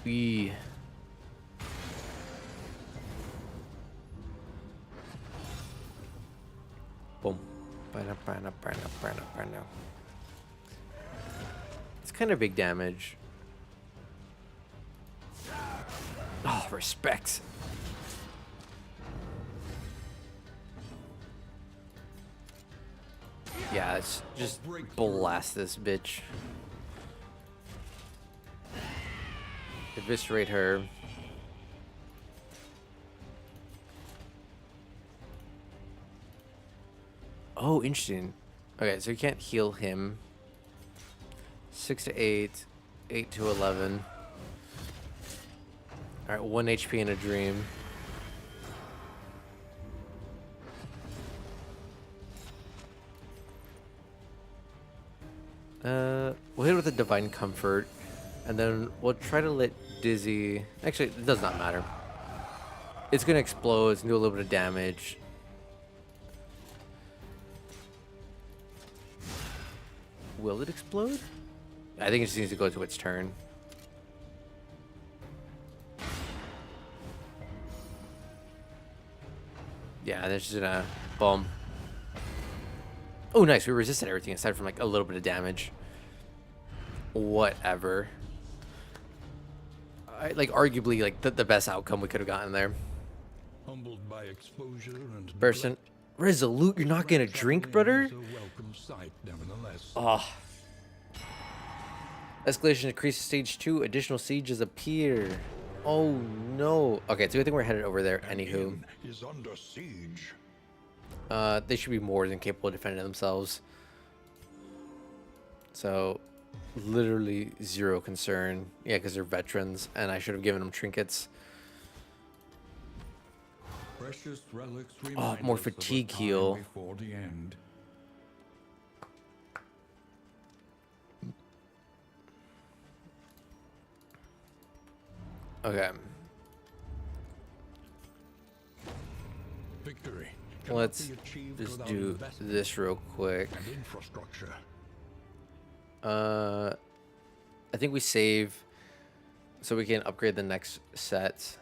We boom. It's kind of big damage. Oh, respect. Yeah, let's just blast this bitch. Eviscerate her. Oh, interesting. Okay, so you can't heal him. 6 to 8, 8 to 11. All right, 1 HP in a dream. We'll hit it with a divine comfort, and then we'll try to let Dizzy. Actually, it does not matter. It's gonna explode. It's gonna do a little bit of damage. Will it explode? I think it just needs to go to its turn. Yeah, they're just gonna boom. Oh, nice. We resisted everything aside from like a little bit of damage. Whatever. Like arguably like the best outcome we could have gotten there. Humbled by exposure and Person, neglect, resolute. You're not gonna red drink, traveling brother. is a welcome sight, nevertheless. Oh. Escalation decreases stage 2. Additional sieges appear. Oh no. Okay, so I think we're headed over there. An Anywho, inn is under siege. they should be more than capable of defending themselves. So, literally zero concern. Yeah, because they're veterans, and I should have given them trinkets. Precious relics Oh, remind more us of a fatigue time heal. before the end. Okay, Victory cannot let's be achieved just without do investment this real quick. and infrastructure. I think we save so we can upgrade the next set.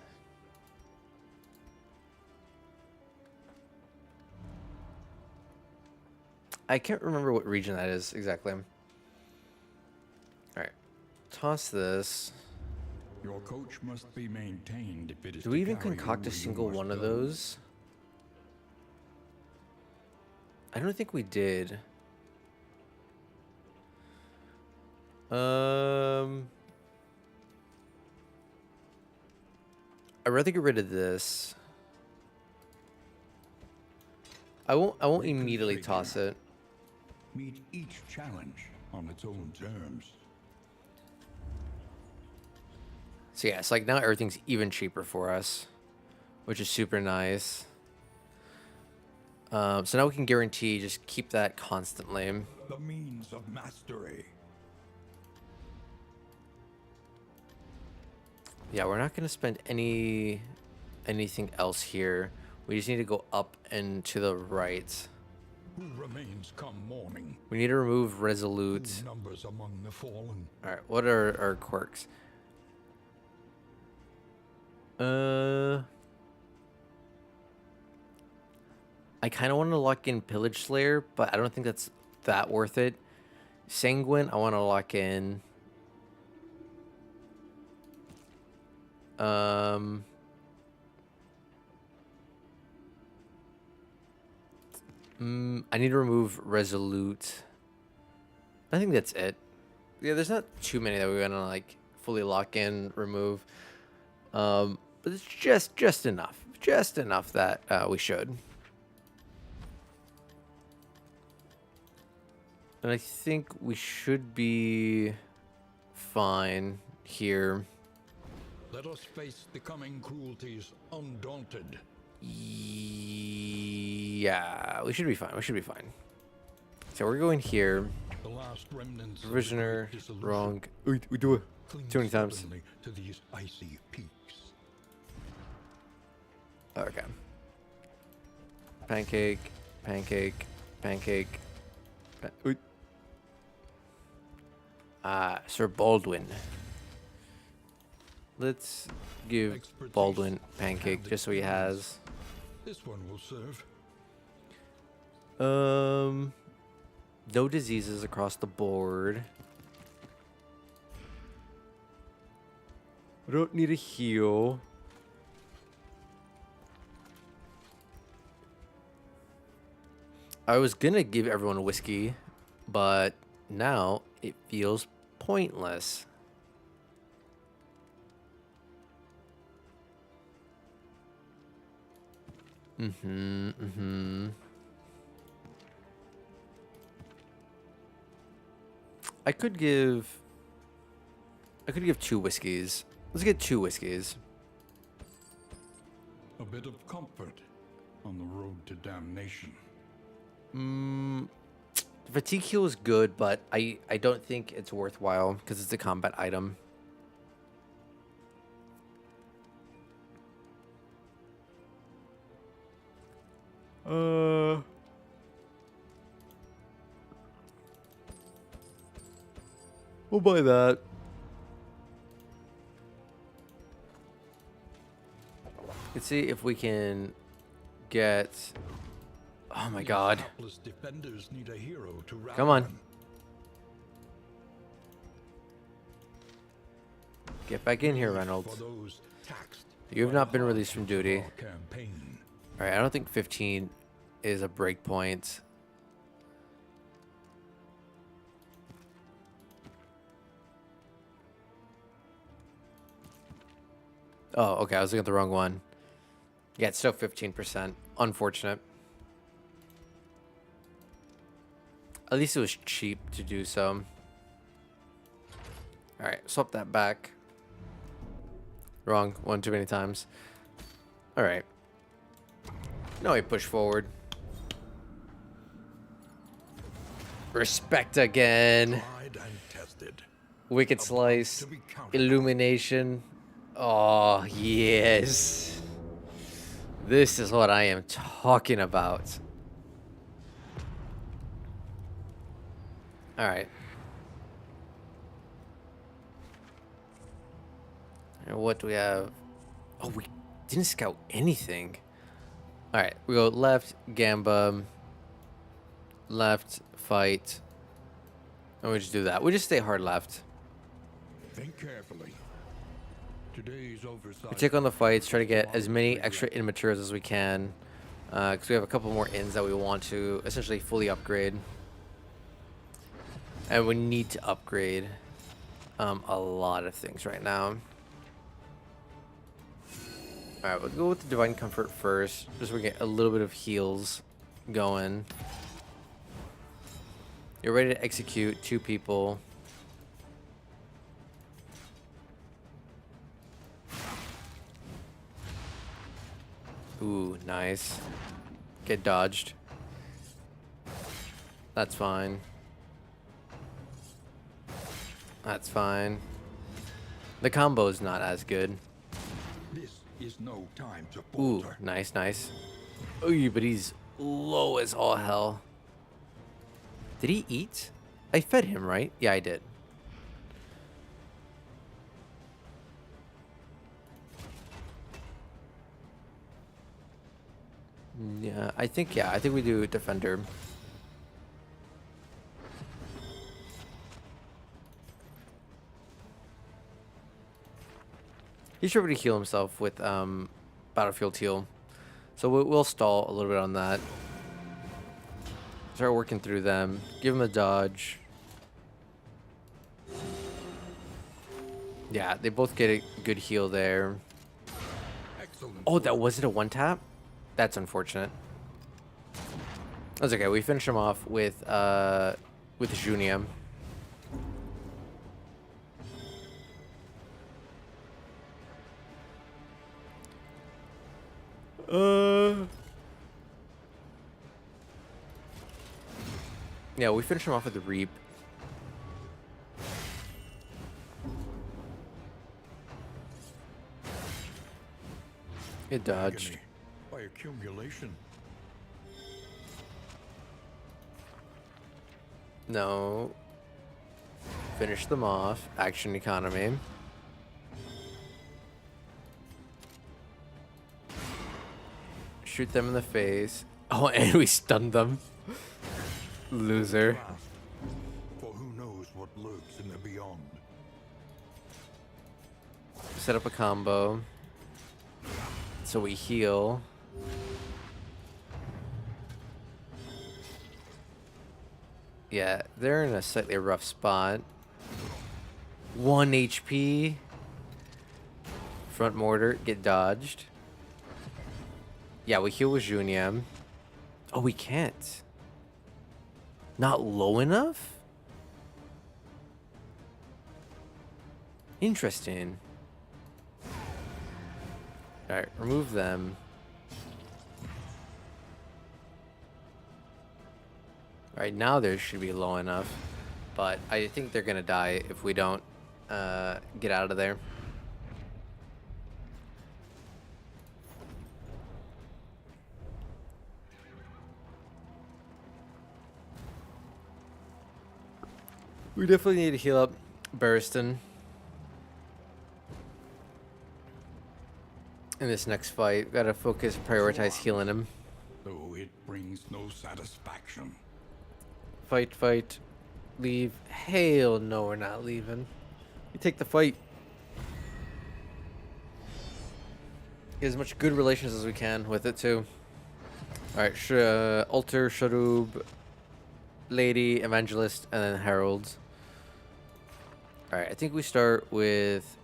I can't remember what region that is exactly. All right, toss this. Your coach must be maintained if it is Do we to even carry you concoct a where you single must one of go. those? I don't think we did. I'd rather get rid of this. I won't immediately Reconfigure. toss it. Meet each challenge on its own terms. So yeah, it's like now everything's even cheaper for us, which is super nice. So now we can guarantee just keep that constantly. The means of mastery. Yeah, we're not gonna spend anything else here. We just need to go up and to the right. Who remains come morning? We need to remove resolute. Who numbers among the fallen? All right, what are our quirks? I kind of want to lock in Pillage Slayer, but I don't think that's that worth it. Sanguine, I want to lock in. I need to remove Resolute. I think that's it. Yeah, there's not too many that we're gonna like fully lock in, remove. But it's just enough, that we should. And I think we should be fine here. Let us face the coming cruelties undaunted. Yeah, we should be fine. We should be fine. So we're going here. The last remnants of the Provisioner, great dissolution wrong. We do it cling too many times. stubbornly to these icy peaks. Okay. Pancake, pancake, pancake. Sir Baldwin. Let's give Expertise Baldwin pancake and just so he has. This one will serve. No diseases across the board. I don't need a heal. I was gonna give everyone whiskey, but now it feels pointless. I could give 2 whiskeys. Let's get 2 whiskeys. A bit of comfort on the road to damnation. Fatigue heal is good, but I don't think it's worthwhile because it's a combat item. We'll buy that. Let's see if we can get... Oh my god. Hapless defenders need a hero to rally Come on. them. Get back in here, For Reynolds. those taxed You have by not the been released from hardships of duty. our campaign. Alright, I don't think 15 is a break point. Oh, okay, I was looking at the wrong one. Yeah, it's still 15%. Unfortunate. At least it was cheap to do so. Alright, swap that back. Wrong. One too many times. Alright. No, we push forward. Respect again. Tried and tested. Wicked Slice. To be counted. Illumination. Oh, yes. This is what I am talking about. Alright. And what do we have? Oh, we didn't scout anything. Alright, we go left, Gamba. Left, fight. And we just do that. We just stay hard left. Think carefully. Today's oversight. We take on the fights, try to get as many extra immatures as we can. Because we have a couple more ins that we want to essentially fully upgrade. And we need to upgrade a lot of things right now. Alright, we'll go with the Divine Comfort first. Just so we get a little bit of heals going. You're ready to execute 2 people. Ooh, nice. Get dodged. That's fine. That's fine. The combo is not as good. This is no time to Ooh, falter. nice, nice. Ooh, but he's low as all hell. Did he eat? I fed him, right? Yeah, I did. Yeah, I think we do defender. He should already heal himself with battlefield heal. So we'll stall a little bit on that. Start working through them. Give him a dodge. Yeah, they both get a good heal there. Excellent. Oh, that wasn't a one tap? That's unfortunate. That's okay. We finish him off with Junia. Yeah, we finish him off with the Reap. It dodged. Agony by accumulation. No. Finish them off. Action economy. Shoot them in the face. Oh, and we stunned them. Loser. Last, for who knows what lurks in the beyond. Set up a combo. So we heal. Yeah, they're in a slightly rough spot. 1 HP. Front mortar, get dodged. Yeah, we heal with Junia. Oh, we can't. Not low enough? Interesting. Alright, remove them. Alright, now there should be low enough. But I think they're gonna die if we don't get out of there. We definitely need to heal up Burstyn in this next fight. Gotta focus, prioritize healing him. it brings no satisfaction. Fight, fight. Leave. Hell no, we're not leaving. We take the fight. Get as much good relations as we can with it, too. Alright, Altar, Sharub, Lady, Evangelist, and then Herald. Alright, I think we start with...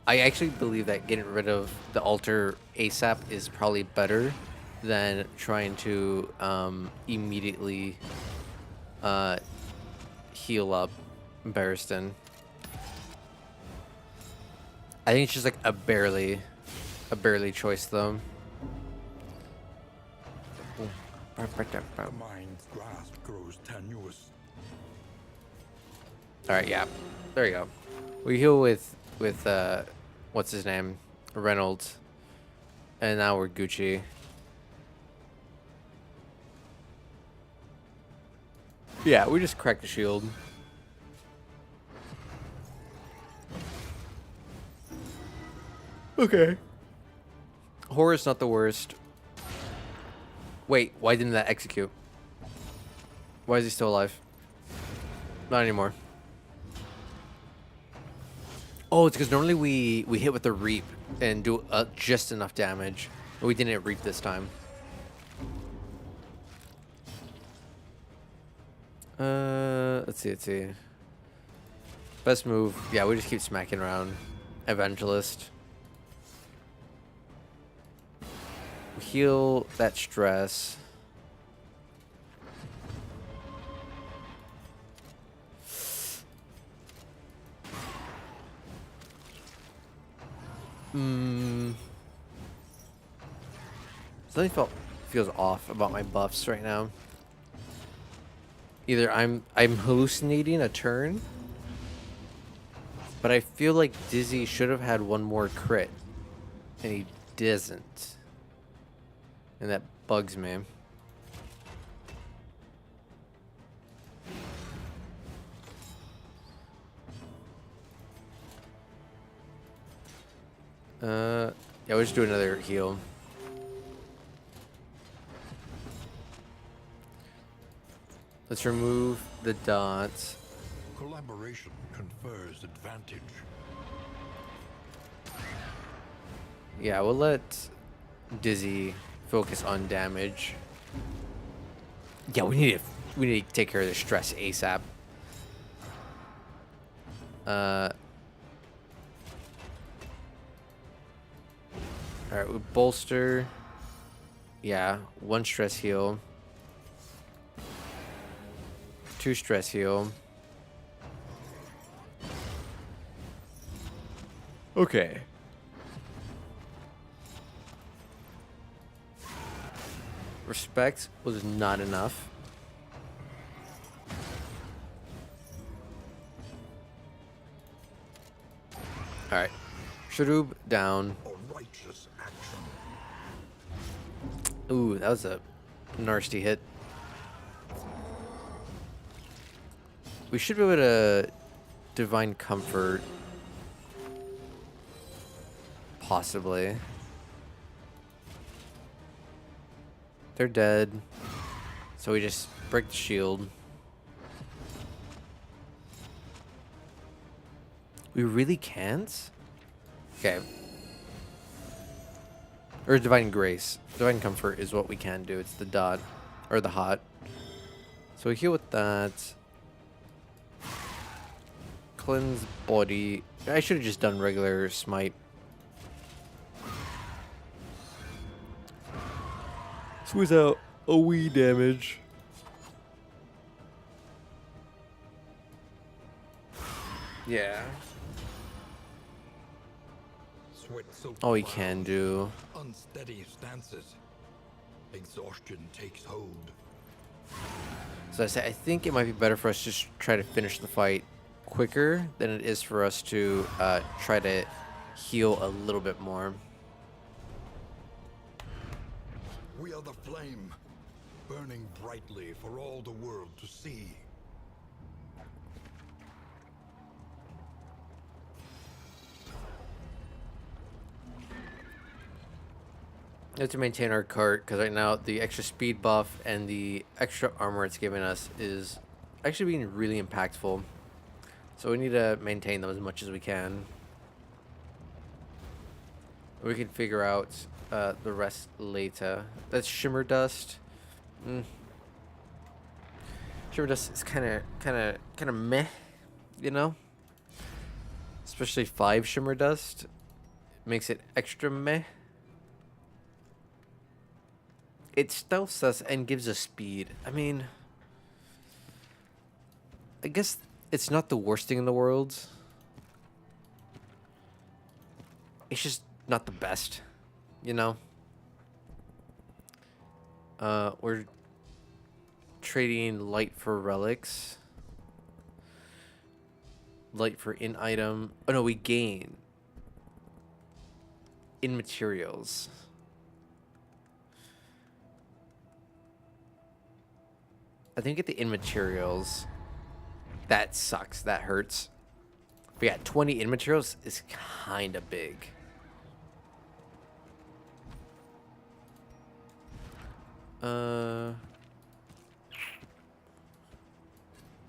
I actually believe that getting rid of the altar ASAP is probably better than trying to immediately heal up Barristan. I think it's just like a barely choice though. The mind's grasp grows tenuous. Alright, yeah. There you go. We heal with what's his name? Reynolds. And now we're Gucci. Yeah, we just cracked the shield. Okay. Horror's not the worst. Wait, why didn't that execute? Why is he still alive? Not anymore. Oh, it's because normally we hit with the reap and do just enough damage. But we didn't reap this time. Let's see. Best move. Yeah, we just keep smacking around. Evangelist. Heal that stress. Something feels off about my buffs right now. Either I'm hallucinating a turn, but I feel like Dizzy should have had one more crit, and he doesn't, and that bugs me. Yeah, we'll just do another heal. Let's remove the dots. Collaboration confers advantage. Yeah, we'll let Dizzy focus on damage. Yeah, we need to take care of the stress ASAP. Alright, we bolster. Yeah, 1 stress heal. 2 stress heal. Okay. Respect was not enough. Alright. Sharub down. A righteous action. Ooh, that was a nasty hit. We should be able to Divine Comfort. Possibly. They're dead. So we just break the shield. We really can't? Okay. Or Divine Grace. Divine Comfort is what we can do. It's the dot. Or the hot. So we heal with that. Cleanse body. I should have just done regular smite. Squeeze out a wee damage. Yeah. All we can do. Unsteady stances. Exhaustion takes hold. So I think it might be better for us to just try to finish the fight quicker than it is for us to try to heal a little bit more. We are the flame, burning brightly for all the world to see. have to maintain our cart because right now the extra speed buff and the extra armor it's giving us is actually being really impactful. So we need to maintain them as much as we can. We can figure out the rest later. That's shimmer dust. Shimmer dust is kind of meh, you know. Especially 5 shimmer dust makes it extra meh. It stealths us and gives us speed. I mean, I guess it's not the worst thing in the world. It's just not the best, you know? We're trading light for relics. Light for in item. Oh no, we gain in materials. I think at the in materials, that sucks. That hurts. But yeah, 20 in materials is kind of big.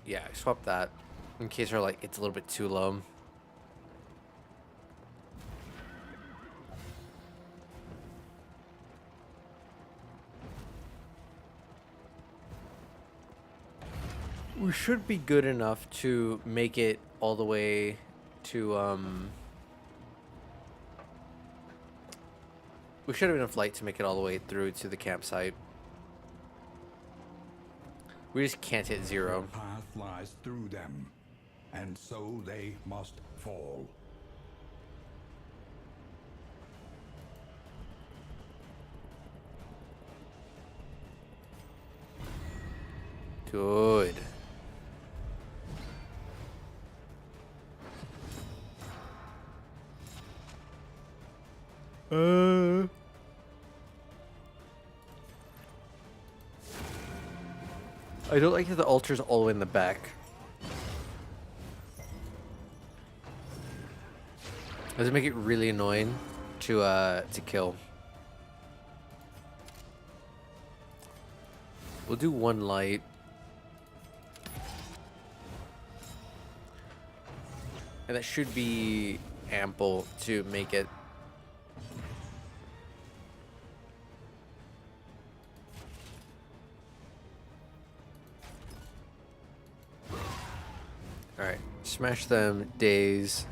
Yeah, I swapped that in case our like it's a little bit too low. We should be good enough to make it all the way to we should have enough light to make it all the way through to the campsite. We just can't hit 0. The path lies through them, and so they must fall. Good. I don't like that the altar's all the way in the back. Does it make it really annoying to kill? We'll do 1 light. And that should be ample to make it. Alright, smash them, days.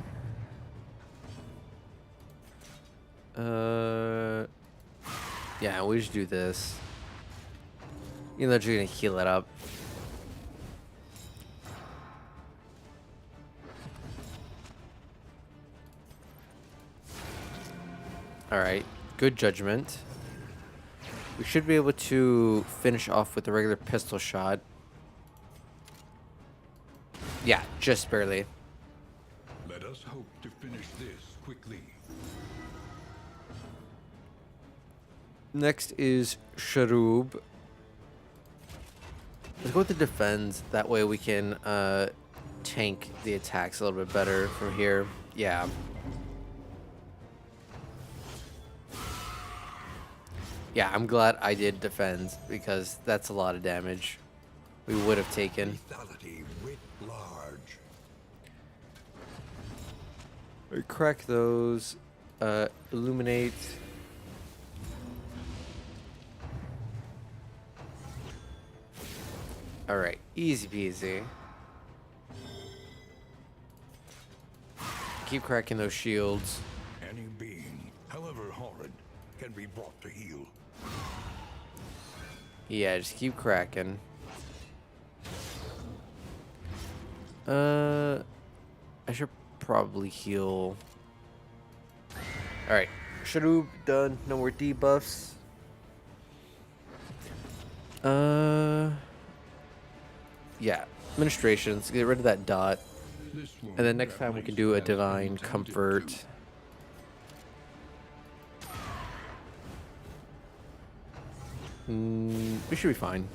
Yeah, we just do this. You know, you're gonna heal it up. Alright, good judgment. We should be able to finish off with the regular pistol shot. Yeah, just barely. Let us hope to finish this quickly. Next is Sharub. Let's go with the defense. That way we can tank the attacks a little bit better from here. Yeah. Yeah, I'm glad I did defend because that's a lot of damage we would have taken. Lethality writ large. Crack those. Illuminate. Alright, easy peasy. Keep cracking those shields. Any being, however horrid, can be brought to heel. Yeah, just keep cracking. I should probably heal. Alright, Sharub done. No more debuffs. Yeah, administrations. Get rid of that dot. And then next time we can do a divine comfort. We should be fine.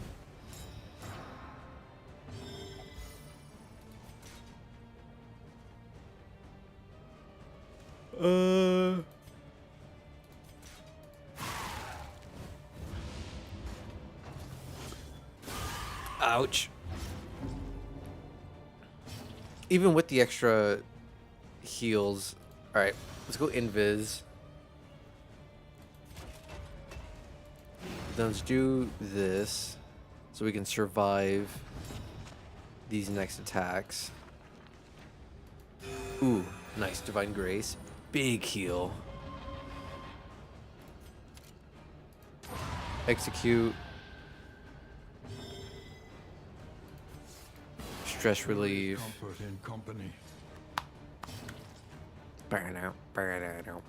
Ouch. Even with the extra heals. Alright, let's go invis. Then let's do this so we can survive these next attacks. Ooh, nice. Divine Grace. Big heal. Execute. Stress relief. Comfort in company. Burn out. Burn out.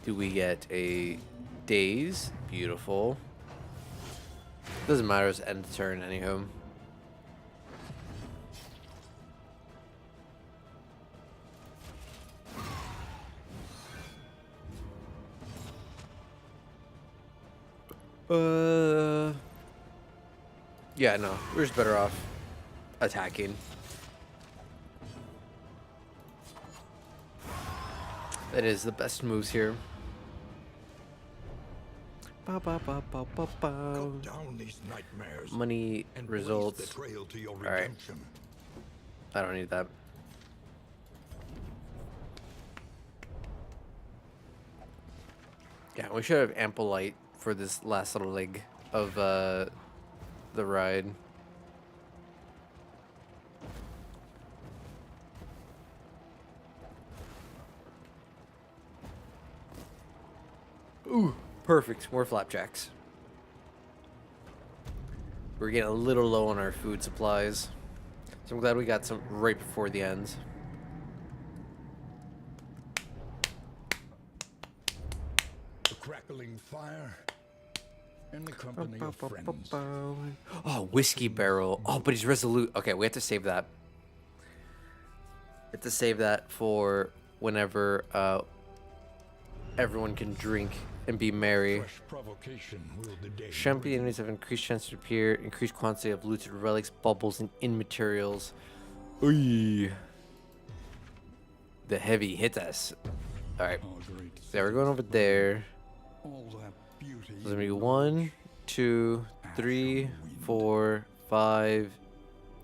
Do we get a daze? Beautiful. Doesn't matter, it's end of turn anyhow. Yeah, no, we're just better off attacking. That is the best moves here. Ba, ba, ba, ba, ba, ba. Cut down these nightmares. Money and results. blaze the trail to your right. redemption. I don't need that. Yeah, we should have ample light for this last little leg of the ride. Ooh, perfect. More flapjacks. We're getting a little low on our food supplies, so I'm glad we got some right before the end. The crackling fire and the company of friends. Oh, whiskey barrel. Oh, but he's resolute. Okay, we have to save that. We have to save that for whenever everyone can drink and be merry. Fresh provocation will the day Champion enemies have increased chance to appear, increased quantity of looted relics, bubbles, and in materials. Oy. The heavy hit us. Alright. So we're going over there. All that beauty. So there's gonna be 1, 2, 3, 4, 5.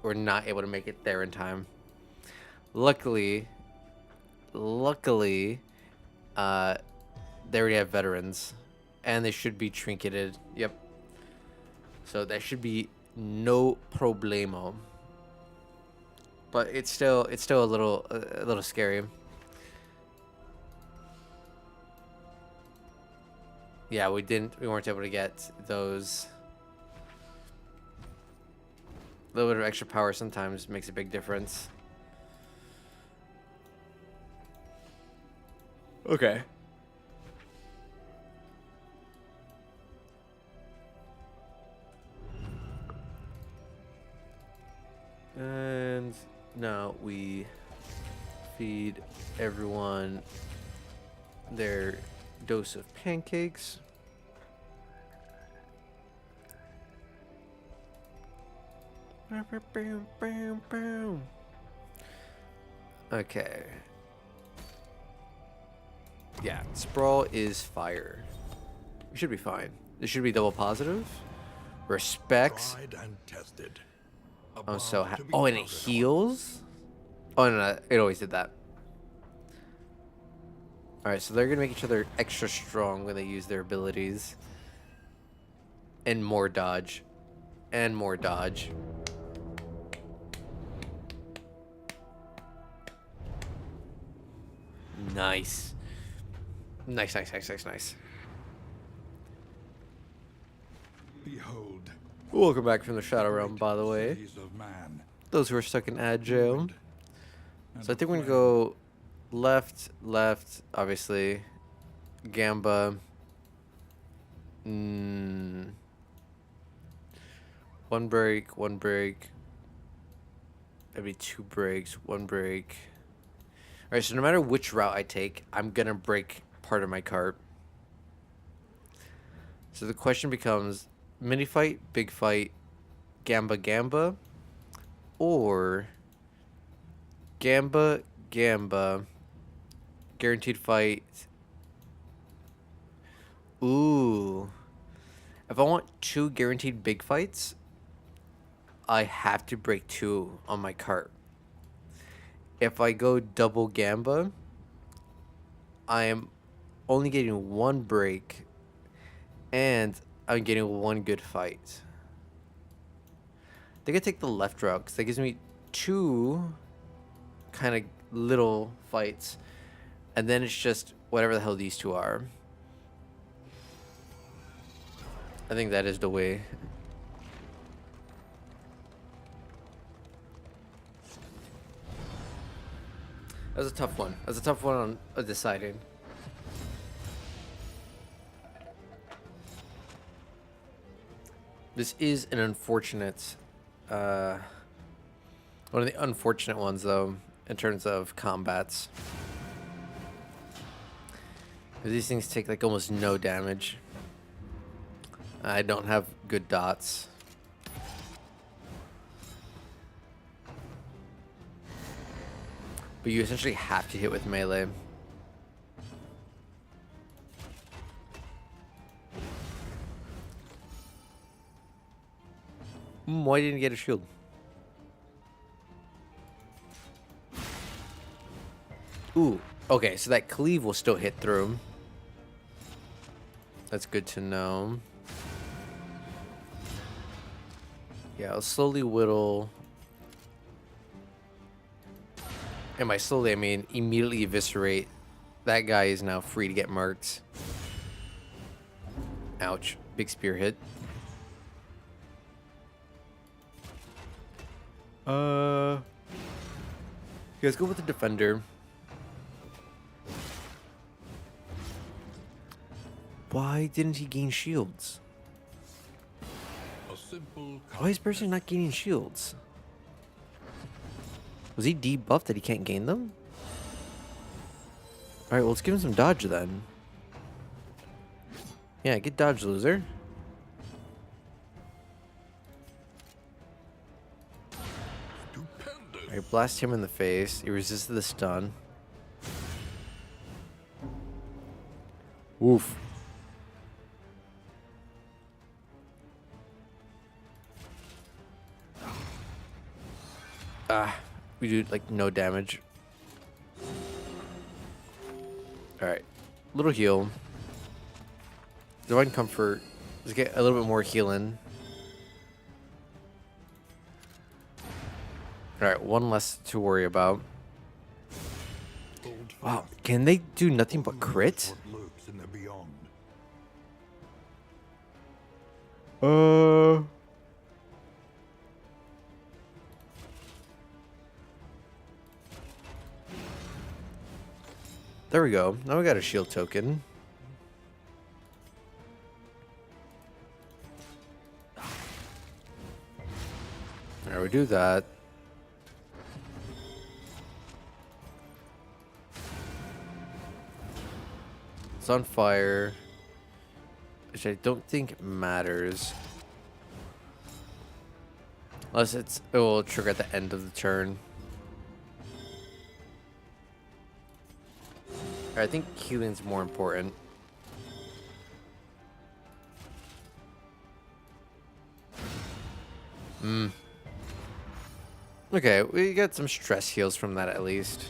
We're not able to make it there in time. Luckily, they already have veterans, and they should be trinketed. Yep. So that should be no problemo. But it's still a little scary. Yeah, we weren't able to get those. A little bit of extra power sometimes makes a big difference. Okay. And now we feed everyone their dose of pancakes. Okay. Yeah, Sprawl is fire. We should be fine. This should be double positive. Respects. Tried and tested. I'm so About to be oh, and it counted on. heals? Oh, no, it always did that. Alright, so they're going to make each other extra strong when they use their abilities. And more dodge. And more dodge. Nice. Nice. Behold. Welcome back from the Shadow Realm, by the way. cities of man, Those who are stuck in ad jail. and So I think we're going to friend. go left, obviously. Gamba. One break. Maybe 2 breaks, 1 break. Alright, so no matter which route I take, I'm going to break part of my cart. So the question becomes, mini fight, big fight, Gamba, or Gamba, guaranteed fight. Ooh. If I want 2 guaranteed big fights, I have to break 2 on my cart. If I go double Gamba, I am only getting 1 break, and I'm getting 1 good fight. I think I take the left route because that gives me 2 kind of little fights, and then it's just whatever the hell these 2 are. I think that is the way. That was a tough one. That was a tough one on deciding. This is an unfortunate, one of the unfortunate ones though, in terms of combats. These things take like almost no damage. I don't have good dots. But you essentially have to hit with melee. Why didn't you get a shield? Ooh, okay, so that cleave will still hit through. That's good to know. Yeah, I'll slowly whittle. And by slowly, I mean immediately eviscerate. That guy is now free to get marked. Ouch. Big spear hit. You guys go with the defender. Why didn't he gain shields? A simple Why is Percy not gaining shields? Was he debuffed that he can't gain them? Alright, well, let's give him some dodge then. Yeah, get dodge, loser. stupendous. Alright, blast him in the face. He resisted the stun. Oof. We do like no damage. Alright. Little heal. Divine Comfort. Let's get a little bit more healing. Alright, one less to worry about. Hold Wow, fast. can they do nothing but crit? What lurks in the beyond. There we go. Now we got a shield token. There we do that. It's on fire, which I don't think matters. Unless it will trigger at the end of the turn. I think healing's more important. Okay, we got some stress heals from that at least.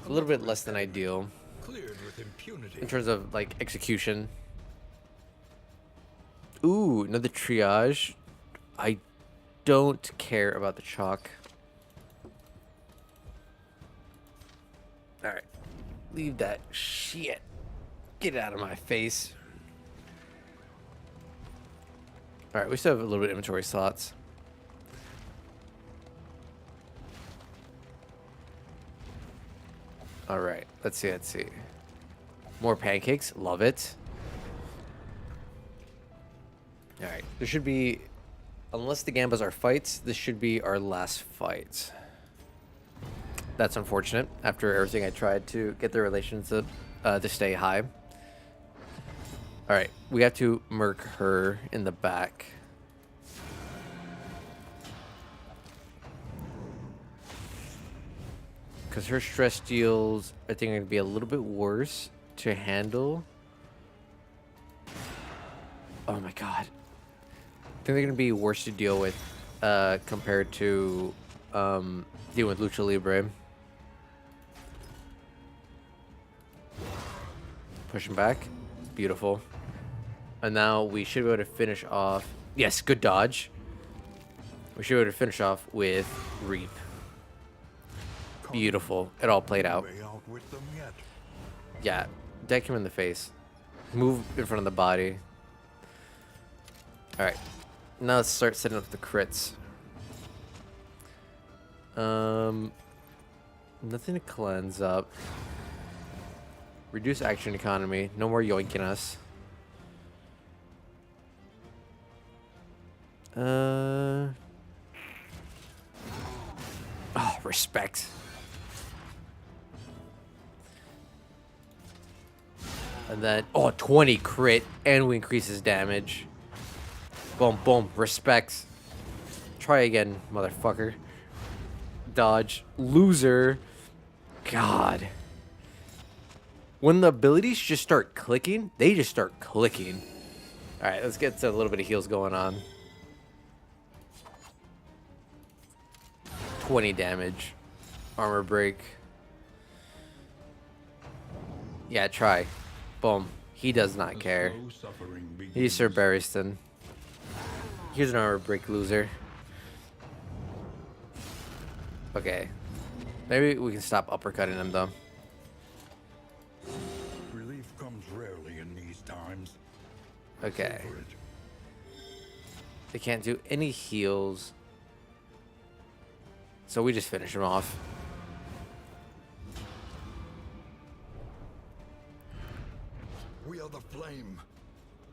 A little bit less than ideal Cleared with impunity. in terms of like execution. Ooh, another triage. I don't care about the chalk. Alright. Leave that shit. Get out of my face. Alright, we still have a little bit of inventory slots. Alright, let's see. More pancakes, love it. Alright, there should be, unless the Gambas are fights, this should be our last fight. That's unfortunate, after everything I tried to get the relationship to stay high. Alright, we have to murk her in the back. Because her stress deals, I think, are going to be a little bit worse to handle. Oh my god. I think they're gonna be worse to deal with compared to dealing with Lucha Libre. Push him back. Beautiful. And now we should be able to finish off. Yes, good dodge. We should be able to finish off with Reap. Beautiful. It all played out. Yeah. Deck him in the face. Move in front of the body. Alright. Now let's start setting up the crits. Nothing to cleanse up. Reduce action economy. No more yoinking us. Oh, respect. And then, 20 crit, and we increase his damage. Boom, boom, respect. Try again, motherfucker. Dodge. Loser. God. When the abilities just start clicking, they just start clicking. Alright, let's get to a little bit of heals going on. 20 damage. Armor break. Yeah, try. Boom. He does not care. He's Sir Barristan. Here's an armor break, loser. Okay. Maybe we can stop uppercutting him, though. Relief comes rarely in these times. Okay. They can't do any heals. So we just finish him off. We are the flame,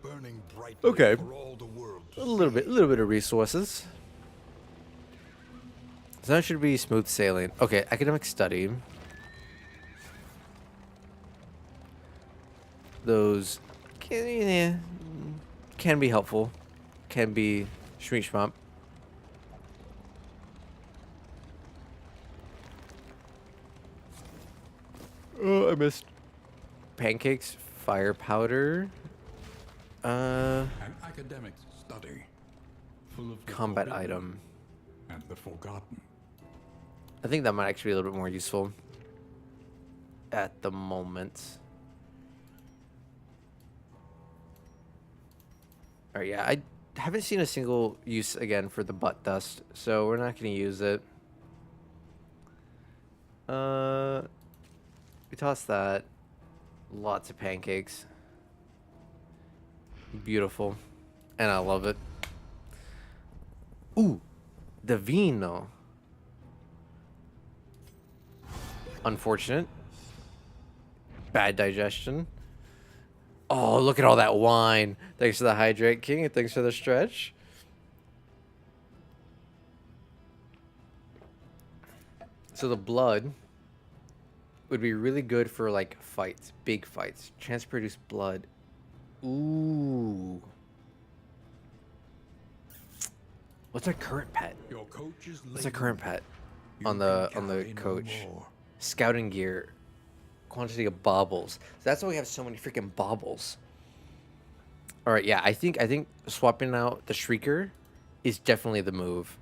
burning brightly Okay. for all the world to A little bit of resources. So that should be smooth sailing. Okay, academic study. Those can be helpful. Can be shmeek shmop. Oh, I missed. Pancakes, fire powder. An academic study, full of the Combat forbidden item. and the forgotten. I think that might actually be a little bit more useful at the moment. Alright, yeah, I haven't seen a single use again for the butt dust, so we're not going to use it. We toss that. Lots of pancakes. Beautiful. And I love it. Ooh, the vino. Unfortunate. Bad digestion. Oh, look at all that wine. Thanks for the hydrate, King, and thanks for the stretch. So the blood would be really good for, like, fights. Big fights. Chance to produce blood. Ooh. What's our current pet? Your coach is What's our current pet on the coach? Scouting gear. Quantity of baubles. So that's why we have so many freaking baubles. All right, yeah, I think swapping out the Shrieker is definitely the move.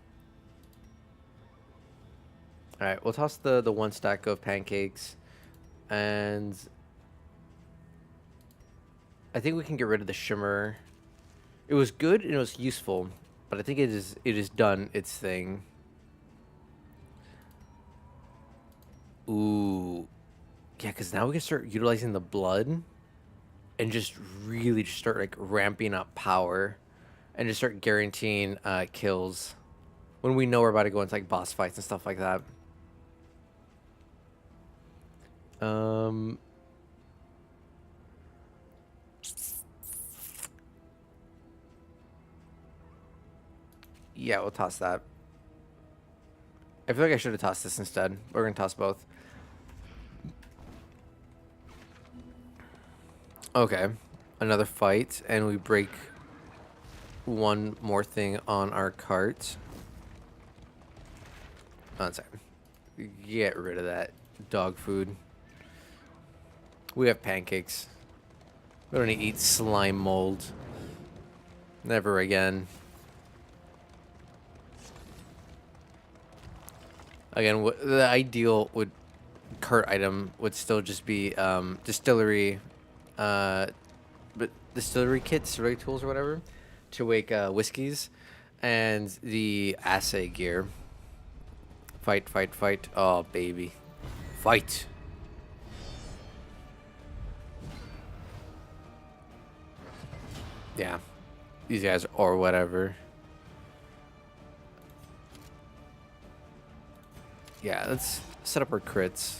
All right, we'll toss the one stack of pancakes, and I think we can get rid of the shimmer. It was good and it was useful, but I think it is done its thing. Ooh. Yeah, because now we can start utilizing the blood and just really just start, like, ramping up power and just start guaranteeing kills when we know we're about to go into, like, boss fights and stuff like that. Yeah, we'll toss that. I feel like I should have tossed this instead. We're going to toss both. Okay, another fight, and we break one more thing on our cart. Oh, sorry. Get rid of that dog food. We have pancakes. We don't need to eat slime mold. Never again. Again, the ideal cart item would still just be distillery, but distillery kits, rig tools, or whatever, to make whiskeys, and the assay gear. Fight, fight, fight! Oh baby, fight! Yeah, these guys or whatever. Yeah, let's set up our crits.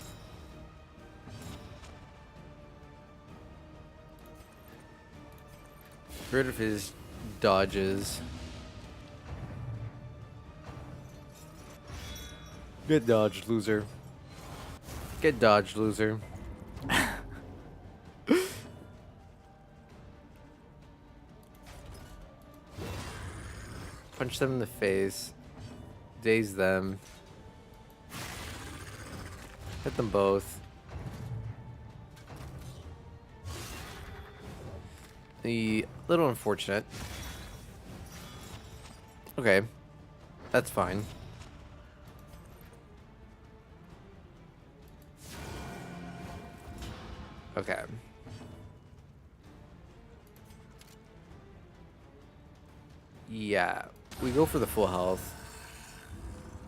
Get rid of his dodges. Get dodged, loser. Get dodged, loser. Punch them in the face. Daze them. Hit them both. The little unfortunate. Okay. That's fine. Okay. Yeah. We go for the full health.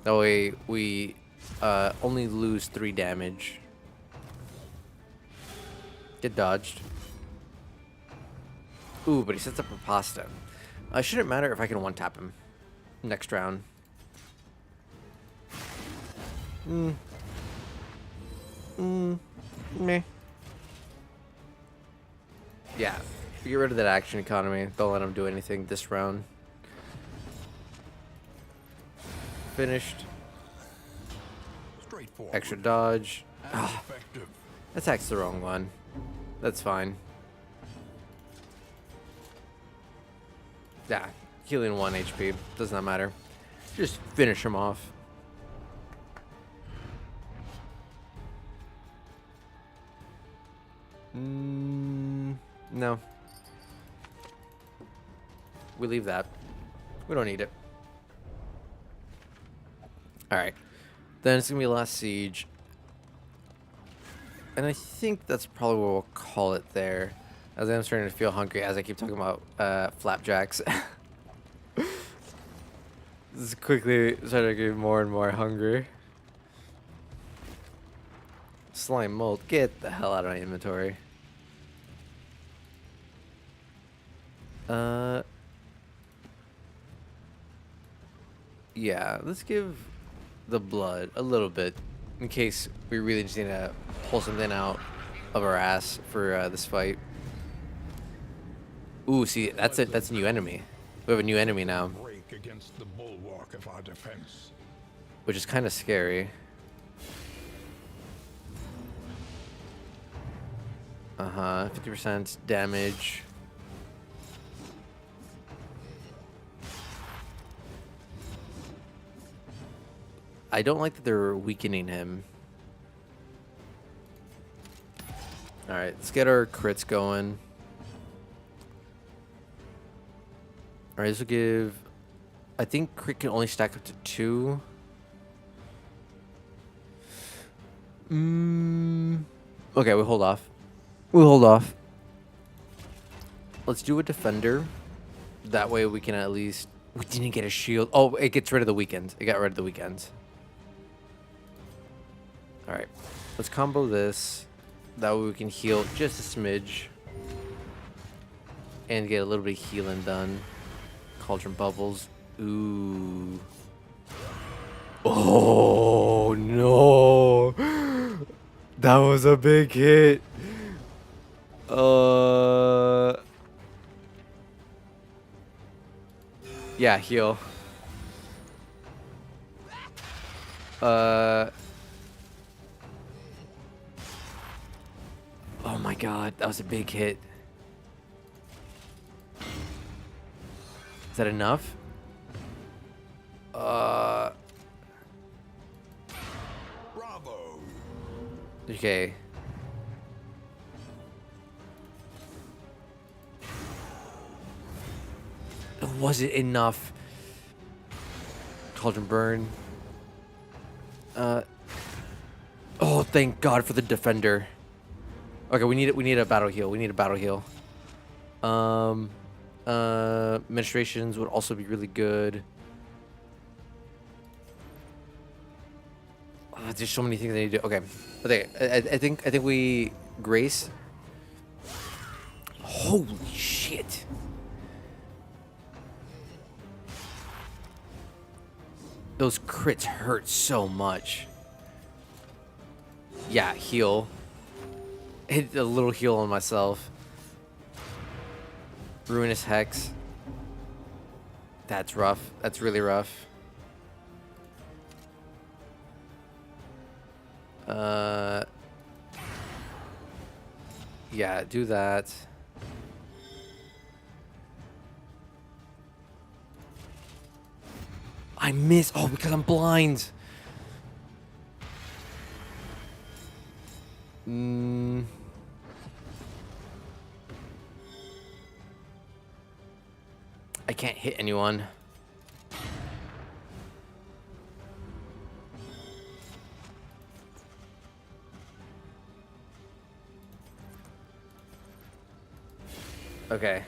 That way we only lose 3 damage. Get dodged. Ooh, but he sets up a pasta. Shouldn't matter if I can one-tap him next round. Meh. Yeah, get rid of that action economy. Don't let him do anything this round. Finished. Straightforward. Extra dodge. And effective. Attack's the wrong one. That's fine. Yeah, healing 1 HP. Does not matter. Just finish him off. No. We leave that. We don't need it. Alright. Then it's going to be last siege. And I think that's probably what we'll call it there. As I'm starting to feel hungry as I keep talking about flapjacks. This is quickly starting to get more and more hungry. Slime mold, get the hell out of my inventory. Yeah, let's give the blood a little bit in case we really just need to pull something out of our ass for this fight. Ooh, see, that's it. That's a new enemy. We have a new enemy now, Break against the bulwark of our defense. which is kind of scary. Uh-huh, 50% damage. I don't like that they're weakening him. Alright, let's get our crits going. Alright, this will give... I think crit can only stack up to 2. Okay, we hold off. We'll hold off. Let's do a defender. That way we can at least... We didn't get a shield. Oh, it gets rid of the weekends. It got rid of the weekends. Alright. Let's combo this. That way we can heal just a smidge. And get a little bit of healing done. Cauldron bubbles. Ooh. Oh, no. That was a big hit. Yeah, heal. Oh my god, that was a big hit. Is that enough? Bravo. Okay. was it enough? Cauldron burn. Oh, thank God for the defender. Okay, we need a battle heal. We need a battle heal. Administrations would also be really good. There's so many things I need to do. Okay, I think we Grace. Holy shit! Those crits hurt so much. Yeah, heal. Hit a little heal on myself. Ruinous Hex. That's rough. That's really rough. Yeah, do that. I miss. Oh, because I'm blind. I can't hit anyone. Okay.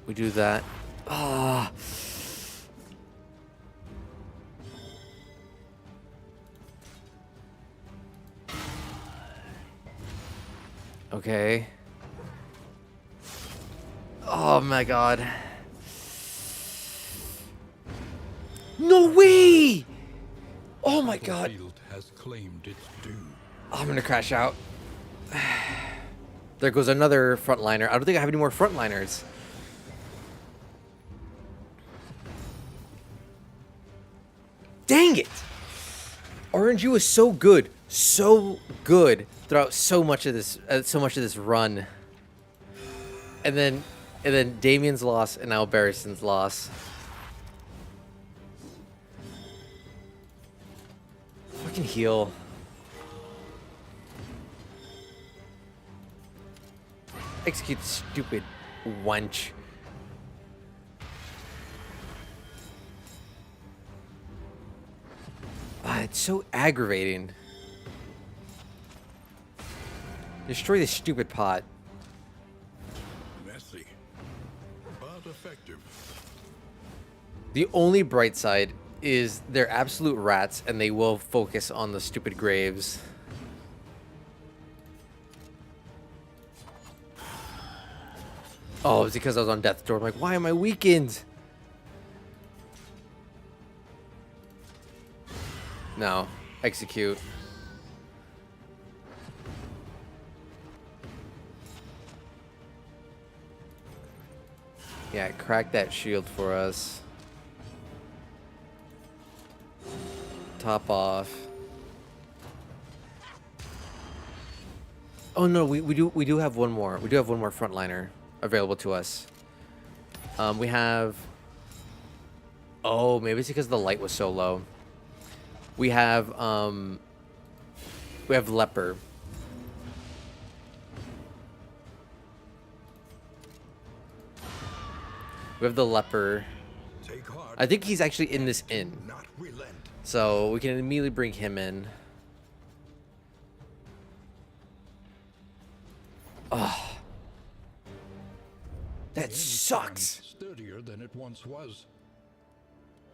We do that. Ah. Okay. Oh my God. No way! Oh my God. Has claimed its due. I'm gonna crash out. There goes another frontliner. I don't think I have any more frontliners. Dang it! RNG was so good throughout so much of this run. And then Damien's loss, and now Barrison's loss. Fucking heal. Execute, stupid wench. It's so aggravating. Destroy this stupid pot. Messy, but effective. The only bright side is they're absolute rats, and they will focus on the stupid graves. Oh, it's because I was on death's door. I'm like, why am I weakened? No. Execute. Yeah, crack that shield for us. Top off. Oh no, we do have one more. We do have one more frontliner available to us. We have. Oh, maybe it's because the light was so low. We have Leper. We have the Leper. Take heart. I think he's actually in this inn. Not relent. So we can immediately bring him in. Oh. That sucks. Sturdier than it once was.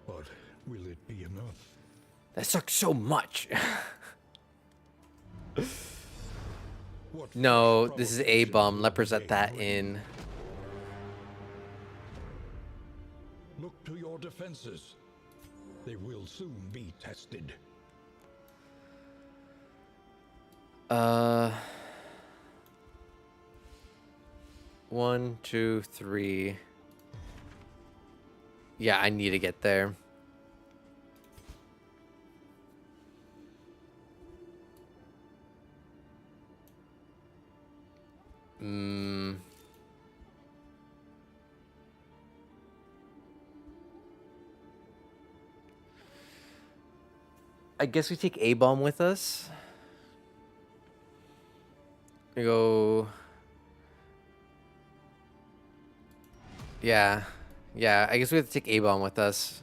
But will it be enough? That sucks so much. No, this is A-bomb. Leper's at that inn. Look to your defenses. They will soon be tested. 1, 2, 3. Yeah, I need to get there. I guess we take A-bomb with us. We go. Yeah. Yeah, I guess we have to take A-Bomb with us.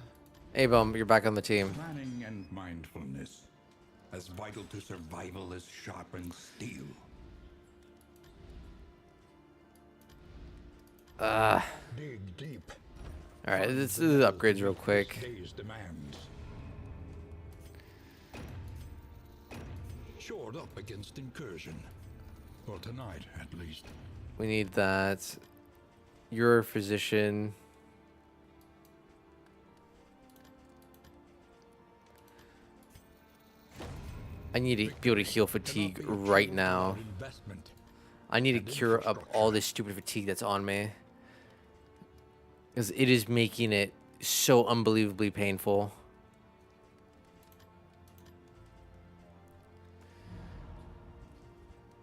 A-Bomb, you're back on the team. Planning and mindfulness, as vital to survival as sharpened steel. Dig deep. Alright, Find let's the do the metal to upgrades real meet quick. this day's demands. Shored up against incursion. Well, tonight, at least. We need that. You're a physician. I need to be able to heal fatigue right now. I need to cure up all this stupid fatigue that's on me. Because it is making it so unbelievably painful.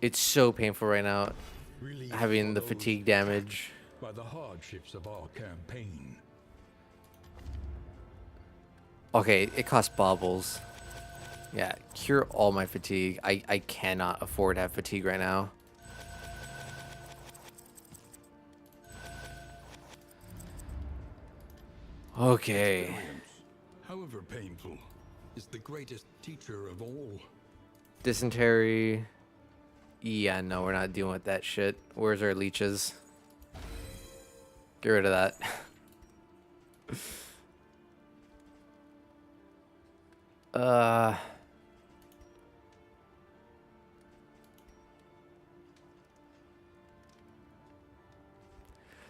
It's so painful right now, having the fatigue damage. By the hardships of our campaign. Okay, it costs baubles. Yeah, cure all my fatigue. I cannot afford to have fatigue right now. Okay. Experience, however painful, is the greatest teacher of all. Dysentery. Yeah, no, we're not dealing with that shit. Where's our leeches? Get rid of that.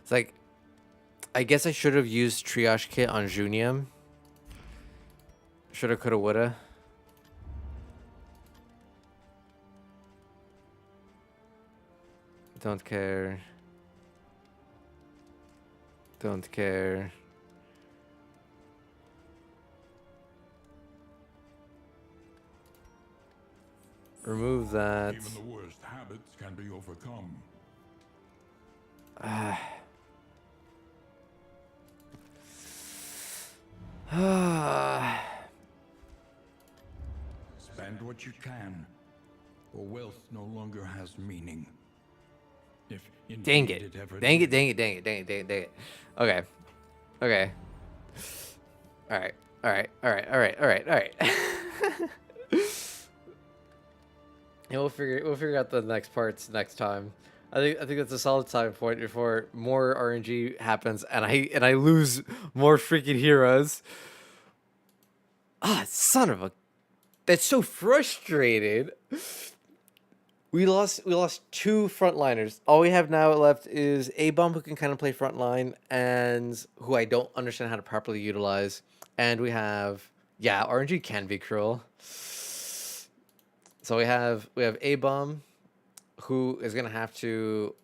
It's like, I guess I should have used triage kit on Junium. Shoulda, coulda, woulda. Don't care. Don't care. Remove that. Even the worst habits can be overcome. Spend what you can, or wealth no longer has meaning. If Dang indeed it. ever Dang it, did. dang it, dang it, dang it, dang it, dang it. Okay. Okay. Alright. Alright. Alright. Alright. Alright. Alright. And we'll figure out the next parts next time. I think that's a solid time point before more RNG happens and I lose more freaking heroes. Ah, son of a, that's so frustrating. We lost two frontliners. All we have now left is A-Bomb, who can kind of play frontline and who I don't understand how to properly utilize. And we have, yeah, RNG can be cruel. So we have A-Bomb, who is gonna have to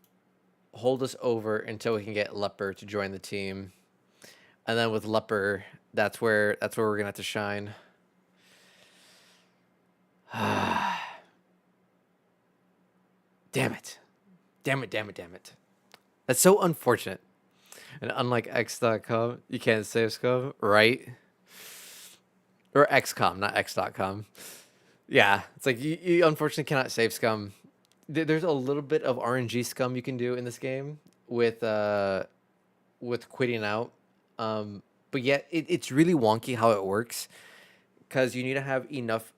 hold us over until we can get Leper to join the team. And then with Leper, that's where we're gonna have to shine. Damn it. Damn it, damn it, damn it. That's so unfortunate. And unlike X.com, you can't save scum, right? Or XCOM, not X.com. Yeah, it's like you unfortunately cannot save scum. There's a little bit of RNG scum you can do in this game with quitting out. But yet it's really wonky how it works because you need to have enough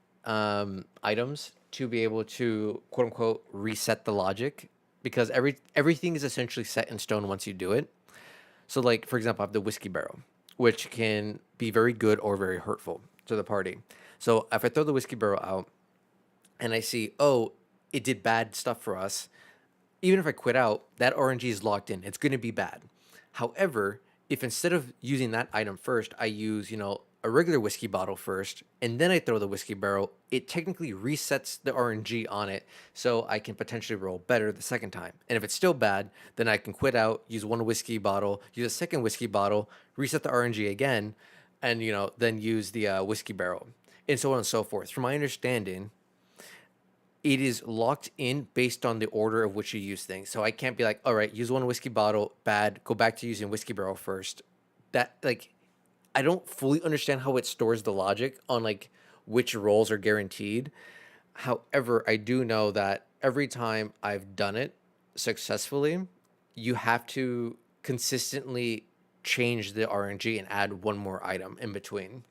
items to be able to quote unquote reset the logic because everything is essentially set in stone once you do it. So like for example, I have the whiskey barrel, which can be very good or very hurtful to the party. So if I throw the whiskey barrel out and I see, oh, it did bad stuff for us, even if I quit out, that RNG is locked in. It's going to be bad. However, if instead of using that item first, I use, a regular whiskey bottle first, and then I throw the whiskey barrel, it technically resets the RNG on it, so I can potentially roll better the second time. And if it's still bad, then I can quit out, use one whiskey bottle, use a second whiskey bottle, reset the RNG again, and then use the whiskey barrel, and so on and so forth. From my understanding, it is locked in based on the order of which you use things. So I can't be like, all right, use one whiskey bottle, bad, go back to using whiskey barrel first. That I don't fully understand how it stores the logic on which rolls are guaranteed. However, I do know that every time I've done it successfully, you have to consistently change the RNG and add one more item in between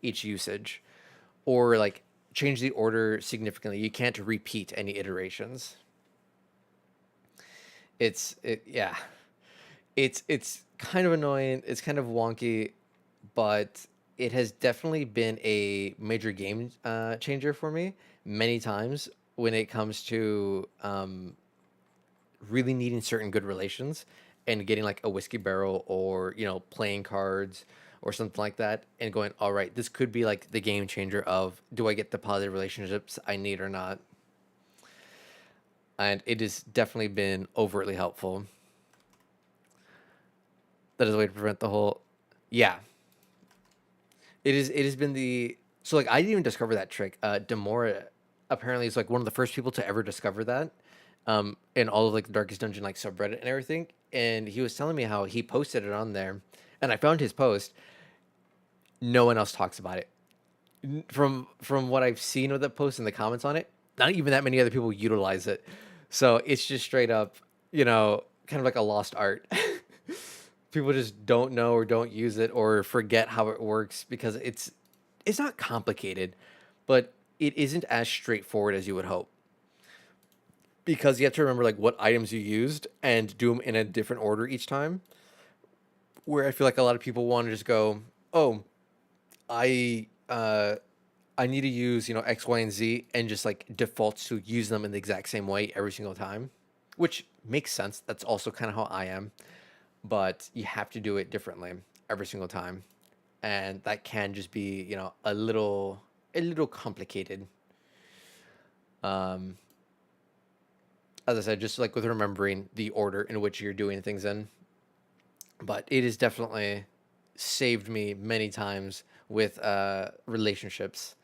each usage, or like change the order significantly. You can't repeat any iterations. Yeah. It's kind of annoying. It's kind of wonky, but it has definitely been a major game changer for me many times when it comes to really needing certain good relations and getting like a whiskey barrel or playing cards or something like that, and going, all right, this could be like the game changer of, do I get the positive relationships I need or not? And it has definitely been overtly helpful. That is a way to prevent the whole. Yeah, it has been the. So like I didn't even discover that trick. Demora apparently is like one of the first people to ever discover that. In all of like the Darkest Dungeon like subreddit and everything. And he was telling me how he posted it on there, and I found his post. No one else talks about it. From what I've seen of the post and the comments on it, not even that many other people utilize it. So it's just straight up, kind of like a lost art. People just don't know or don't use it or forget how it works because it's not complicated, but it isn't as straightforward as you would hope. Because you have to remember like what items you used and do them in a different order each time. Where I feel like a lot of people want to just go, "Oh, I I need to use, X, Y, and Z," and just like defaults to use them in the exact same way every single time, which makes sense. That's also kind of how I am, but you have to do it differently every single time, and that can just be, a little complicated. Um, as I said, just like with remembering the order in which you're doing things in, but it has definitely saved me many times with relationships,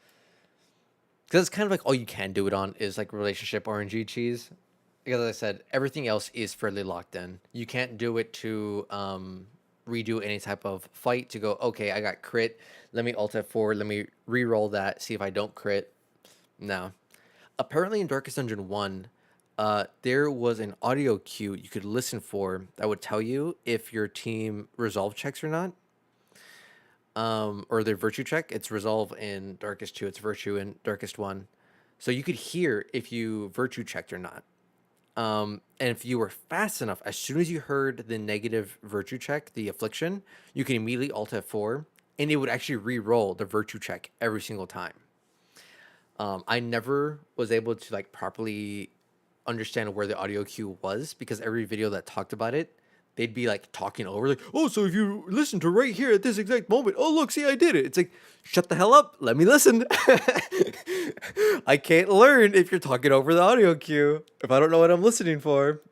because it's kind of like all you can do it on is like relationship RNG cheese. Because as I said, everything else is fairly locked in. You can't do it to redo any type of fight to go, okay, I got crit. Let me alt F4. Let me re-roll that. See if I don't crit. No. Apparently in Darkest Dungeon 1, there was an audio cue you could listen for that would tell you if your team resolve checks or not, or their virtue check. It's resolve in Darkest 2, it's virtue in Darkest 1. So you could hear if you virtue checked or not. And if you were fast enough, as soon as you heard the negative virtue check, the affliction, you can immediately alt F4, and it would actually re-roll the virtue check every single time. I never was able to like properly understand where the audio cue was, because every video that talked about it, they'd be like talking over, like, "Oh, so if you listen to right here at this exact moment, oh look, see, I did it." It's like, shut the hell up, let me listen. I can't learn if you're talking over the audio cue if I don't know what I'm listening for.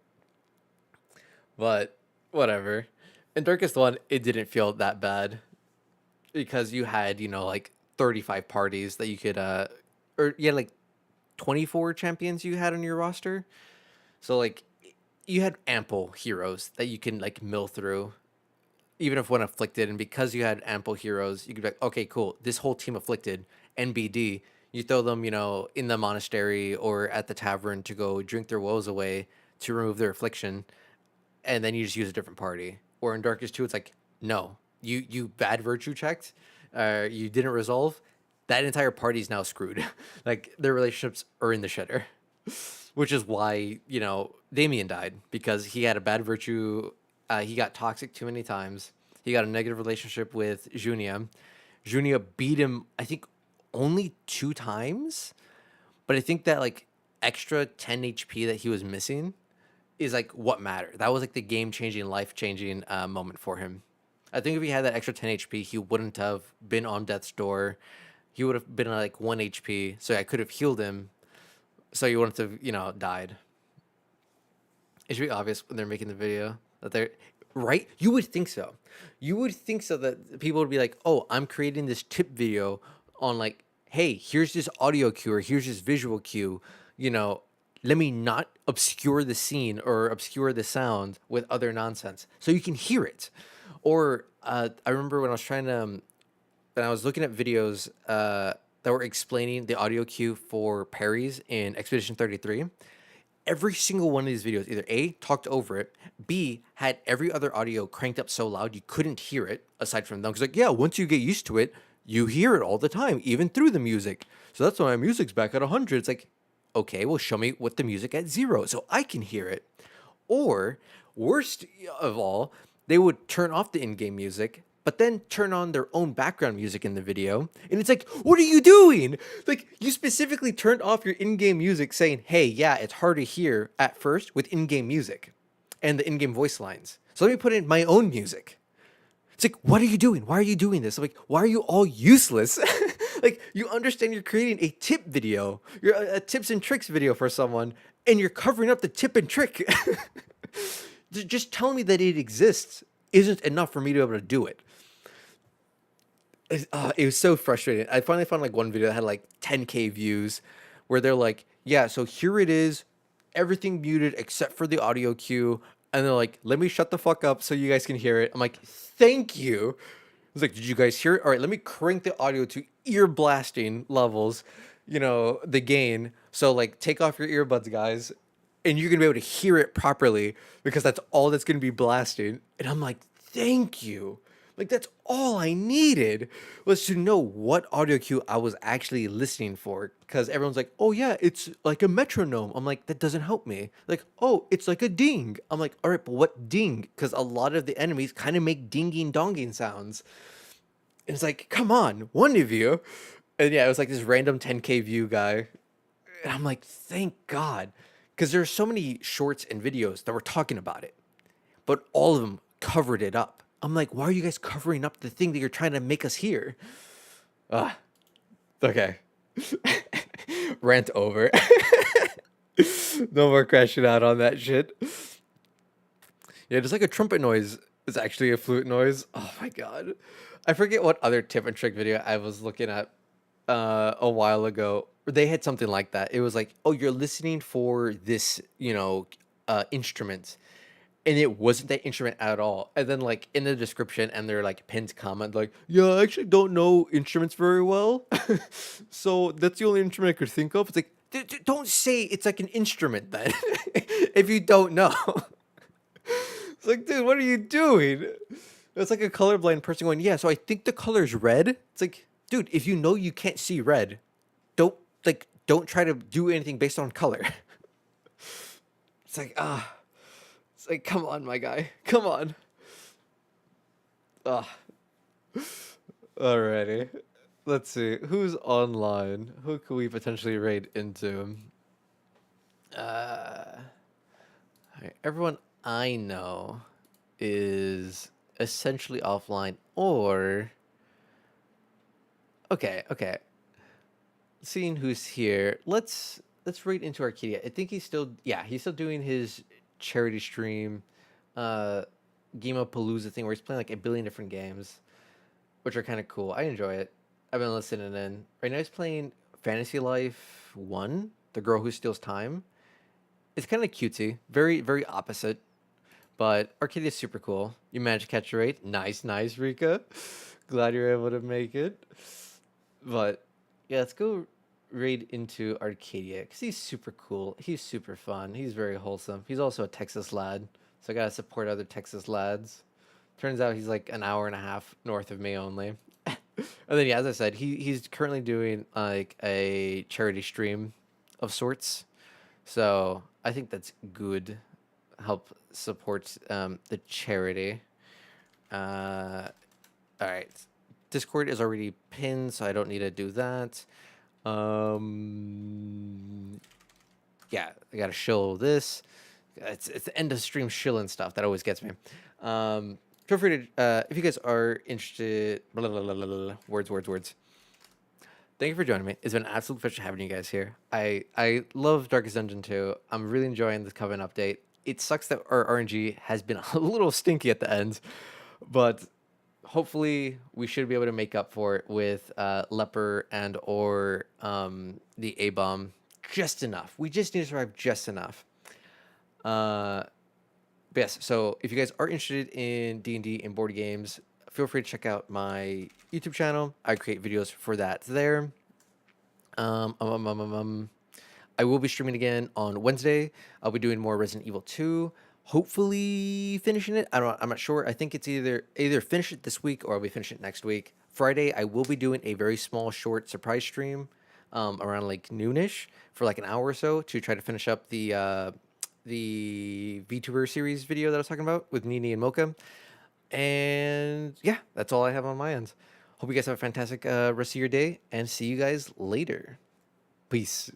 But whatever. In Darkest One, it didn't feel that bad because you had, like 35 parties that you could or you had like 24 champions you had on your roster. So like you had ample heroes that you can like mill through, even if one afflicted. And because you had ample heroes, you could be like, okay, cool, this whole team afflicted, NBD. You throw them, in the monastery or at the tavern to go drink their woes away to remove their affliction, and then you just use a different party. Or in Darkest 2, it's like, no, you bad virtue checked, you didn't resolve. That entire party is now screwed. Like their relationships are in the shitter, which is why Damien died, because he had a bad virtue. He got toxic too many times. He got a negative relationship with Junia. Junia beat him, I think, only 2 times, but I think that like extra 10 HP that he was missing is like what mattered. That was like the game changing, life changing moment for him. I think if he had that extra 10 HP, he wouldn't have been on death's door. He would have been like 1 HP, so I could have healed him. So he wouldn't have, died. It should be obvious when they're making the video that they're right. You would think so. You would think so that people would be like, "Oh, I'm creating this tip video on like, hey, here's this audio cue or here's this visual cue. You know, let me not obscure the scene or obscure the sound with other nonsense so you can hear it." Or I remember when I was trying to, when I was looking at videos that were explaining the audio cue for parries in Expedition 33. every single one of these videos either A, talked over it, B, had every other audio cranked up so loud you couldn't hear it aside from them. Because, like, yeah, once you get used to it, you hear it all the time, even through the music. So that's why my music's back at 100. It's like, okay, well, show me what the music at 0 so I can hear it. Or, worst of all, they would turn off the in game music, but then turn on their own background music in the video. And it's like, what are you doing? Like, you specifically turned off your in game music saying, hey, yeah, it's hard to hear at first with in game music and the in game voice lines. So let me put in my own music. It's like, what are you doing? Why are you doing this? I'm like, why are you all useless? Like, you understand you're creating a tip video, you're a tips and tricks video for someone, and you're covering up the tip and trick. Just telling me that it exists isn't enough for me to be able to do it. It was so frustrating. I finally found like one video that had like 10K views where they're like, yeah, so here it is, everything muted except for the audio cue. And they're like, let me shut the fuck up so you guys can hear it. I'm like, thank you. It's like, did you guys hear it? All right, let me crank the audio to ear blasting levels, the gain. So, like, take off your earbuds, guys, and you're going to be able to hear it properly because that's all that's going to be blasting. And I'm like, thank you. Like, that's all I needed was to know what audio cue I was actually listening for. Because everyone's like, oh, yeah, it's like a metronome. I'm like, that doesn't help me. Like, oh, it's like a ding. I'm like, all right, but what ding? Because a lot of the enemies kind of make dinging donging sounds. And it's like, come on, one of you. And yeah, it was like this random 10K view guy. And I'm like, thank God. Because there's so many shorts and videos that were talking about it, but all of them covered it up. I'm like, why are you guys covering up the thing that you're trying to make us hear? Ah, okay. Rant over. No more crashing out on that shit. Yeah, just like a trumpet noise is actually a flute noise. Oh my God. I forget what other tip and trick video I was looking at a while ago. They had something like that. It was like, oh, you're listening for this, instrument. And it wasn't that instrument at all. And then, like, in the description and their, like, pinned comment, like, yeah, I actually don't know instruments very well. So that's the only instrument I could think of. It's like, don't say it's like an instrument then if you don't know. It's like, dude, what are you doing? It's like a colorblind person going, yeah, so I think the color is red. It's like, dude, if you know you can't see red, don't try to do anything based on color. It's like, it's like, come on, my guy. Come on. Alrighty. Let's see. Who's online? Who could we potentially raid into? Alright, everyone I know is essentially offline or okay. Seeing who's here, let's raid into Arcadia. I think he's still doing his charity stream, Gamapalooza thing where he's playing like a billion different games, which are kind of cool. I enjoy it. I've been listening in. Right now he's playing Fantasy Life 1, The Girl Who Steals Time. It's kind of cutesy, very, very opposite, but Arcadia is super cool. You managed to catch a raid. Nice, Rika. Glad you're able to make it. But yeah, let's go raid into Arcadia because he's super cool. He's super fun. He's very wholesome. He's also a Texas lad, so I gotta support other Texas lads. Turns out he's like an hour and a half north of me only. And then yeah, as I said, he's currently doing like a charity stream of sorts. So I think that's good. Help support the charity. All right. Discord is already pinned, so I don't need to do that. Yeah, I gotta show this. It's the end of stream shilling stuff that always gets me. Feel free to if you guys are interested. Blah, blah, blah, blah, blah, words. Thank you for joining me. It's been an absolute pleasure having you guys here. I love Darkest Dungeon 2. I'm really enjoying this Covenant update. It sucks that our RNG has been a little stinky at the end, but hopefully we should be able to make up for it with Leper and or the A-bomb just enough. We just need to survive just enough. But yes, so if you guys are interested in D&D and board games, feel free to check out my YouTube channel. I create videos for that there. I will be streaming again on Wednesday. I'll be doing more Resident Evil 2. Hopefully finishing it. I'm not sure. I think it's either finish it this week or I'll be finishing it next week. Friday, I will be doing a very small, short surprise stream around like noonish for like an hour or so to try to finish up the VTuber series video that I was talking about with Nini and Mocha. And yeah, that's all I have on my end. Hope you guys have a fantastic rest of your day and see you guys later. Peace.